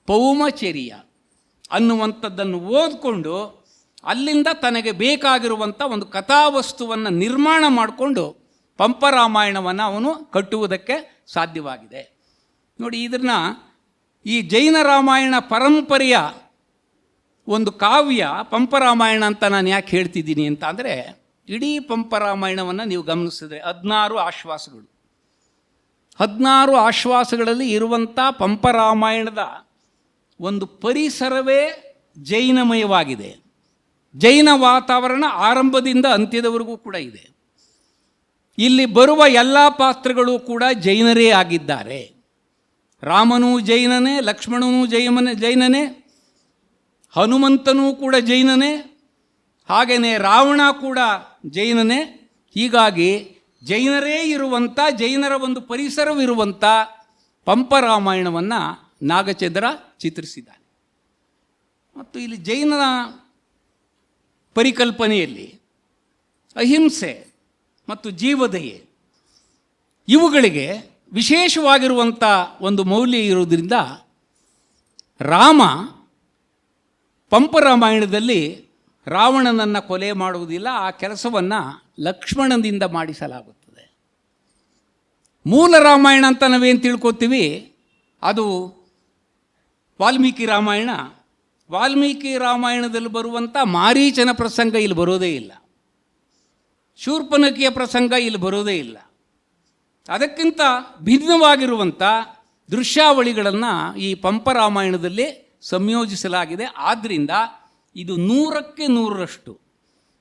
ಪೌಮಚರ್ಯ ಅನ್ನುವಂಥದ್ದನ್ನು ಓದಿಕೊಂಡು ಅಲ್ಲಿಂದ ತನಗೆ ಬೇಕಾಗಿರುವಂಥ ಒಂದು ಕಥಾವಸ್ತುವನ್ನು ನಿರ್ಮಾಣ ಮಾಡಿಕೊಂಡು ಪಂಪರಾಮಾಯಣವನ್ನು ಅವನು ಕಟ್ಟುವುದಕ್ಕೆ ಸಾಧ್ಯವಾಗಿದೆ. ನೋಡಿ, ಇದನ್ನು ಈ ಜೈನ ರಾಮಾಯಣ ಪರಂಪರೆಯ ಒಂದು ಕಾವ್ಯ ಪಂಪರಾಮಾಯಣ ಅಂತ ನಾನು ಯಾಕೆ ಹೇಳ್ತಿದ್ದೀನಿ ಅಂತ ಅಂದರೆ, ಇಡೀ ಪಂಪರಾಮಾಯಣವನ್ನು ನೀವು ಗಮನಿಸಿದ್ರೆ 16 ಆಶ್ವಾಸಗಳು, 16 ಆಶ್ವಾಸಗಳಲ್ಲಿ ಇರುವಂಥ ಪಂಪರಾಮಾಯಣದ ಒಂದು ಪರಿಸರವೇ ಜೈನಮಯವಾಗಿದೆ. ಜೈನ ವಾತಾವರಣ ಆರಂಭದಿಂದ ಅಂತ್ಯದವರೆಗೂ ಕೂಡ ಇದೆ. ಇಲ್ಲಿ ಬರುವ ಎಲ್ಲ ಪಾತ್ರಗಳು ಕೂಡ ಜೈನರೇ ಆಗಿದ್ದಾರೆ. ರಾಮನೂ ಜೈನನೇ, ಲಕ್ಷ್ಮಣನೂ ಜೈನನೇ, ಹನುಮಂತನೂ ಕೂಡ ಜೈನನೇ, ಹಾಗೆಯೇ ರಾವಣ ಕೂಡ ಜೈನನೇ. ಹೀಗಾಗಿ ಜೈನರೇ ಇರುವಂಥ, ಜೈನರ ಒಂದು ಪರಿಸರವಿರುವಂಥ ಪಂಪರಾಮಾಯಣವನ್ನು ನಾಗಚಂದ್ರ ಚಿತ್ರಿಸಿದ್ದಾನೆ. ಮತ್ತು ಇಲ್ಲಿ ಜೈನನ ಪರಿಕಲ್ಪನೆಯಲ್ಲಿ ಅಹಿಂಸೆ ಮತ್ತು ಜೀವದಯೆ ಇವುಗಳಿಗೆ ವಿಶೇಷವಾಗಿರುವಂಥ ಒಂದು ಮೌಲ್ಯ ಇರುವುದರಿಂದ ರಾಮ ಪಂಪರಾಮಾಯಣದಲ್ಲಿ ರಾವಣನನ್ನು ಕೊಲೆ ಮಾಡುವುದಿಲ್ಲ. ಆ ಕೆಲಸವನ್ನು ಲಕ್ಷ್ಮಣನಿಂದ ಮಾಡಿಸಲಾಗುತ್ತದೆ. ಮೂಲ ರಾಮಾಯಣ ಅಂತ ನಾವೇನು ತಿಳ್ಕೊತೀವಿ ಅದು ವಾಲ್ಮೀಕಿ ರಾಮಾಯಣ. ವಾಲ್ಮೀಕಿ ರಾಮಾಯಣದಲ್ಲಿ ಬರುವಂಥ ಮಾರೀಚನ ಪ್ರಸಂಗ ಇಲ್ಲಿ ಬರೋದೇ ಇಲ್ಲ, ಶೂರ್ಪನಖಿಯ ಪ್ರಸಂಗ ಇಲ್ಲಿ ಬರೋದೇ ಇಲ್ಲ. ಅದಕ್ಕಿಂತ ಭಿನ್ನವಾಗಿರುವಂಥ ದೃಶ್ಯಾವಳಿಗಳನ್ನು ಈ ಪಂಪರಾಮಾಯಣದಲ್ಲಿ ಸಂಯೋಜಿಸಲಾಗಿದೆ. ಆದ್ದರಿಂದ ಇದು 100ಕ್ಕೆ 100ರಷ್ಟು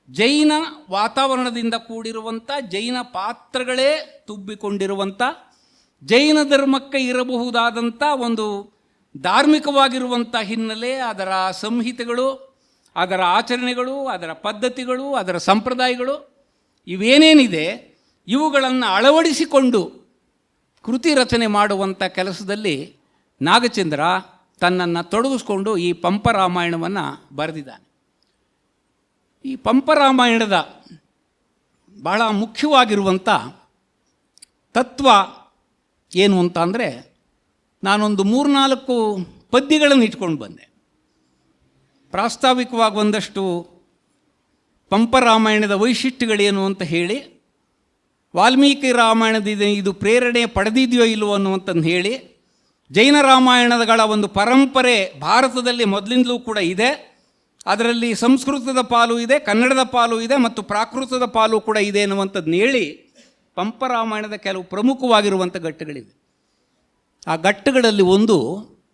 ಜೈನ ವಾತಾವರಣದಿಂದ ಕೂಡಿರುವಂಥ, ಜೈನ ಪಾತ್ರಗಳೇ ತುಂಬಿಕೊಂಡಿರುವಂಥ, ಜೈನ ಧರ್ಮಕ್ಕೆ ಇರಬಹುದಾದಂಥ ಒಂದು ಧಾರ್ಮಿಕವಾಗಿರುವಂಥ ಹಿನ್ನೆಲೆ, ಅದರ ಸಂಹಿತೆಗಳು, ಅದರ ಆಚರಣೆಗಳು, ಅದರ ಪದ್ಧತಿಗಳು, ಅದರ ಸಂಪ್ರದಾಯಗಳು ಇವೇನೇನಿದೆ ಇವುಗಳನ್ನು ಅಳವಡಿಸಿಕೊಂಡು ಕೃತಿ ರಚನೆ ಮಾಡುವಂಥ ಕೆಲಸದಲ್ಲಿ ನಾಗಚಂದ್ರ ತನ್ನನ್ನು ತೊಡಗಿಸ್ಕೊಂಡು ಈ ಪಂಪರಾಮಾಯಣವನ್ನು ಬರೆದಿದ್ದಾನೆ. ಈ ಪಂಪರಾಮಾಯಣದ ಬಹಳ ಮುಖ್ಯವಾಗಿರುವಂಥ ತತ್ವ ಏನು ಅಂತ ಅಂದರೆ, ನಾನೊಂದು 3-4 ಪದ್ಯಗಳನ್ನು ಇಟ್ಕೊಂಡು ಬಂದೆ. ಪ್ರಾಸ್ತಾವಿಕವಾಗಿ ಒಂದಷ್ಟು ಪಂಪರಾಮಾಯಣದ ವೈಶಿಷ್ಟ್ಯಗಳೇನು ಅಂತ ಹೇಳಿ, ವಾಲ್ಮೀಕಿ ರಾಮಾಯಣದಿಂದ ಇದು ಪ್ರೇರಣೆ ಪಡೆದಿದೆಯೋ ಇಲ್ಲವೋ ಅನ್ನುವಂಥದ್ದು ಹೇಳಿ, ಜೈನ ರಾಮಾಯಣಗಳ ಒಂದು ಪರಂಪರೆ ಭಾರತದಲ್ಲಿ ಮೊದಲಿಂದಲೂ ಕೂಡ ಇದೆ, ಅದರಲ್ಲಿ ಸಂಸ್ಕೃತದ ಪಾಲು ಇದೆ, ಕನ್ನಡದ ಪಾಲು ಇದೆ ಮತ್ತು ಪ್ರಾಕೃತದ ಪಾಲು ಕೂಡ ಇದೆ ಅನ್ನುವಂಥದ್ದನ್ನ ಹೇಳಿ ಪಂಪರಾಮಾಯಣದ ಕೆಲವು ಪ್ರಮುಖವಾಗಿರುವಂಥ ಘಟ್ಟಗಳಿವೆ. ಆ ಘಟ್ಟಗಳಲ್ಲಿ ಒಂದು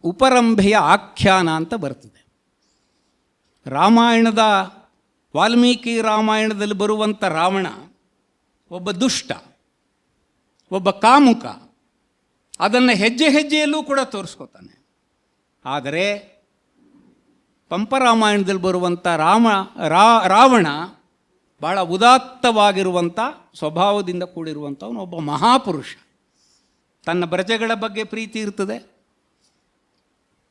ಉಪರಂಭೆಯ ಆಖ್ಯಾನ ಅಂತ ಬರ್ತದೆ. ರಾಮಾಯಣದ ವಾಲ್ಮೀಕಿ ರಾಮಾಯಣದಲ್ಲಿ ಬರುವಂಥ ರಾವಣ ಒಬ್ಬ ದುಷ್ಟ, ಒಬ್ಬ ಕಾಮುಕ, ಅದನ್ನು ಹೆಜ್ಜೆ ಹೆಜ್ಜೆಯಲ್ಲೂ ಕೂಡ ತೋರಿಸ್ಕೊತಾನೆ. ಆದರೆ ಪಂಪರಾಮಾಯಣದಲ್ಲಿ ಬರುವಂಥ ರಾವಣ ಭಾಳ ಉದಾತ್ತವಾಗಿರುವಂಥ ಸ್ವಭಾವದಿಂದ ಕೂಡಿರುವಂಥವನು, ಒಬ್ಬ ಮಹಾಪುರುಷ. ತನ್ನ ಪ್ರಜೆಗಳ ಬಗ್ಗೆ ಪ್ರೀತಿ ಇರ್ತದೆ,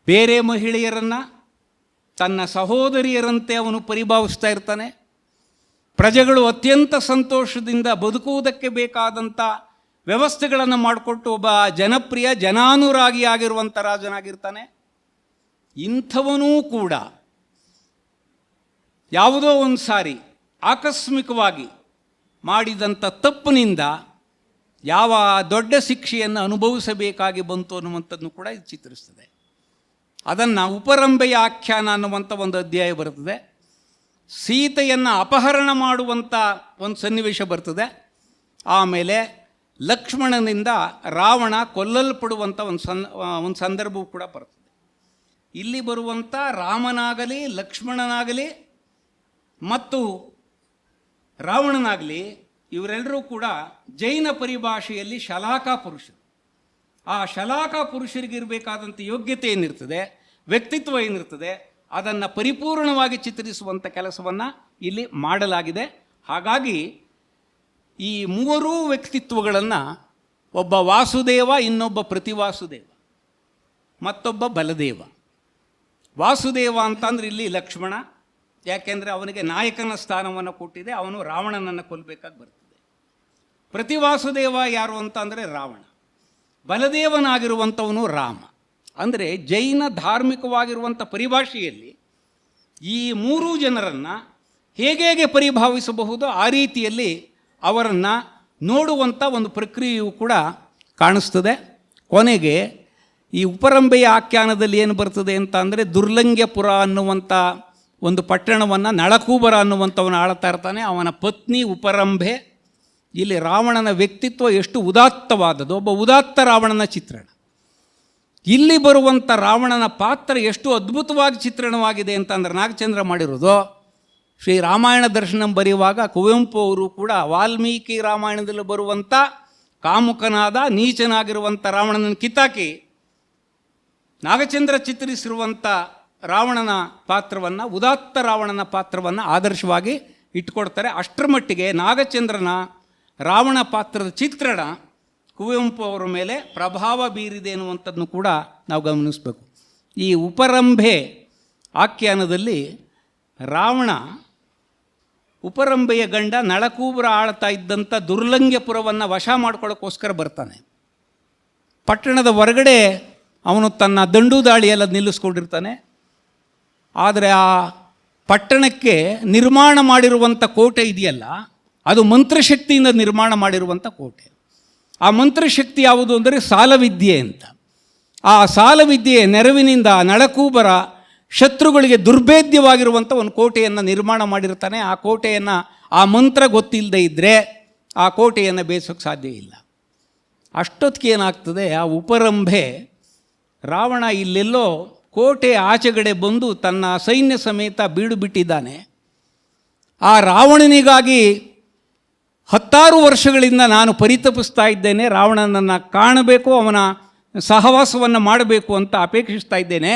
ಬೇರೆ ಮಹಿಳೆಯರನ್ನು ತನ್ನ ಸಹೋದರಿಯರಂತೆ ಅವನು ಪರಿಭಾವಿಸ್ತಾ ಇರ್ತಾನೆ. ಪ್ರಜೆಗಳು ಅತ್ಯಂತ ಸಂತೋಷದಿಂದ ಬದುಕುವುದಕ್ಕೆ ಬೇಕಾದಂಥ ವ್ಯವಸ್ಥೆಗಳನ್ನು ಮಾಡಿಕೊಟ್ಟು ಒಬ್ಬ ಜನಪ್ರಿಯ ಜನಾನುರಾಗಿಯಾಗಿರುವಂಥ ರಾಜನಾಗಿರ್ತಾನೆ. ಇಂಥವನೂ ಕೂಡ ಯಾವುದೋ ಒಂದು ಸಾರಿ ಆಕಸ್ಮಿಕವಾಗಿ ಮಾಡಿದಂಥ ತಪ್ಪಿನಿಂದ ಯಾವ ದೊಡ್ಡ ಶಿಕ್ಷೆಯನ್ನು ಅನುಭವಿಸಬೇಕಾಗಿ ಬಂತು ಅನ್ನುವಂಥದ್ದನ್ನು ಕೂಡ ಇದು ಚಿತ್ರಿಸ್ತದೆ. ಅದನ್ನು ಉಪರಂಭೆಯ ಆಖ್ಯಾನ ಅನ್ನುವಂಥ ಒಂದು ಅಧ್ಯಾಯ ಬರ್ತದೆ. ಸೀತೆಯನ್ನು ಅಪಹರಣ ಮಾಡುವಂಥ ಒಂದು ಸನ್ನಿವೇಶ ಬರ್ತದೆ. ಆಮೇಲೆ ಲಕ್ಷ್ಮಣನಿಂದ ರಾವಣ ಕೊಲ್ಲಲ್ಪಡುವಂಥ ಒಂದು ಸಂದರ್ಭವೂ ಕೂಡ ಬರ್ತದೆ. ಇಲ್ಲಿ ಬರುವಂಥ ರಾಮನಾಗಲಿ ಲಕ್ಷ್ಮಣನಾಗಲಿ ಮತ್ತು ರಾವಣನಾಗಲಿ ಇವರೆಲ್ಲರೂ ಕೂಡ ಜೈನ ಪರಿಭಾಷೆಯಲ್ಲಿ ಶಲಾಕಾ ಪುರುಷರು. ಆ ಶಲಾಕಾ ಪುರುಷರಿಗಿರಬೇಕಾದಂಥ ಯೋಗ್ಯತೆ ಏನಿರ್ತದೆ, ವ್ಯಕ್ತಿತ್ವ ಏನಿರ್ತದೆ, ಅದನ್ನು ಪರಿಪೂರ್ಣವಾಗಿ ಚಿತ್ರಿಸುವಂಥ ಕೆಲಸವನ್ನು ಇಲ್ಲಿ ಮಾಡಲಾಗಿದೆ. ಹಾಗಾಗಿ ಈ ಮೂವರೂ ವ್ಯಕ್ತಿತ್ವಗಳನ್ನು, ಒಬ್ಬ ವಾಸುದೇವ, ಇನ್ನೊಬ್ಬ ಪ್ರತಿವಾಸುದೇವ, ಮತ್ತೊಬ್ಬ ಬಲದೇವ. ವಾಸುದೇವ ಅಂತಂದರೆ ಇಲ್ಲಿ ಲಕ್ಷ್ಮಣ, ಯಾಕೆಂದರೆ ಅವನಿಗೆ ನಾಯಕನ ಸ್ಥಾನವನ್ನು ಕೊಟ್ಟಿದೆ, ಅವನು ರಾವಣನನ್ನು ಕೊಲ್ಲಬೇಕಾಗಿ ಬರ್ತದೆ. ಪ್ರತಿವಾಸುದೇವ ಯಾರು ಅಂತಂದರೆ ರಾವಣ. ಬಲದೇವನಾಗಿರುವಂಥವನು ರಾಮ. ಅಂದರೆ ಜೈನ ಧಾರ್ಮಿಕವಾಗಿರುವಂಥ ಪರಿಭಾಷೆಯಲ್ಲಿ ಈ ಮೂರೂ ಜನರನ್ನು ಹೇಗೆ ಪರಿಭಾವಿಸಬಹುದು ಆ ರೀತಿಯಲ್ಲಿ ಅವರನ್ನು ನೋಡುವಂಥ ಒಂದು ಪ್ರಕ್ರಿಯೆಯೂ ಕೂಡ ಕಾಣಿಸ್ತದೆ. ಕೊನೆಗೆ ಈ ಉಪರಂಭೆಯ ಆಖ್ಯಾನದಲ್ಲಿ ಏನು ಬರ್ತದೆ ಅಂತ ಅಂದರೆ, ದುರ್ಲಂಘ್ಯಪುರ ಅನ್ನುವಂಥ ಒಂದು ಪಟ್ಟಣವನ್ನು ನಳಕೂಬರ ಅನ್ನುವಂಥವನು ಆಳ್ತಾ ಇರ್ತಾನೆ. ಅವನ ಪತ್ನಿ ಉಪರಂಭೆ. ಇಲ್ಲಿ ರಾವಣನ ವ್ಯಕ್ತಿತ್ವ ಎಷ್ಟು ಉದಾತ್ತವಾದದ್ದು, ಒಬ್ಬ ಉದಾತ್ತ ರಾವಣನ ಚಿತ್ರಣ. ಇಲ್ಲಿ ಬರುವಂಥ ರಾವಣನ ಪಾತ್ರ ಎಷ್ಟು ಅದ್ಭುತವಾಗಿ ಚಿತ್ರಣವಾಗಿದೆ ಅಂತಂದ್ರೆ, ನಾಗಚಂದ್ರ ಮಾಡಿರೋದು. ಶ್ರೀ ರಾಮಾಯಣ ದರ್ಶನಂ ಬರೆಯುವಾಗ ಕುವೆಂಪು ಅವರು ಕೂಡ ವಾಲ್ಮೀಕಿ ರಾಮಾಯಣದಲ್ಲಿ ಬರುವಂಥ ಕಾಮುಕನಾದ ನೀಚನಾಗಿರುವಂಥ ರಾವಣನನ್ನು ಕಿತ್ತಾಕಿ ನಾಗಚಂದ್ರ ಚಿತ್ರಿಸಿರುವಂಥ ರಾವಣನ ಪಾತ್ರವನ್ನು, ಉದಾತ್ತ ರಾವಣನ ಪಾತ್ರವನ್ನು ಆದರ್ಶವಾಗಿ ಇಟ್ಕೊಡ್ತಾರೆ. ಅಷ್ಟರ ಮಟ್ಟಿಗೆ ನಾಗಚಂದ್ರನ ರಾವಣ ಪಾತ್ರದ ಚಿತ್ರಣ ಕುವೆಂಪು ಅವರ ಮೇಲೆ ಪ್ರಭಾವ ಬೀರಿದೆ ಎನ್ನುವಂಥದ್ದನ್ನು ಕೂಡ ನಾವು ಗಮನಿಸಬೇಕು. ಈ ಉಪರಂಭೆ ಆಖ್ಯಾನದಲ್ಲಿ ರಾವಣ ಉಪರಂಭೆಯ ಗಂಡ ನಳಕೂಬರ ಆಳ್ತಾ ಇದ್ದಂಥ ದುರ್ಲಂಘ್ಯಪುರವನ್ನು ವಶ ಮಾಡ್ಕೊಳ್ಳೋಕ್ಕೋಸ್ಕರ ಬರ್ತಾನೆ. ಪಟ್ಟಣದ ಹೊರಗಡೆ ಅವನು ತನ್ನ ದಂಡು ದಾಳಿಯೆಲ್ಲ ನಿಲ್ಲಿಸ್ಕೊಂಡಿರ್ತಾನೆ. ಆದರೆ ಆ ಪಟ್ಟಣಕ್ಕೆ ನಿರ್ಮಾಣ ಮಾಡಿರುವಂಥ ಕೋಟೆ ಇದೆಯಲ್ಲ, ಅದು ಮಂತ್ರಶಕ್ತಿಯಿಂದ ನಿರ್ಮಾಣ ಮಾಡಿರುವಂಥ ಕೋಟೆ. ಆ ಮಂತ್ರಶಕ್ತಿ ಯಾವುದು ಅಂದರೆ ಸಾಲವಿದ್ಯೆ ಅಂತ. ಆ ಸಾಲವಿದ್ಯೆಯ ನೆರವಿನಿಂದ ನಳಕೂಬರ ಶತ್ರುಗಳಿಗೆ ದುರ್ಭೇದ್ಯವಾಗಿರುವಂಥ ಒಂದು ಕೋಟೆಯನ್ನು ನಿರ್ಮಾಣ ಮಾಡಿರ್ತಾನೆ. ಆ ಕೋಟೆಯನ್ನು, ಆ ಮಂತ್ರ ಗೊತ್ತಿಲ್ಲದೆ ಇದ್ದರೆ ಆ ಕೋಟೆಯನ್ನು ಬೇಯಿಸೋಕ್ಕೆ ಸಾಧ್ಯ ಇಲ್ಲ. ಅಷ್ಟೊತ್ತಿಗೆ ಏನಾಗ್ತದೆ, ಆ ಉಪರಂಭೆ ರಾವಣ ಇಲ್ಲೆಲ್ಲೋ ಕೋಟೆ ಆಚೆಗಡೆ ಬಂದು ತನ್ನ ಸೈನ್ಯ ಸಮೇತ ಬೀಡು ಬಿಟ್ಟಿದ್ದಾನೆ. ಆ ರಾವಣನಿಗಾಗಿ 10 ವರ್ಷಗಳಿಂದ ನಾನು ಪರಿತಪಿಸ್ತಾ ಇದ್ದೇನೆ, ರಾವಣನನ್ನು ಕಾಣಬೇಕು, ಅವನ ಸಹವಾಸವನ್ನು ಮಾಡಬೇಕು ಅಂತ ಅಪೇಕ್ಷಿಸ್ತಾ ಇದ್ದೇನೆ.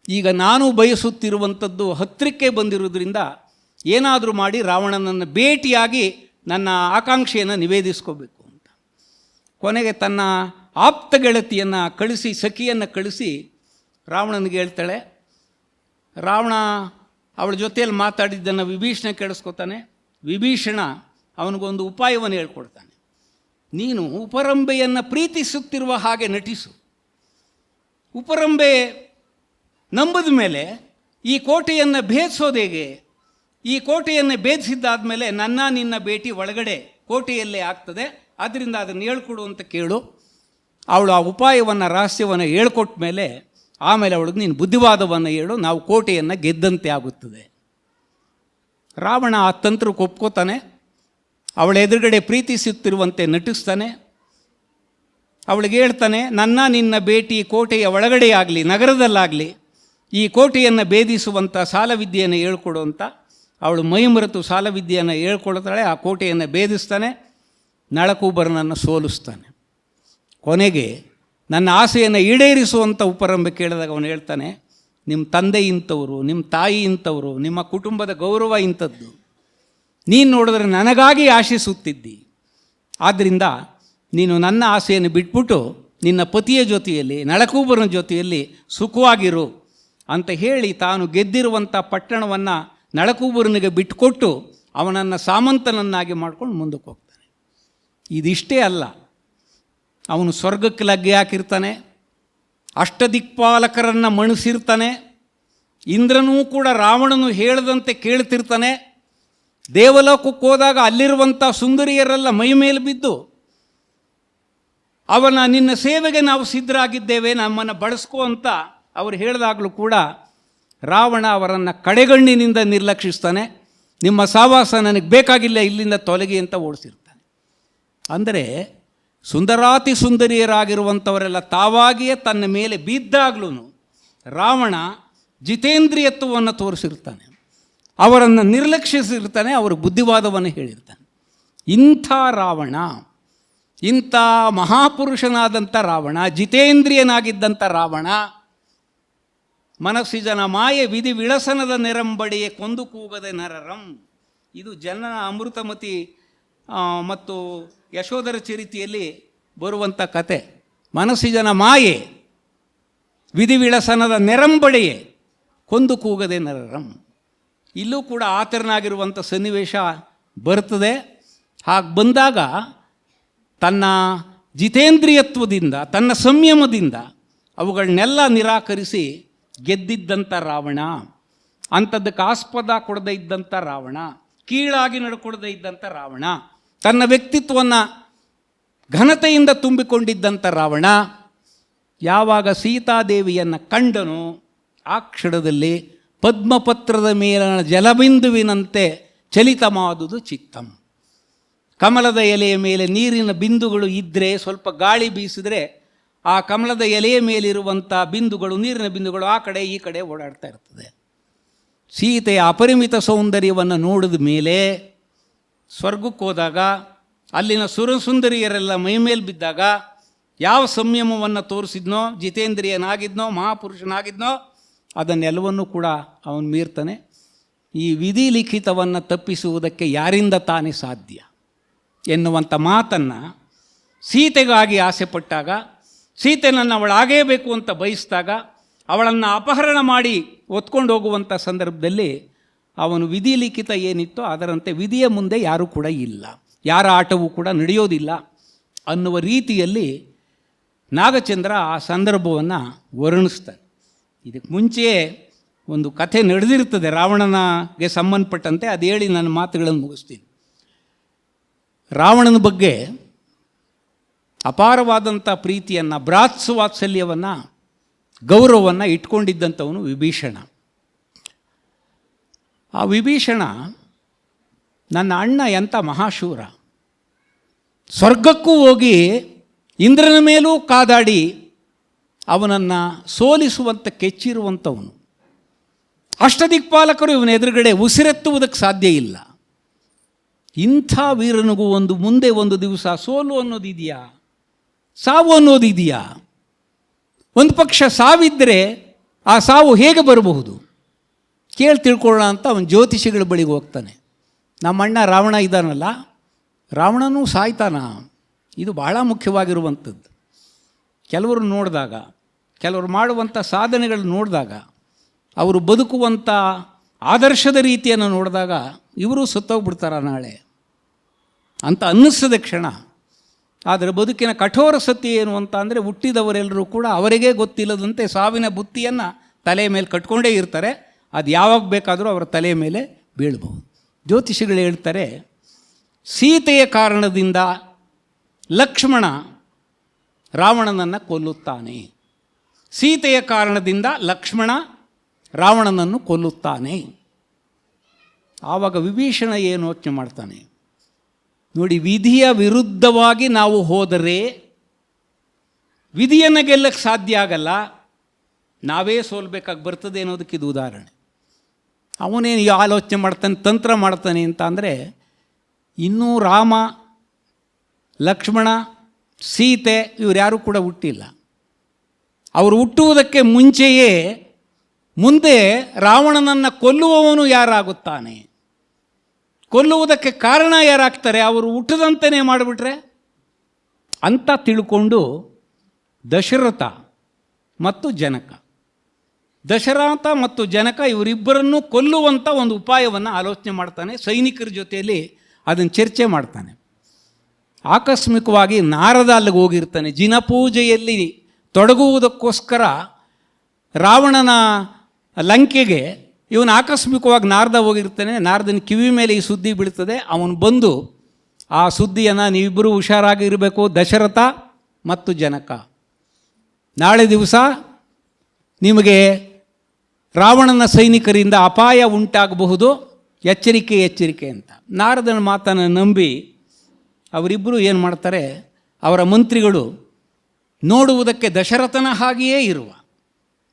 ಈಗ ನಾನು ಬಯಸುತ್ತಿರುವಂಥದ್ದು ಹತ್ತಿರಕ್ಕೆ ಬಂದಿರೋದ್ರಿಂದ ಏನಾದರೂ ಮಾಡಿ ರಾವಣನನ್ನು ಭೇಟಿಯಾಗಿ ನನ್ನ ಆಕಾಂಕ್ಷೆಯನ್ನು ನಿವೇದಿಸ್ಕೋಬೇಕು ಅಂತ. ಕೊನೆಗೆ ತನ್ನ ಆಪ್ತ ಗೆಳತಿಯನ್ನು ಕಳಿಸಿ, ಸಖಿಯನ್ನು ಕಳಿಸಿ ರಾವಣನಿಗೆ ಹೇಳ್ತಾಳೆ. ರಾವಣ ಅವಳ ಜೊತೆಯಲ್ಲಿ ಮಾತಾಡಿದ್ದನ್ನು ವಿಭೀಷಣ ಕೇಳಿಸ್ಕೊತಾನೆ. ವಿಭೀಷಣ ಅವನಿಗೊಂದು ಉಪಾಯವನ್ನು ಹೇಳ್ಕೊಡ್ತಾನೆ. ನೀನು ಉಪರಂಬೆಯನ್ನು ಪ್ರೀತಿಸುತ್ತಿರುವ ಹಾಗೆ ನಟಿಸು. ಉಪರಂಬೆ ನಂಬದ ಮೇಲೆ ಈ ಕೋಟೆಯನ್ನು ಭೇದಿಸೋದು ಹೇಗೆ? ಈ ಕೋಟೆಯನ್ನು ಭೇದಿಸಿದ್ದಾದ ಮೇಲೆ ನಿನ್ನ ಭೇಟಿ ಒಳಗಡೆ ಕೋಟೆಯಲ್ಲೇ ಆಗ್ತದೆ, ಆದ್ದರಿಂದ ಅದನ್ನು ಹೇಳ್ಕೊಡು ಅಂತ ಕೇಳು. ಅವಳು ಆ ಉಪಾಯವನ್ನು, ರಹಸ್ಯವನ್ನು ಹೇಳ್ಕೊಟ್ಟ ಮೇಲೆ ಆಮೇಲೆ ಅವಳಿಗೆ ನೀನು ಬುದ್ಧಿವಾದವನ್ನು ಹೇಳು, ನಾವು ಕೋಟೆಯನ್ನು ಗೆದ್ದಂತೆ ಆಗುತ್ತದೆ. ರಾವಣ ಆ ತಂತ್ರಕ್ಕೆ ಒಪ್ಕೋತಾನೆ. ಅವಳ ಎದುರುಗಡೆ ಪ್ರೀತಿಸುತ್ತಿರುವಂತೆ ನಟಿಸ್ತಾನೆ. ಅವಳಿಗೆ ಹೇಳ್ತಾನೆ, ನಿನ್ನ ಭೇಟಿ ಕೋಟೆಯ ಒಳಗಡೆ ಆಗಲಿ ನಗರದಲ್ಲಾಗಲಿ ಈ ಕೋಟೆಯನ್ನು ಭೇದಿಸುವಂಥ ಸಾಲವಿದ್ಯೆಯನ್ನು ಹೇಳ್ಕೊಡು ಅಂತ. ಅವಳು ಮೈಮರೆತು ಸಾಲವಿದ್ಯೆಯನ್ನು ಹೇಳ್ಕೊಳ್ತಾಳೆ. ಆ ಕೋಟೆಯನ್ನು ಭೇದಿಸ್ತಾನೆ. ನಳಕೂಬರನನ್ನು ಸೋಲಿಸ್ತಾನೆ. ಕೊನೆಗೆ ನನ್ನ ಆಸೆಯನ್ನು ಈಡೇರಿಸುವಂಥ ಉಪರಂಬೆ ಕೇಳಿದಾಗ ಅವನು ಹೇಳ್ತಾನೆ, ನಿಮ್ಮ ತಂದೆ ಇಂಥವರು, ನಿಮ್ಮ ತಾಯಿ ಇಂಥವರು, ನಿಮ್ಮ ಕುಟುಂಬದ ಗೌರವ ಇಂಥದ್ದು, ನೀನು ನೋಡಿದ್ರೆ ನನಗಾಗಿ ಆಶಿಸುತ್ತಿದ್ದಿ, ಆದ್ದರಿಂದ ನೀನು ನನ್ನ ಆಸೆಯನ್ನು ಬಿಟ್ಬಿಟ್ಟು ನಿನ್ನ ಪತಿಯ ಜೊತೆಯಲ್ಲಿ, ನಳಕೂಬರನ ಜೊತೆಯಲ್ಲಿ ಸುಖವಾಗಿರು ಅಂತ ಹೇಳಿ ತಾನು ಗೆದ್ದಿರುವಂಥ ಪಟ್ಟಣವನ್ನು ನಳಕೂಬರನಿಗೆ ಬಿಟ್ಟುಕೊಟ್ಟು ಅವನನ್ನು ಸಾಮಂತನನ್ನಾಗಿ ಮಾಡ್ಕೊಂಡು ಮುಂದಕ್ಕೆ ಹೋಗ್ತಾನೆ. ಇದಿಷ್ಟೇ ಅಲ್ಲ, ಅವನು ಸ್ವರ್ಗಕ್ಕೆ ಲಗ್ಗೆ ಹಾಕಿರ್ತಾನೆ, ಅಷ್ಟದಿಕ್ಪಾಲಕರನ್ನು ಮಣಿಸಿರ್ತಾನೆ, ಇಂದ್ರನೂ ಕೂಡ ರಾವಣನು ಹೇಳದಂತೆ ಕೇಳ್ತಿರ್ತಾನೆ. ದೇವಲೋಕಕ್ಕೆ ಹೋದಾಗ ಅಲ್ಲಿರುವಂಥ ಸುಂದರಿಯರೆಲ್ಲ ಮೈ ಮೇಲೆ ಬಿದ್ದು ನಿನ್ನ ಸೇವೆಗೆ ನಾವು ಸಿದ್ಧರಾಗಿದ್ದೇವೆ, ನಮ್ಮನ್ನು ಬಳಸ್ಕೋ ಅಂತ ಅವರು ಹೇಳಿದಾಗಲೂ ಕೂಡ ರಾವಣ ಅವರನ್ನು ಕಡೆಗಣ್ಣಿನಿಂದ ನಿರ್ಲಕ್ಷಿಸ್ತಾನೆ. ನಿಮ್ಮ ಸಹವಾಸ ನನಗೆ ಬೇಕಾಗಿಲ್ಲ, ಇಲ್ಲಿಂದ ತೊಲಗಿ ಅಂತ ಓಡಿಸಿರ್ತಾನೆ. ಅಂದರೆ ಸುಂದರಾತಿ ಸುಂದರಿಯರಾಗಿರುವಂಥವರೆಲ್ಲ ತಾವಾಗಿಯೇ ತನ್ನ ಮೇಲೆ ಬಿದ್ದಾಗ್ಲೂ ರಾವಣ ಜಿತೇಂದ್ರಿಯತ್ವವನ್ನು ತೋರಿಸಿರ್ತಾನೆ, ಅವರನ್ನು ನಿರ್ಲಕ್ಷಿಸಿರ್ತಾನೆ, ಅವರು ಬುದ್ಧಿವಾದವನ್ನು ಹೇಳಿರ್ತಾನೆ. ಇಂಥ ರಾವಣ, ಇಂಥ ಮಹಾಪುರುಷನಾದಂಥ ರಾವಣ, ಜಿತೇಂದ್ರಿಯನಾಗಿದ್ದಂಥ ರಾವಣ, ಮನಸ್ಸಿಜನ ಮಾಯೆ ವಿಧಿ ವಿಳಸನದ ನೆರಂಬಡಿಯೇ ಕೊಂದು ಕೂಗದೆ ನರರಂ. ಇದು ಜನನ ಅಮೃತಮತಿ ಮತ್ತು ಯಶೋಧರ ಚರಿತೆಯಲ್ಲಿ ಬರುವಂಥ ಕತೆ. ಮನಸ್ಸಿಜನ ಮಾಯೆ ವಿಧಿ ವಿಳಸನದ ನೆರಂಬಡಿಯೇ ಕೊಂದು ಕೂಗದೆ ನರರಂ. ಇಲ್ಲೂ ಕೂಡ ಆತರನಾಗಿರುವಂಥ ಸನ್ನಿವೇಶ ಬರ್ತದೆ. ಹಾಗೆ ಬಂದಾಗ ತನ್ನ ಜಿತೇಂದ್ರಿಯತ್ವದಿಂದ, ತನ್ನ ಸಂಯಮದಿಂದ ಅವುಗಳನ್ನೆಲ್ಲ ನಿರಾಕರಿಸಿ ಗೆದ್ದಿದ್ದಂಥ ರಾವಣ, ಅಂಥದ್ದಕ್ಕೆ ಆಸ್ಪದ ಕೊಡದೇ ಇದ್ದಂಥ ರಾವಣ, ಕೀಳಾಗಿ ನಡ್ಕೊಡದೇ ಇದ್ದಂಥ ರಾವಣ, ತನ್ನ ವ್ಯಕ್ತಿತ್ವವನ್ನು ಘನತೆಯಿಂದ ತುಂಬಿಕೊಂಡಿದ್ದಂಥ ರಾವಣ ಯಾವಾಗ ಸೀತಾದೇವಿಯನ್ನು ಕಂಡನೋ ಆ ಕ್ಷಣದಲ್ಲಿ ಪದ್ಮಪತ್ರದ ಮೇಲಿನ ಜಲಬಿಂದುವಿನಂತೆ ಚಲಿತಮಾದುದು ಚಿತ್ತಂ. ಕಮಲದ ಎಲೆಯ ಮೇಲೆ ನೀರಿನ ಬಿಂದುಗಳು ಇದ್ದರೆ, ಸ್ವಲ್ಪ ಗಾಳಿ ಬೀಸಿದರೆ ಆ ಕಮಲದ ಎಲೆಯ ಮೇಲಿರುವಂಥ ಬಿಂದುಗಳು, ನೀರಿನ ಬಿಂದುಗಳು ಆ ಕಡೆ ಈ ಕಡೆ ಓಡಾಡ್ತಾ ಇರ್ತದೆ. ಸೀತೆಯ ಅಪರಿಮಿತ ಸೌಂದರ್ಯವನ್ನು ನೋಡಿದ ಮೇಲೆ ಸ್ವರ್ಗಕ್ಕೆ ಹೋದಾಗ ಅಲ್ಲಿನ ಸುರಸುಂದರಿಯರೆಲ್ಲ ಮೈಮೇಲೆ ಬಿದ್ದಾಗ ಯಾವ ಸಂಯಮವನ್ನು ತೋರಿಸಿದ್ನೋ, ಜಿತೇಂದ್ರಿಯನಾಗಿದ್ನೋ, ಮಹಾಪುರುಷನಾಗಿದ್ನೋ, ಅದನ್ನೆಲ್ಲವನ್ನೂ ಕೂಡ ಅವನು ಮೀರ್ತಾನೆ. ಈ ವಿಧಿ ಲಿಖಿತವನ್ನು ತಪ್ಪಿಸುವುದಕ್ಕೆ ಯಾರಿಂದ ತಾನೇ ಸಾಧ್ಯ ಎನ್ನುವಂಥ ಮಾತನ್ನು ಸೀತೆಗಾಗಿ ಆಸೆಪಟ್ಟಾಗ, ಸೀತೆನನ್ನು ಅವಳಾಗೇಬೇಕು ಅಂತ ಬಯಸಿದಾಗ, ಅವಳನ್ನು ಅಪಹರಣ ಮಾಡಿ ಒತ್ಕೊಂಡು ಹೋಗುವಂಥ ಸಂದರ್ಭದಲ್ಲಿ ಅವನು ವಿಧಿ ಲಿಖಿತ ಏನಿತ್ತೋ ಅದರಂತೆ ವಿಧಿಯ ಮುಂದೆ ಯಾರೂ ಕೂಡ ಇಲ್ಲ, ಯಾರ ಆಟವೂ ಕೂಡ ನಡೆಯೋದಿಲ್ಲ ಅನ್ನುವ ರೀತಿಯಲ್ಲಿ ನಾಗಚಂದ್ರ ಆ ಸಂದರ್ಭವನ್ನು ವರ್ಣಿಸ್ತಾನೆ. ಇದಕ್ಕೆ ಮುಂಚೆಯೇ ಒಂದು ಕಥೆ ನಡೆದಿರ್ತದೆ ರಾವಣನಿಗೆ ಸಂಬಂಧಪಟ್ಟಂತೆ, ಅದು ಹೇಳಿ ನನ್ನ ಮಾತುಗಳನ್ನು ಮುಗಿಸ್ತೀನಿ. ರಾವಣನ ಬಗ್ಗೆ ಅಪಾರವಾದಂಥ ಪ್ರೀತಿಯನ್ನು, ಭ್ರಾತೃವಾತ್ಸಲ್ಯವನ್ನು, ಗೌರವವನ್ನು ಇಟ್ಕೊಂಡಿದ್ದಂಥವನು ವಿಭೀಷಣ. ಆ ವಿಭೀಷಣ ನನ್ನ ಅಣ್ಣ ಎಂಥ ಮಹಾಶೂರ, ಸ್ವರ್ಗಕ್ಕೂ ಹೋಗಿ ಇಂದ್ರನ ಮೇಲೂ ಕಾದಾಡಿ ಅವನನ್ನು ಸೋಲಿಸುವಂಥ ಕೆಚ್ಚಿರುವಂಥವನು. ಅಷ್ಟದಿಕ್ಪಾಲಕರು ಇವನ ಎದುರುಗಡೆ ಉಸಿರೆತ್ತುವುದಕ್ಕೆ ಸಾಧ್ಯ ಇಲ್ಲ. ಇಂಥ ವೀರನಿಗೂ ಮುಂದೆ ಒಂದು ದಿವಸ ಸೋಲು ಅನ್ನೋದಿದೆಯಾ, ಸಾವು ಅನ್ನೋದಿದೆಯಾ? ಒಂದು ಪಕ್ಷ ಸಾವಿದ್ದರೆ ಆ ಸಾವು ಹೇಗೆ ಬರಬಹುದು ಕೇಳಿ ತಿಳ್ಕೊಳ್ಳೋಣ ಅಂತ ಅವನು ಜ್ಯೋತಿಷಿಗಳ ಬಳಿಗೆ ಹೋಗ್ತಾನೆ. ನಮ್ಮಣ್ಣ ರಾವಣ ಇದ್ದಾನಲ್ಲ, ರಾವಣನೂ ಸಾಯ್ತಾನ? ಇದು ಬಹಳ ಮುಖ್ಯವಾಗಿರುವಂಥದ್ದು. ಕೆಲವರು ನೋಡಿದಾಗ, ಕೆಲವರು ಮಾಡುವಂಥ ಸಾಧನೆಗಳು ನೋಡಿದಾಗ, ಅವರು ಬದುಕುವಂಥ ಆದರ್ಶದ ರೀತಿಯನ್ನು ನೋಡಿದಾಗ ಇವರು ಸತ್ತೋಗ್ಬಿಡ್ತಾರ ನಾಳೆ ಅಂತ ಅನ್ನಿಸದ ಕ್ಷಣ ಆದರೆ ಬದುಕಿನ ಕಠೋರ ಸತ್ಯ ಏನು ಅಂತ ಅಂದರೆ ಹುಟ್ಟಿದವರೆಲ್ಲರೂ ಕೂಡ ಅವರಿಗೇ ಗೊತ್ತಿಲ್ಲದಂತೆ ಸಾವಿನ ಬುತ್ತಿಯನ್ನು ತಲೆಯ ಮೇಲೆ ಕಟ್ಕೊಂಡೇ ಇರ್ತಾರೆ. ಅದು ಯಾವಾಗ ಬೇಕಾದರೂ ಅವರ ತಲೆಯ ಮೇಲೆ ಬೀಳಬಹುದು. ಜ್ಯೋತಿಷಿಗಳು ಹೇಳ್ತಾರೆ, ಸೀತೆಯ ಕಾರಣದಿಂದ ಲಕ್ಷ್ಮಣ ರಾವಣನನ್ನು ಕೊಲ್ಲುತ್ತಾನೆ, ಸೀತೆಯ ಕಾರಣದಿಂದ ಲಕ್ಷ್ಮಣ ರಾವಣನನ್ನು ಕೊಲ್ಲುತ್ತಾನೆ. ಆವಾಗ ವಿಭೀಷಣ ಏನು ಯೋಚನೆ ಮಾಡ್ತಾನೆ, ನೋಡಿ, ವಿಧಿಯ ವಿರುದ್ಧವಾಗಿ ನಾವು ಹೋದರೆ ವಿಧಿಯನ್ನು ಗೆಲ್ಲಕ್ಕೆ ಸಾಧ್ಯ ಆಗಲ್ಲ, ನಾವೇ ಸೋಲ್ಬೇಕಾಗಿ ಬರ್ತದೆ ಅನ್ನೋದಕ್ಕೆ ಇದು ಉದಾಹರಣೆ. ಅವನೇನು ಆಲೋಚನೆ ಮಾಡ್ತಾನೆ, ತಂತ್ರ ಮಾಡ್ತಾನೆ ಅಂತ ಅಂದರೆ, ಇನ್ನೂ ರಾಮ, ಲಕ್ಷ್ಮಣ, ಸೀತೆ ಇವರು ಯಾರೂ ಕೂಡ ಹುಟ್ಟಿಲ್ಲ. ಅವರು ಹುಟ್ಟುವುದಕ್ಕೆ ಮುಂಚೆಯೇ ಮುಂದೆ ರಾವಣನನ್ನು ಕೊಲ್ಲುವವನು ಯಾರಾಗುತ್ತಾನೆ, ಕೊಲ್ಲುವುದಕ್ಕೆ ಕಾರಣ ಯಾರಾಗ್ತಾರೆ, ಅವರು ಹುಟ್ಟದಂತೆಯೇ ಮಾಡಿಬಿಟ್ರೆ ಅಂತ ತಿಳ್ಕೊಂಡು ದಶರಥ ಮತ್ತು ಜನಕ, ದಶರಥ ಮತ್ತು ಜನಕ ಇವರಿಬ್ಬರನ್ನು ಕೊಲ್ಲುವಂಥ ಒಂದು ಉಪಾಯವನ್ನು ಆಲೋಚನೆ ಮಾಡ್ತಾನೆ. ಸೈನಿಕರ ಜೊತೆಯಲ್ಲಿ ಅದನ್ನು ಚರ್ಚೆ ಮಾಡ್ತಾನೆ. ಆಕಸ್ಮಿಕವಾಗಿ ನಾರದ ಅಲ್ಲಿಗೆ ಹೋಗಿರ್ತಾನೆ. ಜಿನಪೂಜೆಯಲ್ಲಿ ತೊಡಗುವುದಕ್ಕೋಸ್ಕರ ರಾವಣನ ಲಂಕೆಗೆ ಇವನು ಆಕಸ್ಮಿಕವಾಗಿ ನಾರದ ಹೋಗಿರ್ತಾನೆ. ನಾರದನ ಕಿವಿ ಮೇಲೆ ಈ ಸುದ್ದಿ ಬೀಳ್ತದೆ. ಅವನು ಬಂದು ಆ ಸುದ್ದಿಯನ್ನು, ನೀವಿಬ್ಬರೂ ಹುಷಾರಾಗಿರಬೇಕು ದಶರಥ ಮತ್ತು ಜನಕ, ನಾಳೆ ದಿವಸ ನಿಮಗೆ ರಾವಣನ ಸೈನಿಕರಿಂದ ಅಪಾಯ ಉಂಟಾಗಬಹುದು, ಎಚ್ಚರಿಕೆ ಎಚ್ಚರಿಕೆ ಅಂತ. ನಾರದನ ಮಾತನ್ನು ನಂಬಿ ಅವರಿಬ್ಬರು ಏನು ಮಾಡ್ತಾರೆ, ಅವರ ಮಂತ್ರಿಗಳು ನೋಡುವುದಕ್ಕೆ ದಶರಥನ ಹಾಗೆಯೇ ಇರುವ,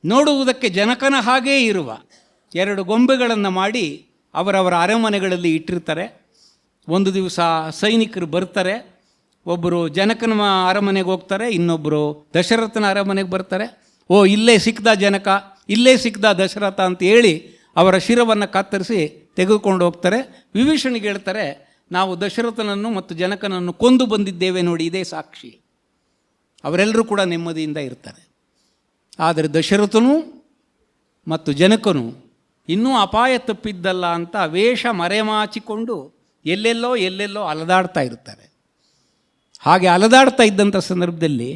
ನೋಡುವುದಕ್ಕೆ ಜನಕನ ಹಾಗೇ ಇರುವ 2 ಗೊಂಬೆಗಳನ್ನು ಮಾಡಿ ಅವರವರ ಅರಮನೆಗಳಲ್ಲಿ ಇಟ್ಟಿರ್ತಾರೆ. ಒಂದು ದಿವಸ ಸೈನಿಕರು ಬರ್ತಾರೆ, ಒಬ್ಬರು ಜನಕನ ಅರಮನೆಗೆ ಹೋಗ್ತಾರೆ, ಇನ್ನೊಬ್ಬರು ದಶರಥನ ಅರಮನೆಗೆ ಬರ್ತಾರೆ. ಓ, ಇಲ್ಲೇ ಸಿಕ್ಕಿದ ಜನಕ, ಇಲ್ಲೇ ಸಿಕ್ಕಿದ ದಶರಥ ಅಂತ ಹೇಳಿ ಅವರ ಶಿರವನ್ನು ಕತ್ತರಿಸಿ ತೆಗೆದುಕೊಂಡು ಹೋಗ್ತಾರೆ. ವಿಭೀಷಣಿಗೆ ಹೇಳ್ತಾರೆ, ನಾವು ದಶರಥನನ್ನು ಮತ್ತು ಜನಕನನ್ನು ಕೊಂದು ಬಂದಿದ್ದೇವೆ ನೋಡಿ, ಇದೇ ಸಾಕ್ಷಿ. ಅವರೆಲ್ಲರೂ ಕೂಡ ನೆಮ್ಮದಿಯಿಂದ ಇರ್ತಾರೆ. ಆದರೆ ದಶರಥನು ಮತ್ತು ಜನಕನು ಇನ್ನೂ ಅಪಾಯ ತಪ್ಪಿದ್ದಲ್ಲ ಅಂತ ವೇಷ ಮರೆಮಾಚಿಕೊಂಡು ಎಲ್ಲೆಲ್ಲೋ ಅಲದಾಡ್ತಾ ಇರ್ತಾರೆ. ಹಾಗೆ ಅಲದಾಡ್ತಾ ಇದ್ದಂಥ ಸಂದರ್ಭದಲ್ಲಿ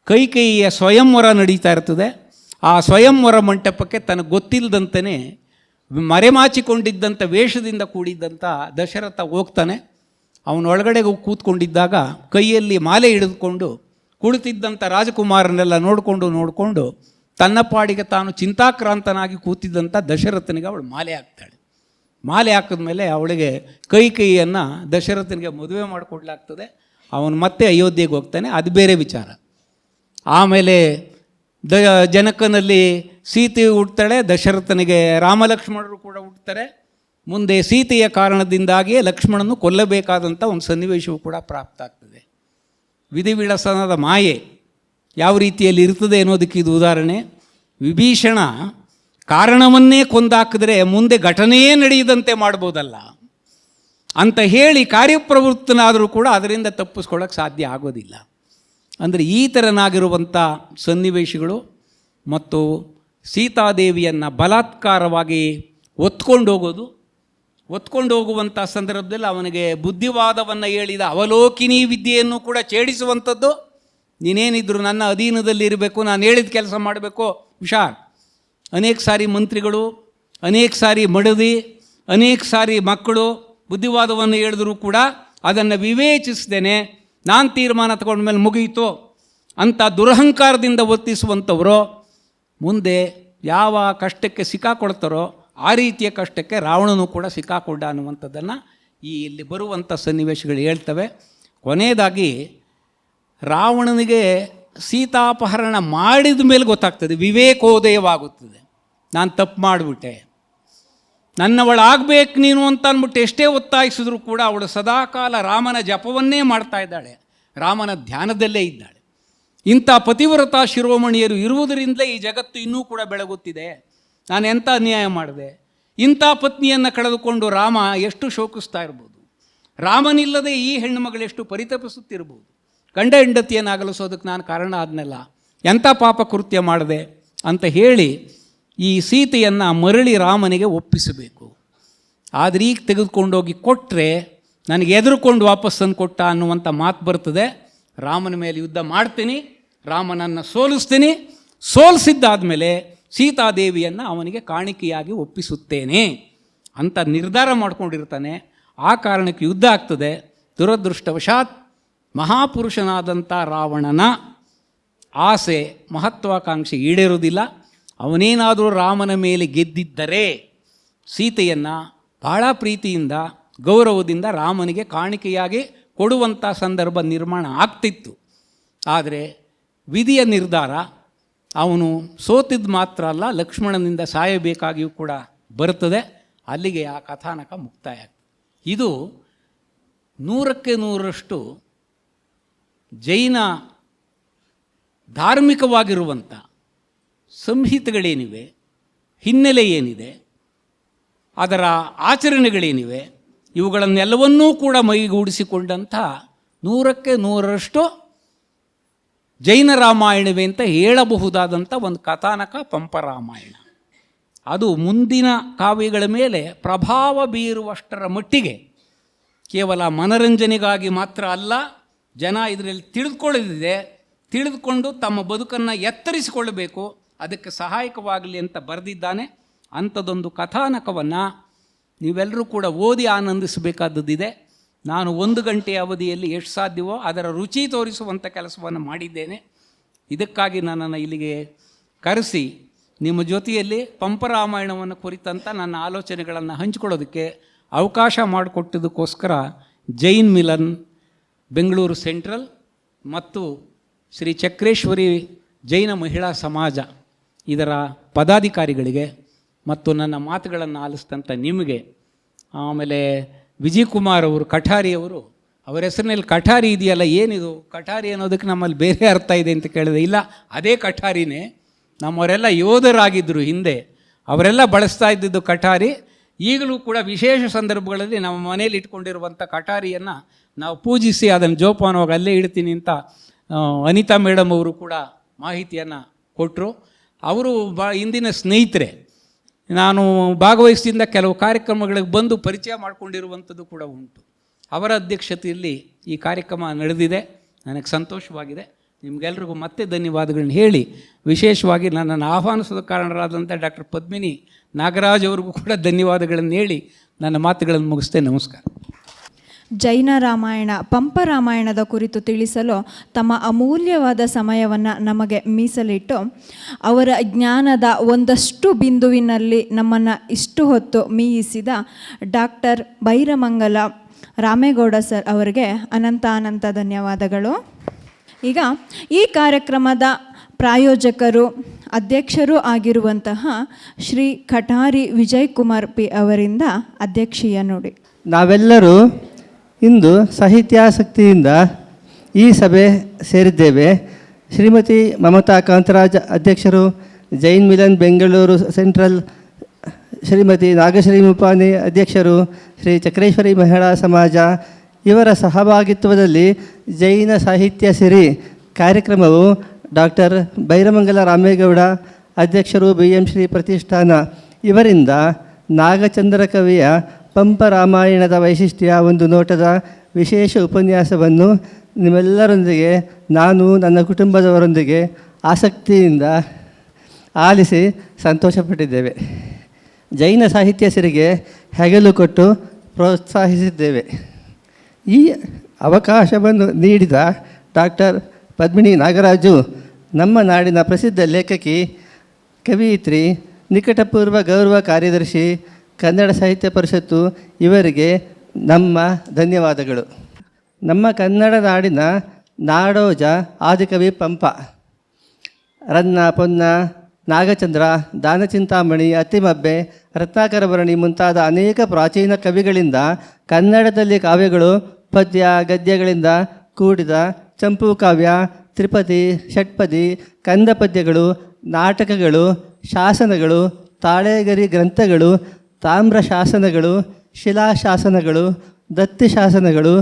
ಕೈಕೇಯಿಯ ಸ್ವಯಂವರ ನಡೀತಾ ಇರ್ತದೆ. ಆ ಸ್ವಯಂವರ ಮಂಟಪಕ್ಕೆ ತನಗೆ ಗೊತ್ತಿಲ್ಲದಂತೆಯೇ ಮರೆಮಾಚಿಕೊಂಡಿದ್ದಂಥ ವೇಷದಿಂದ ಕೂಡಿದ್ದಂಥ ದಶರಥ ಹೋಗ್ತಾನೆ. ಅವನೊಳಗಡೆಗೆ ಕೂತ್ಕೊಂಡಿದ್ದಾಗ ಕೈಯಲ್ಲಿ ಮಾಲೆ ಹಿಡಿದುಕೊಂಡು ಕುಳಿತಿದ್ದಂಥ ರಾಜಕುಮಾರನೆಲ್ಲ ನೋಡಿಕೊಂಡು ತನ್ನ ಪಾಡಿಗೆ ತಾನು ಚಿಂತಾಕ್ರಾಂತನಾಗಿ ಕೂತಿದ್ದಂಥ ದಶರಥನಿಗೆ ಅವಳು ಮಾಲೆ ಹಾಕ್ತಾಳೆ. ಮಾಲೆ ಹಾಕಿದ್ಮೇಲೆ ಅವಳಿಗೆ ಕೈಕೇಯಿಯನ್ನು ದಶರಥನಿಗೆ ಮದುವೆ ಮಾಡಿಕೊಡ್ಲಾಗ್ತದೆ. ಅವನು ಮತ್ತೆ ಅಯೋಧ್ಯೆಗೆ ಹೋಗ್ತಾನೆ, ಅದು ಬೇರೆ ವಿಚಾರ. ಆಮೇಲೆ ಜನಕನಲ್ಲಿ ಸೀತೆ ಹುಡ್ತಾಳೆ, ದಶರಥನಿಗೆ ರಾಮಲಕ್ಷ್ಮಣರು ಕೂಡ ಹುಡ್ತಾರೆ. ಮುಂದೆ ಸೀತೆಯ ಕಾರಣದಿಂದಾಗಿಯೇ ಲಕ್ಷ್ಮಣನು ಕೊಲ್ಲಬೇಕಾದಂಥ ಒಂದು ಸನ್ನಿವೇಶವು ಕೂಡ ಪ್ರಾಪ್ತ ಆಗ್ತದೆ. ವಿಧಿವಿಳಸನದ ಮಾಯೆ ಯಾವ ರೀತಿಯಲ್ಲಿ ಇರ್ತದೆ ಅನ್ನೋದಕ್ಕೆ ಇದು ಉದಾಹರಣೆ. ವಿಭೀಷಣ ಕಾರಣವನ್ನೇ ಕೊಂದಾಕಿದ್ರೆ ಮುಂದೆ ಘಟನೆಯೇ ನಡೆಯದಂತೆ ಮಾಡ್ಬೋದಲ್ಲ ಅಂತ ಹೇಳಿ ಕಾರ್ಯಪ್ರವೃತ್ತನಾದರೂ ಕೂಡ ಅದರಿಂದ ತಪ್ಪಿಸ್ಕೊಳ್ಳೋಕ್ಕೆ ಸಾಧ್ಯ ಆಗೋದಿಲ್ಲ. ಅಂದರೆ ಈ ಥರನಾಗಿರುವಂಥ ಸನ್ನಿವೇಶಗಳು ಮತ್ತು ಸೀತಾದೇವಿಯನ್ನು ಬಲಾತ್ಕಾರವಾಗಿ ಒತ್ಕೊಂಡು ಹೋಗುವಂಥ ಸಂದರ್ಭದಲ್ಲಿ ಅವನಿಗೆ ಬುದ್ಧಿವಾದವನ್ನು ಹೇಳಿದ ಅವಲೋಕಿನಿ ವಿದ್ಯೆಯನ್ನು ಕೂಡ ಛೇಡಿಸುವಂಥದ್ದು. ನೀನೇನಿದ್ರು ನನ್ನ ಅಧೀನದಲ್ಲಿ ಇರಬೇಕು, ನಾನು ಹೇಳಿದ ಕೆಲಸ ಮಾಡಬೇಕು, ಹುಷಾರ್. ಅನೇಕ ಸಾರಿ ಮಂತ್ರಿಗಳು, ಅನೇಕ ಸಾರಿ ಮಡದಿ, ಅನೇಕ ಸಾರಿ ಮಕ್ಕಳು ಬುದ್ಧಿವಾದವನ್ನು ಹೇಳಿದರೂ ಕೂಡ ಅದನ್ನು ವಿವೇಚಿಸ್ದೇನೆ ನಾನು ತೀರ್ಮಾನ ತಗೊಂಡ ಮೇಲೆ ಮುಗಿಯಿತು ಅಂತ ದುರಹಂಕಾರದಿಂದ ವರ್ತಿಸುವಂಥವರು ಮುಂದೆ ಯಾವ ಕಷ್ಟಕ್ಕೆ ಸಿಕ್ಕಾಕೊಳ್ತಾರೋ ಆ ರೀತಿಯ ಕಷ್ಟಕ್ಕೆ ರಾವಣನು ಕೂಡ ಸಿಕ್ಕಾಕೊಂಡ ಅನ್ನುವಂಥದ್ದನ್ನು ಇಲ್ಲಿ ಬರುವಂಥ ಸನ್ನಿವೇಶಗಳು ಹೇಳ್ತವೆ. ಕೊನೆಯದಾಗಿ ರಾವಣನಿಗೆ ಸೀತಾಪಹರಣ ಮಾಡಿದ ಮೇಲೆ ಗೊತ್ತಾಗ್ತದೆ, ವಿವೇಕೋದಯವಾಗುತ್ತದೆ. ನಾನು ತಪ್ಪು ಮಾಡಿಬಿಟ್ಟೆ, ನನ್ನವಳಾಗಬೇಕು ನೀನು ಅಂತ ಅಂದ್ಬಿಟ್ಟು ಎಷ್ಟೇ ಒತ್ತಾಯಿಸಿದ್ರು ಕೂಡ ಅವಳು ಸದಾಕಾಲ ರಾಮನ ಜಪವನ್ನೇ ಮಾಡ್ತಾ ಇದ್ದಾಳೆ, ರಾಮನ ಧ್ಯಾನದಲ್ಲೇ ಇದ್ದಾಳೆ. ಇಂಥ ಪತಿವ್ರತ ಶಿರೋಮಣಿಯರು ಇರುವುದರಿಂದಲೇ ಈ ಜಗತ್ತು ಇನ್ನೂ ಕೂಡ ಬೆಳಗುತ್ತಿದೆ. ನಾನು ಎಂಥ ಅನ್ಯಾಯ ಮಾಡಿದೆ, ಇಂಥ ಪತ್ನಿಯನ್ನು ಕಳೆದುಕೊಂಡು ರಾಮ ಎಷ್ಟು ಶೋಕಿಸ್ತಾ ಇರ್ಬೋದು, ರಾಮನಿಲ್ಲದೆ ಈ ಹೆಣ್ಣುಮಗಳೆಷ್ಟು ಪರಿತಪಿಸುತ್ತಿರ್ಬೋದು, ಗಂಡ ಹೆಂಡತಿಯನ್ನು ಅಗಲಿಸೋದಕ್ಕೆ ನಾನು ಕಾರಣ ಆದ್ನಲ್ಲ, ಎಂಥ ಪಾಪ ಕೃತ್ಯ ಮಾಡಿದೆ ಅಂತ ಹೇಳಿ ಈ ಸೀತೆಯನ್ನು ಮರಳಿ ರಾಮನಿಗೆ ಒಪ್ಪಿಸಬೇಕು. ಆದರೆ ಈಗ ತೆಗೆದುಕೊಂಡೋಗಿ ಕೊಟ್ಟರೆ ನನಗೆ ಎದುರುಕೊಂಡು ವಾಪಸ್ ತಂದು ಕೊಟ್ಟ ಅನ್ನುವಂಥ ಮಾತು ಬರ್ತದೆ. ರಾಮನ ಮೇಲೆ ಯುದ್ಧ ಮಾಡ್ತೀನಿ, ರಾಮನನ್ನು ಸೋಲಿಸ್ತೀನಿ, ಸೋಲಿಸಿದ್ದಾದ ಮೇಲೆ ಸೀತಾದೇವಿಯನ್ನು ಅವನಿಗೆ ಕಾಣಿಕೆಯಾಗಿ ಒಪ್ಪಿಸುತ್ತೇನೆ ಅಂತ ನಿರ್ಧಾರ ಮಾಡ್ಕೊಂಡಿರ್ತಾನೆ. ಆ ಕಾರಣಕ್ಕೆ ಯುದ್ಧ ಆಗ್ತದೆ. ದುರದೃಷ್ಟವಶಾತ್ ಮಹಾಪುರುಷನಾದಂಥ ರಾವಣನ ಆಸೆ, ಮಹತ್ವಾಕಾಂಕ್ಷೆ ಈಡೇರುವುದಿಲ್ಲ. ಅವನೇನಾದರೂ ರಾಮನ ಮೇಲೆ ಗೆದ್ದಿದ್ದರೆ ಸೀತೆಯನ್ನು ಬಹಳ ಪ್ರೀತಿಯಿಂದ ಗೌರವದಿಂದ ರಾಮನಿಗೆ ಕಾಣಿಕೆಯಾಗಿ ಕೊಡುವಂಥ ಸಂದರ್ಭ ನಿರ್ಮಾಣ ಆಗ್ತಿತ್ತು. ಆದರೆ ವಿಧಿಯ ನಿರ್ಧಾರ, ಅವನು ಸೋತಿದ್ದು ಮಾತ್ರ ಅಲ್ಲ, ಲಕ್ಷ್ಮಣನಿಂದ ಸಾಯಬೇಕಾಗಿಯೂ ಕೂಡ ಬರುತ್ತದೆ. ಅಲ್ಲಿಗೆ ಆ ಕಥಾನಕ ಮುಕ್ತಾಯ ಆಗ್ತದೆ. ಇದು 100ಕ್ಕೆ 100ರಷ್ಟು ಜೈನ ಧಾರ್ಮಿಕವಾಗಿರುವಂಥ ಸಂಹಿತೆಗಳೇನಿವೆ, ಹಿನ್ನೆಲೆ ಏನಿದೆ, ಅದರ ಆಚರಣೆಗಳೇನಿವೆ, ಇವುಗಳನ್ನೆಲ್ಲವನ್ನೂ ಕೂಡ ಮೈಗೂಡಿಸಿಕೊಂಡಂಥ 100ಕ್ಕೆ 100ರಷ್ಟು ಜೈನ ರಾಮಾಯಣವೇ ಅಂತ ಹೇಳಬಹುದಾದಂಥ ಒಂದು ಕಥಾನಕ ಪಂಪರಾಮಾಯಣ. ಅದು ಮುಂದಿನ ಕಾವ್ಯಗಳ ಮೇಲೆ ಪ್ರಭಾವ ಬೀರುವಷ್ಟರ ಮಟ್ಟಿಗೆ ಕೇವಲ ಮನರಂಜನೆಗಾಗಿ ಮಾತ್ರ ಅಲ್ಲ, ಜನ ಇದರಲ್ಲಿ ತಿಳಿದುಕೊಂಡು ತಮ್ಮ ಬದುಕನ್ನು ಎತ್ತರಿಸಿಕೊಳ್ಳಬೇಕು, ಅದಕ್ಕೆ ಸಹಾಯಕವಾಗಲಿ ಅಂತ ಬರೆದಿದ್ದಾನೆ. ಅಂಥದ್ದೊಂದು ಕಥಾನಕವನ್ನು ನೀವೆಲ್ಲರೂ ಕೂಡ ಓದಿ ಆನಂದಿಸಬೇಕಾದದ್ದಿದೆ. ನಾನು 1 ಗಂಟೆಯ ಅವಧಿಯಲ್ಲಿ ಎಷ್ಟು ಸಾಧ್ಯವೋ ಅದರ ರುಚಿ ತೋರಿಸುವಂಥ ಕೆಲಸವನ್ನು ಮಾಡಿದ್ದೇನೆ. ಇದಕ್ಕಾಗಿ ನನ್ನನ್ನು ಇಲ್ಲಿಗೆ ಕರೆಸಿ ನಿಮ್ಮ ಜೊತೆಯಲ್ಲಿ ಪಂಪರಾಮಾಯಣವನ್ನು ಕುರಿತಂಥ ನನ್ನ ಆಲೋಚನೆಗಳನ್ನು ಹಂಚಿಕೊಳ್ಳೋದಕ್ಕೆ ಅವಕಾಶ ಮಾಡಿಕೊಟ್ಟಿದ್ದಕ್ಕೋಸ್ಕರ ಜೈನ್ ಮಿಲನ್ ಬೆಂಗಳೂರು ಸೆಂಟ್ರಲ್ ಮತ್ತು ಶ್ರೀ ಚಕ್ರೇಶ್ವರಿ ಜೈನ ಮಹಿಳಾ ಸಮಾಜ ಇದರ ಪದಾಧಿಕಾರಿಗಳಿಗೆ ಮತ್ತು ನನ್ನ ಮಾತುಗಳನ್ನು ಆಲಿಸಿದಂಥ ನಿಮಗೆ, ಆಮೇಲೆ ವಿಜಯಕುಮಾರ್ ಅವರು ಕಠಾರಿಯವರು, ಅವರ ಹೆಸರಿನಲ್ಲಿ ಕಠಾರಿ ಇದೆಯಲ್ಲ, ಏನಿದು ಕಠಾರಿ ಅನ್ನೋದಕ್ಕೆ ನಮ್ಮಲ್ಲಿ ಬೇರೆ ಅರ್ಥ ಇದೆ ಅಂತ ಕೇಳಿದೆ. ಇಲ್ಲ, ಅದೇ ಕಠಾರಿನೇ. ನಮ್ಮವರೆಲ್ಲ ಯೋಧರಾಗಿದ್ದರು ಹಿಂದೆ, ಅವರೆಲ್ಲ ಬಳಸ್ತಾ ಇದ್ದಿದ್ದು ಕಠಾರಿ. ಈಗಲೂ ಕೂಡ ವಿಶೇಷ ಸಂದರ್ಭಗಳಲ್ಲಿ ನಮ್ಮ ಮನೇಲಿ ಇಟ್ಕೊಂಡಿರುವಂಥ ಕಠಾರಿಯನ್ನು ನಾವು ಪೂಜಿಸಿ ಅದನ್ನು ಜೋಪಾನವಾಗಿ ಅಲ್ಲೇ ಇಡ್ತೀನಿ ಅಂತ ಅನಿತಾ ಮೇಡಮ್ ಅವರು ಕೂಡ ಮಾಹಿತಿಯನ್ನು ಕೊಟ್ಟರು. ಅವರು ಹಿಂದಿನ ಸ್ನೇಹಿತರೆ. ನಾನು ಭಾಗವಹಿಸಿದ ಕೆಲವು ಕಾರ್ಯಕ್ರಮಗಳಿಗೆ ಬಂದು ಪರಿಚಯ ಮಾಡಿಕೊಂಡಿರುವಂಥದ್ದು ಕೂಡ ಉಂಟು. ಅವರ ಅಧ್ಯಕ್ಷತೆಯಲ್ಲಿ ಈ ಕಾರ್ಯಕ್ರಮ ನಡೆದಿದೆ. ನನಗೆ ಸಂತೋಷವಾಗಿದೆ. ನಿಮಗೆಲ್ರಿಗೂ ಮತ್ತೆ ಧನ್ಯವಾದಗಳನ್ನ ಹೇಳಿ, ವಿಶೇಷವಾಗಿ ನನ್ನನ್ನು ಆಹ್ವಾನಿಸೋದ ಕಾರಣರಾದಂಥ ಡಾಕ್ಟರ್ ಪದ್ಮಿನಿ ನಾಗರಾಜ್ ಅವ್ರಿಗೂ ಕೂಡ ಧನ್ಯವಾದಗಳನ್ನು ಹೇಳಿ ನನ್ನ ಮಾತುಗಳನ್ನು ಮುಗಿಸ್ತೇನೆ. ನಮಸ್ಕಾರ. ಜೈನ ರಾಮಾಯಣ ಪಂಪರಾಮಾಯಣದ ಕುರಿತು ತಿಳಿಸಲು ತಮ್ಮ ಅಮೂಲ್ಯವಾದ ಸಮಯವನ್ನು ನಮಗೆ ಮೀಸಲಿಟ್ಟು ಅವರ ಜ್ಞಾನದ ಒಂದಷ್ಟು ಬಿಂದುವಿನಲ್ಲಿ ನಮ್ಮನ್ನು ಇಷ್ಟು ಹೊತ್ತು ಮೀಯಿಸಿದ ಡಾಕ್ಟರ್ ಬೈರಮಂಗಲ ರಾಮೇಗೌಡ ಸರ್ ಅವರಿಗೆ ಅನಂತ ಧನ್ಯವಾದಗಳು. ಈಗ ಈ ಕಾರ್ಯಕ್ರಮದ ಪ್ರಾಯೋಜಕರು, ಅಧ್ಯಕ್ಷರೂ ಆಗಿರುವಂತಹ ಶ್ರೀ ಕಠಾರಿ ವಿಜಯಕುಮಾರ್ ಪಿ ಅವರಿಂದ ಅಧ್ಯಕ್ಷೀಯ ನುಡಿ. ನಾವೆಲ್ಲರೂ ಇಂದು ಸಾಹಿತ್ಯಾಸಕ್ತಿಯಿಂದ ಈ ಸಭೆ ಸೇರಿದ್ದೇವೆ. ಶ್ರೀಮತಿ ಮಮತಾ ಕಾಂತರಾಜ್ ಅಧ್ಯಕ್ಷರು, ಜೈನ್ ಮಿಲನ್ ಬೆಂಗಳೂರು ಸೆಂಟ್ರಲ್, ಶ್ರೀಮತಿ ನಾಗಶ್ರೀ ಮುಪಾನಿ ಅಧ್ಯಕ್ಷರು, ಶ್ರೀ ಚಕ್ರೇಶ್ವರಿ ಮಹಿಳಾ ಸಮಾಜ ಇವರ ಸಹಭಾಗಿತ್ವದಲ್ಲಿ ಜೈನ ಸಾಹಿತ್ಯ ಸಿರಿ ಕಾರ್ಯಕ್ರಮವು ಡಾಕ್ಟರ್ ಬೈರಮಂಗಲ ರಾಮೇಗೌಡ ಅಧ್ಯಕ್ಷರು, BM ಶ್ರೀ ಪ್ರತಿಷ್ಠಾನ ಇವರಿಂದ ನಾಗಚಂದ್ರ ಕವಿಯ ಪಂಪರಾಮಾಯಣದ ವೈಶಿಷ್ಟ್ಯ ಒಂದು ನೋಟದ ವಿಶೇಷ ಉಪನ್ಯಾಸವನ್ನು ನಿಮ್ಮೆಲ್ಲರೊಂದಿಗೆ ನಾನು ನನ್ನ ಕುಟುಂಬದವರೊಂದಿಗೆ ಆಸಕ್ತಿಯಿಂದ ಆಲಿಸಿ ಸಂತೋಷಪಟ್ಟಿದ್ದೇವೆ. ಜೈನ ಸಾಹಿತ್ಯ ಸಿರಿಗೆ ಹೆಗಲು ಕೊಟ್ಟು ಪ್ರೋತ್ಸಾಹಿಸಿದ್ದೇವೆ. ಈ ಅವಕಾಶವನ್ನು ನೀಡಿದ ಡಾಕ್ಟರ್ ಪದ್ಮಿನಿ ನಾಗರಾಜು ನಮ್ಮ ನಾಡಿನ ಪ್ರಸಿದ್ಧ ಲೇಖಕಿ, ಕವಯಿತ್ರಿ, ನಿಕಟಪೂರ್ವ ಗೌರವ ಕಾರ್ಯದರ್ಶಿ, ಕನ್ನಡ ಸಾಹಿತ್ಯ ಪರಿಷತ್ತು ಇವರಿಗೆ ನಮ್ಮ ಧನ್ಯವಾದಗಳು. ನಮ್ಮ ಕನ್ನಡ ನಾಡಿನ ನಾಡೋಜ ಆದಿಕವಿ ಪಂಪ, ರನ್ನ, ಪೊನ್ನ, ನಾಗಚಂದ್ರ, ದಾನಚಿಂತಾಮಣಿ, ಅತ್ತಿಮಬ್ಬೆ, ರತ್ನಾಕರಭರಣಿ ಮುಂತಾದ ಅನೇಕ ಪ್ರಾಚೀನ ಕವಿಗಳಿಂದ ಕನ್ನಡದಲ್ಲಿ ಕಾವ್ಯಗಳು, ಪದ್ಯ ಗದ್ಯಗಳಿಂದ ಕೂಡಿದ ಚಂಪೂ ಕಾವ್ಯ, ತ್ರಿಪದಿ, ಷಟ್ಪದಿ, ಕಂದ ಪದ್ಯಗಳು, ನಾಟಕಗಳು, ಶಾಸನಗಳು, ತಾಳೆಗರಿ ಗ್ರಂಥಗಳು, ತಾಮ್ರ ಶಾಸನಗಳು, ಶಿಲಾಶಾಸನಗಳು, ದತ್ತಿ ಶಾಸನಗಳು,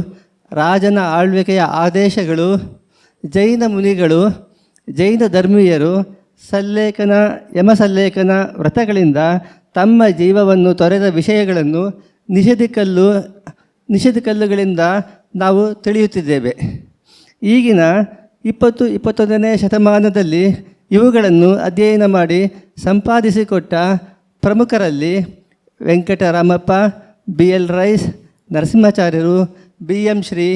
ರಾಜನ ಆಳ್ವಿಕೆಯ ಆದೇಶಗಳು, ಜೈನ ಮುನಿಗಳು, ಜೈನ ಧರ್ಮೀಯರು ಸಲ್ಲೇಖನ, ಯಮಸಲ್ಲೇಖನ ವ್ರತಗಳಿಂದ ತಮ್ಮ ಜೀವವನ್ನು ತೊರೆದ ವಿಷಯಗಳನ್ನು ನಿಷೇಧಿಕಲ್ಲುಗಳಿಂದ ನಾವು ತಿಳಿಯುತ್ತಿದ್ದೇವೆ. ಈಗಿನ 20-21ನೇ ಶತಮಾನದಲ್ಲಿ ಇವುಗಳನ್ನು ಅಧ್ಯಯನ ಮಾಡಿ ಸಂಪಾದಿಸಿಕೊಟ್ಟ ಪ್ರಮುಖರಲ್ಲಿ ವೆಂಕಟರಾಮಪ್ಪ, BL ರೈಸ್, ನರಸಿಂಹಾಚಾರ್ಯರು, BM ಶ್ರೀ,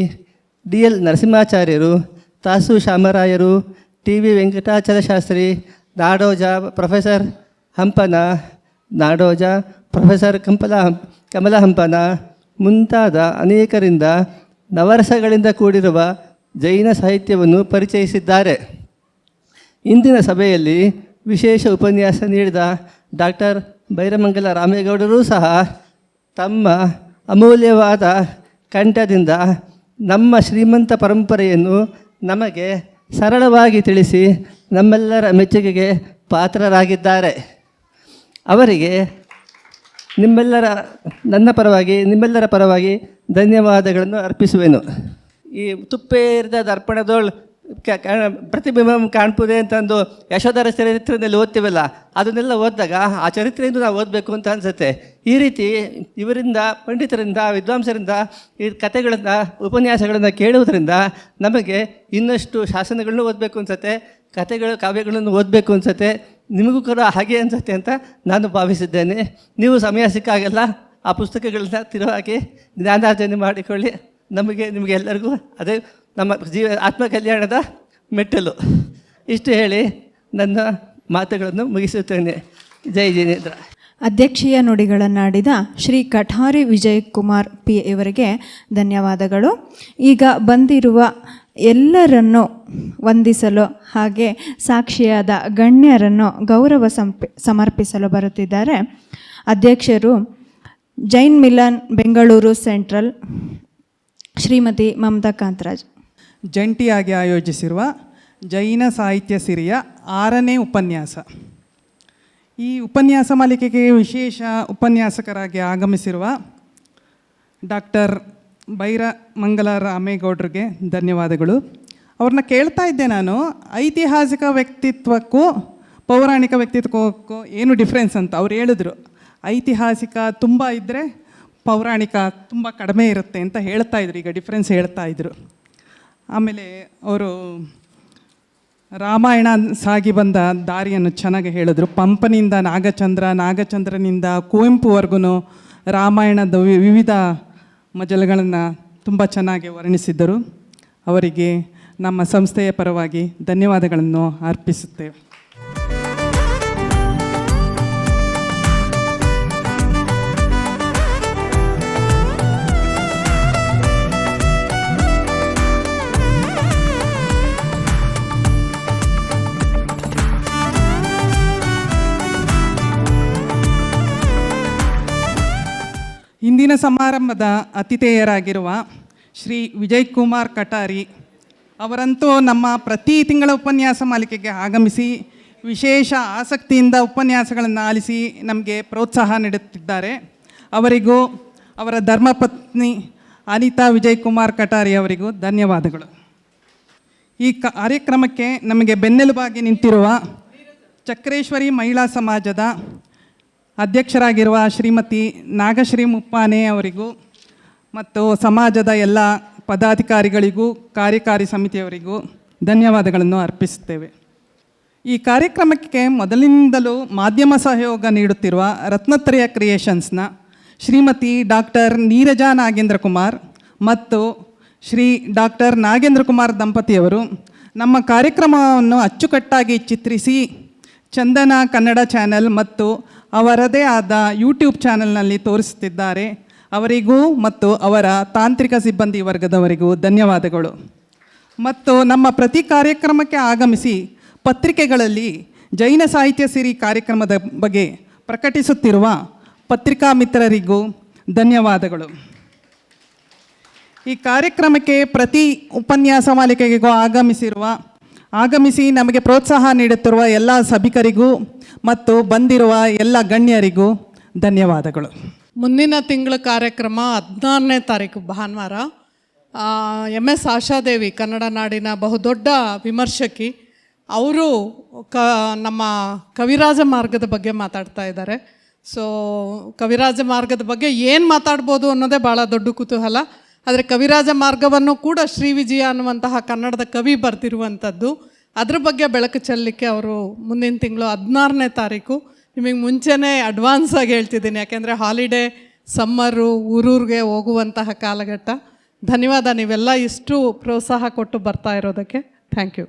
DL ನರಸಿಂಹಾಚಾರ್ಯರು, ತಾಸು ಶಾಮರಾಯರು, TV Venkatachala Shastri, Nadoja professor Hampana, Nadoja professor Kamala Hampana ಮುಂತಾದ ಅನೇಕರಿಂದ ನವರಸಗಳಿಂದ ಕೂಡಿರುವ ಜೈನ ಸಾಹಿತ್ಯವನ್ನು ಪರಿಚಯಿಸಿದ್ದಾರೆ. ಇಂದಿನ ಸಭೆಯಲ್ಲಿ ವಿಶೇಷ ಉಪನ್ಯಾಸ ನೀಡಿದ ಡಾಕ್ಟರ್ ಬೈರಮಂಗಲ ರಾಮೇಗೌಡರೂ ಸಹ ತಮ್ಮ ಅಮೂಲ್ಯವಾದ ಕಂಠದಿಂದ ನಮ್ಮ ಶ್ರೀಮಂತ ಪರಂಪರೆಯನ್ನು ನಮಗೆ ಸರಳವಾಗಿ ತಿಳಿಸಿ ನಮ್ಮೆಲ್ಲರ ಮೆಚ್ಚುಗೆಗೆ ಪಾತ್ರರಾಗಿದ್ದಾರೆ. ಅವರಿಗೆ ನಿಮ್ಮೆಲ್ಲರ ಪರವಾಗಿ ಧನ್ಯವಾದಗಳನ್ನು ಅರ್ಪಿಸುವೆನು. ಈ ತುಪ್ಪೇರಿದ ದರ್ಪಣದೋಳ್ ಪ್ರತಿಬಿಂಬ ಕಾಣ್ಪುದೆ ಅಂತಂದು ಯಶೋಧರ ಚರಿತ್ರೆಯಲ್ಲಿ ಓದ್ತೀವಲ್ಲ, ಅದನ್ನೆಲ್ಲ ಓದಿದಾಗ ಆ ಚರಿತ್ರೆಯಿಂದ ನಾವು ಓದಬೇಕು ಅಂತ ಅನಿಸುತ್ತೆ. ಈ ರೀತಿ ಇವರಿಂದ, ಪಂಡಿತರಿಂದ, ವಿದ್ವಾಂಸರಿಂದ ಈ ಕಥೆಗಳನ್ನು, ಉಪನ್ಯಾಸಗಳನ್ನು ಕೇಳುವುದರಿಂದ ನಮಗೆ ಇನ್ನಷ್ಟು ಶಾಸನಗಳನ್ನು ಓದಬೇಕು ಅನಿಸುತ್ತೆ, ಕಥೆಗಳು, ಕಾವ್ಯಗಳನ್ನು ಓದಬೇಕು ಅನಿಸುತ್ತೆ. ನಿಮಗೂ ಕೂಡ ಹಾಗೆ ಅನಿಸುತ್ತೆ ಅಂತ ನಾನು ಭಾವಿಸಿದ್ದೇನೆ. ನೀವು ಸಮಯ ಸಿಕ್ಕಾಗೆಲ್ಲ ಆ ಪುಸ್ತಕಗಳನ್ನ ತಿರುವಾಗಿ ಜ್ಞಾನಾರ್ಜನೆ ಮಾಡಿಕೊಳ್ಳಿ. ನಿಮಗೆ ಎಲ್ಲರಿಗೂ ಅದೇ ನಮ್ಮ ಆತ್ಮ ಕಲ್ಯಾಣದ ಮೆಟ್ಟಲು. ಇಷ್ಟು ಹೇಳಿ ನನ್ನ ಮಾತುಗಳನ್ನು ಮುಗಿಸುತ್ತೇನೆ. ಜೈ ಜಿನೇಂದ್ರ. ಅಧ್ಯಕ್ಷೀಯ ನುಡಿಗಳನ್ನಾಡಿದ ಶ್ರೀ ಕಠಾರಿ ವಿಜಯಕುಮಾರ್ P ಇವರಿಗೆ ಧನ್ಯವಾದಗಳು. ಈಗ ಬಂದಿರುವ ಎಲ್ಲರನ್ನು ವಂದಿಸಲು ಹಾಗೆ ಸಾಕ್ಷಿಯಾದ ಗಣ್ಯರನ್ನು ಗೌರವ ಸಮರ್ಪಿಸಲು ಬರುತ್ತಿದ್ದಾರೆ. ಅಧ್ಯಕ್ಷರು ಜೈನ್ ಮಿಲನ್ ಬೆಂಗಳೂರು ಸೆಂಟ್ರಲ್ ಶ್ರೀಮತಿ ಮಮತಾ ಕಾಂತರಾಜ್. ಜಂಟಿಯಾಗಿ ಆಯೋಜಿಸಿರುವ ಜೈನ ಸಾಹಿತ್ಯ ಸಿರಿಯ 6ನೇ ಉಪನ್ಯಾಸ. ಈ ಉಪನ್ಯಾಸ ಮಾಲಿಕೆಗೆ ವಿಶೇಷ ಉಪನ್ಯಾಸಕರಾಗಿ ಆಗಮಿಸಿರುವ ಡಾಕ್ಟರ್ ಬೈರಮಂಗಲ ರಾಮೇಗೌಡರಿಗೆ ಧನ್ಯವಾದಗಳು. ಅವ್ರನ್ನ ಕೇಳ್ತಾ ಇದ್ದೆ ನಾನು, ಐತಿಹಾಸಿಕ ವ್ಯಕ್ತಿತ್ವಕ್ಕೂ ಪೌರಾಣಿಕ ವ್ಯಕ್ತಿತ್ವಕ್ಕೂ ಏನು ಡಿಫ್ರೆನ್ಸ್ ಅಂತ. ಅವ್ರು ಹೇಳಿದ್ರು, ಐತಿಹಾಸಿಕ ತುಂಬ ಇದ್ದರೆ ಪೌರಾಣಿಕ ತುಂಬ ಕಡಿಮೆ ಇರುತ್ತೆ ಅಂತ ಹೇಳ್ತಾಯಿದ್ರು. ಈಗ ಡಿಫ್ರೆನ್ಸ್ ಹೇಳ್ತಾಯಿದ್ರು. ಆಮೇಲೆ ಅವರು ರಾಮಾಯಣ ಸಾಗಿ ಬಂದ ದಾರಿಯನ್ನು ಚೆನ್ನಾಗಿ ಹೇಳಿದ್ರು. ಪಂಪನಿಂದ ನಾಗಚಂದ್ರ, ನಾಗಚಂದ್ರನಿಂದ ಕುವೆಂಪುವರೆಗೂ ರಾಮಾಯಣದ ವಿವಿಧ ಮಜಲುಗಳನ್ನು ತುಂಬ ಚೆನ್ನಾಗಿ ವರ್ಣಿಸಿದ್ದರು. ಅವರಿಗೆ ನಮ್ಮ ಸಂಸ್ಥೆಯ ಪರವಾಗಿ ಧನ್ಯವಾದಗಳನ್ನು ಅರ್ಪಿಸುತ್ತೇವೆ. ಇಂದಿನ ಸಮಾರಂಭದ ಅತಿಥೇಯರಾಗಿರುವ ಶ್ರೀ ವಿಜಯಕುಮಾರ್ ಕಠಾರಿ ಅವರಂತೂ ನಮ್ಮ ಪ್ರತಿ ತಿಂಗಳ ಉಪನ್ಯಾಸ ಮಾಲಿಕೆಗೆ ಆಗಮಿಸಿ ವಿಶೇಷ ಆಸಕ್ತಿಯಿಂದ ಉಪನ್ಯಾಸಗಳನ್ನು ಆಲಿಸಿ ನಮಗೆ ಪ್ರೋತ್ಸಾಹ ನೀಡುತ್ತಿದ್ದಾರೆ. ಅವರಿಗೂ ಅವರ ಧರ್ಮಪತ್ನಿ ಅನಿತಾ ವಿಜಯಕುಮಾರ್ ಕಠಾರಿ ಅವರಿಗೂ ಧನ್ಯವಾದಗಳು. ಈ ಕಾರ್ಯಕ್ರಮಕ್ಕೆ ನಮಗೆ ಬೆನ್ನೆಲುಬಾಗಿ ನಿಂತಿರುವ ಚಕ್ರೇಶ್ವರಿ ಮಹಿಳಾ ಸಮಾಜದ ಅಧ್ಯಕ್ಷರಾಗಿರುವ ಶ್ರೀಮತಿ ನಾಗಶ್ರೀ ಮುಪ್ಪಾನೆ ಅವರಿಗೂ ಮತ್ತು ಸಮಾಜದ ಎಲ್ಲ ಪದಾಧಿಕಾರಿಗಳಿಗೂ ಕಾರ್ಯಕಾರಿ ಸಮಿತಿಯವರಿಗೂ ಧನ್ಯವಾದಗಳನ್ನು ಅರ್ಪಿಸುತ್ತೇವೆ. ಈ ಕಾರ್ಯಕ್ರಮಕ್ಕೆ ಮೊದಲಿನಿಂದಲೂ ಮಾಧ್ಯಮ ಸಹಯೋಗ ನೀಡುತ್ತಿರುವ ರತ್ನತ್ರಯ ಕ್ರಿಯೇಷನ್ಸ್ನ ಶ್ರೀಮತಿ ಡಾಕ್ಟರ್ ನೀರಜಾ ನಾಗೇಂದ್ರ ಕುಮಾರ್ ಮತ್ತು ಶ್ರೀ ಡಾಕ್ಟರ್ ನಾಗೇಂದ್ರ ಕುಮಾರ್ ದಂಪತಿಯವರು ನಮ್ಮ ಕಾರ್ಯಕ್ರಮವನ್ನು ಅಚ್ಚುಕಟ್ಟಾಗಿ ಚಿತ್ರಿಸಿ ಚಂದನ ಕನ್ನಡ ಚಾನೆಲ್ ಮತ್ತು ಅವರದೇ ಆದ ಯೂಟ್ಯೂಬ್ ಚಾನೆಲ್ನಲ್ಲಿ ತೋರಿಸುತ್ತಿದ್ದಾರೆ. ಅವರಿಗೂ ಮತ್ತು ಅವರ ತಾಂತ್ರಿಕ ಸಿಬ್ಬಂದಿ ವರ್ಗದವರಿಗೂ ಧನ್ಯವಾದಗಳು. ಮತ್ತು ನಮ್ಮ ಪ್ರತಿ ಕಾರ್ಯಕ್ರಮಕ್ಕೆ ಆಗಮಿಸಿ ಪತ್ರಿಕೆಗಳಲ್ಲಿ ಜೈನ ಸಾಹಿತ್ಯ ಸಿರಿ ಕಾರ್ಯಕ್ರಮದ ಬಗ್ಗೆ ಪ್ರಕಟಿಸುತ್ತಿರುವ ಪತ್ರಿಕಾ ಮಿತ್ರರಿಗೂ ಧನ್ಯವಾದಗಳು. ಈ ಕಾರ್ಯಕ್ರಮಕ್ಕೆ ಪ್ರತಿ ಉಪನ್ಯಾಸ ಮಾಲಿಕೆಗೂ ಆಗಮಿಸಿ ನಮಗೆ ಪ್ರೋತ್ಸಾಹ ನೀಡುತ್ತಿರುವ ಎಲ್ಲ ಸಭಿಕರಿಗೂ ಮತ್ತು ಬಂದಿರುವ ಎಲ್ಲ ಗಣ್ಯರಿಗೂ ಧನ್ಯವಾದಗಳು. ಮುಂದಿನ ತಿಂಗಳ ಕಾರ್ಯಕ್ರಮ 16ನೇ ತಾರೀಕು ಭಾನುವಾರ. MS ಆಶಾದೇವಿ ಕನ್ನಡ ನಾಡಿನ ಬಹುದೊಡ್ಡ ವಿಮರ್ಶಕಿ, ಅವರು ನಮ್ಮ ಕವಿರಾಜ ಮಾರ್ಗದ ಬಗ್ಗೆ ಮಾತಾಡ್ತಾ ಇದ್ದಾರೆ. ಸೊ ಕವಿರಾಜ ಮಾರ್ಗದ ಬಗ್ಗೆ ಏನು ಮಾತಾಡ್ಬೋದು ಅನ್ನೋದೇ ಭಾಳ ದೊಡ್ಡ ಕುತೂಹಲ. ಆದರೆ ಕವಿರಾಜ ಮಾರ್ಗವನ್ನು ಕೂಡ ಶ್ರೀ ವಿಜಯ ಅನ್ನುವಂತಹ ಕನ್ನಡದ ಕವಿ ಬರೆದಿರುವಂಥದ್ದು. ಅದ್ರ ಬಗ್ಗೆ ಬೆಳಕು ಚೆಲ್ಲಲಿಕ್ಕೆ ಅವರು ಮುಂದಿನ ತಿಂಗಳು 16ನೇ ತಾರೀಕು, ನಿಮಗೆ ಮುಂಚೆನೇ ಅಡ್ವಾನ್ಸಾಗಿ ಹೇಳ್ತಿದ್ದೀನಿ, ಯಾಕೆಂದರೆ ಹಾಲಿಡೇ ಸಮ್ಮರು ಊರೂರಿಗೆ ಹೋಗುವಂತಹ ಕಾಲಘಟ್ಟ. ಧನ್ಯವಾದ, ನೀವೆಲ್ಲ ಇಷ್ಟು ಪ್ರೋತ್ಸಾಹ ಕೊಟ್ಟು ಬರ್ತಾ ಇರೋದಕ್ಕೆ. Thank you.